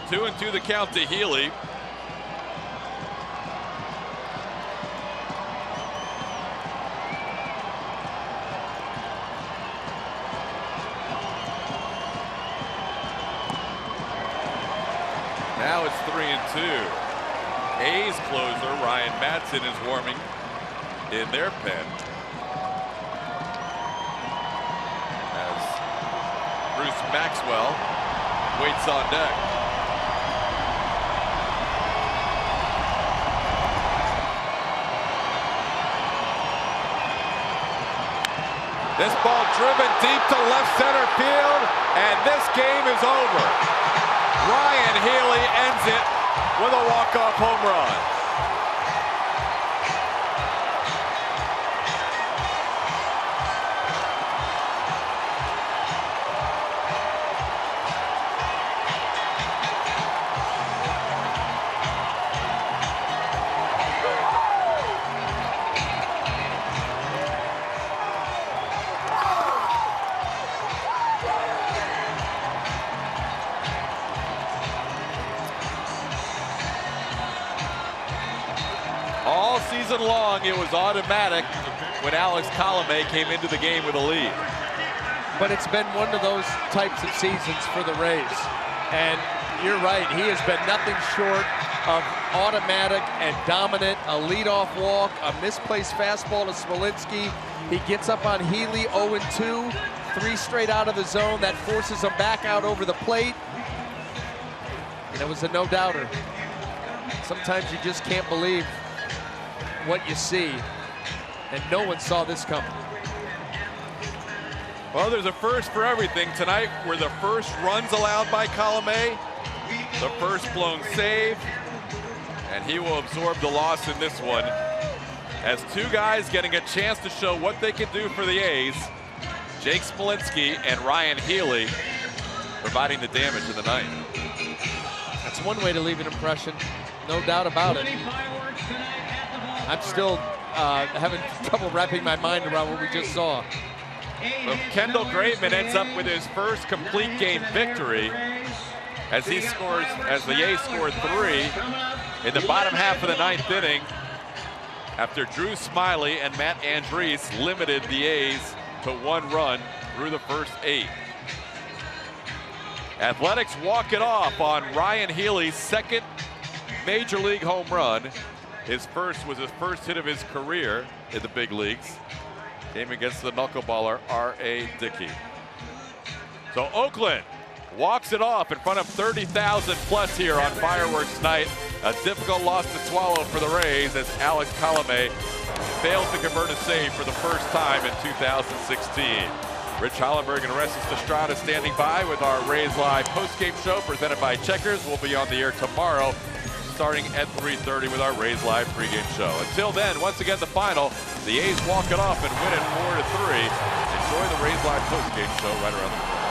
Two and two the count to Healy. Now it's 3-2. A's closer Ryan Madson is warming in their pen as Bruce Maxwell waits on deck. This ball driven deep to left center field, and this game is over. Ryan Healy ends it with a walk-off home run. All season long, it was automatic when Alex Colome came into the game with a lead. But it's been one of those types of seasons for the Rays. And you're right, he has been nothing short of automatic and dominant. A leadoff walk, a misplaced fastball to Smolinski. He gets up on Healy, 0-2, 3 straight out of the zone. That forces him back out over the plate. And it was a no-doubter. Sometimes you just can't believe what you see, and no one saw this coming. Well, there's a first for everything tonight. Were the first runs allowed by Colome, the first blown save, and he will absorb the loss in this one as two guys getting a chance to show what they can do for the A's. Jake Smolinski and Ryan Healy providing the damage in the ninth. That's one way to leave an impression, no doubt about it. I'm still having trouble wrapping my mind around what we just saw. Well, Kendall Graveman ends up with his first complete game victory as he scores, as the A's scored 3 in the bottom half of the ninth inning after Drew Smyly and Matt Andriese limited the A's to 1 run through the first 8. Athletics walk it off on Ryan Healy's second major league home run. His first was his first hit of his career in the big leagues. Came against the knuckleballer R.A. Dickey. So Oakland walks it off in front of 30,000 plus here on Fireworks Night. A difficult loss to swallow for the Rays as Alex Colome fails to convert a save for the first time in 2016. Rich Hollenberg and Orestes Estrada standing by with our Rays Live postgame show presented by Checkers. We'll be on the air tomorrow, starting at 3:30 with our Rays Live pregame show. Until then, once again, the final. The A's walk it off and win it 4-3. Enjoy the Rays Live postgame show right around the corner.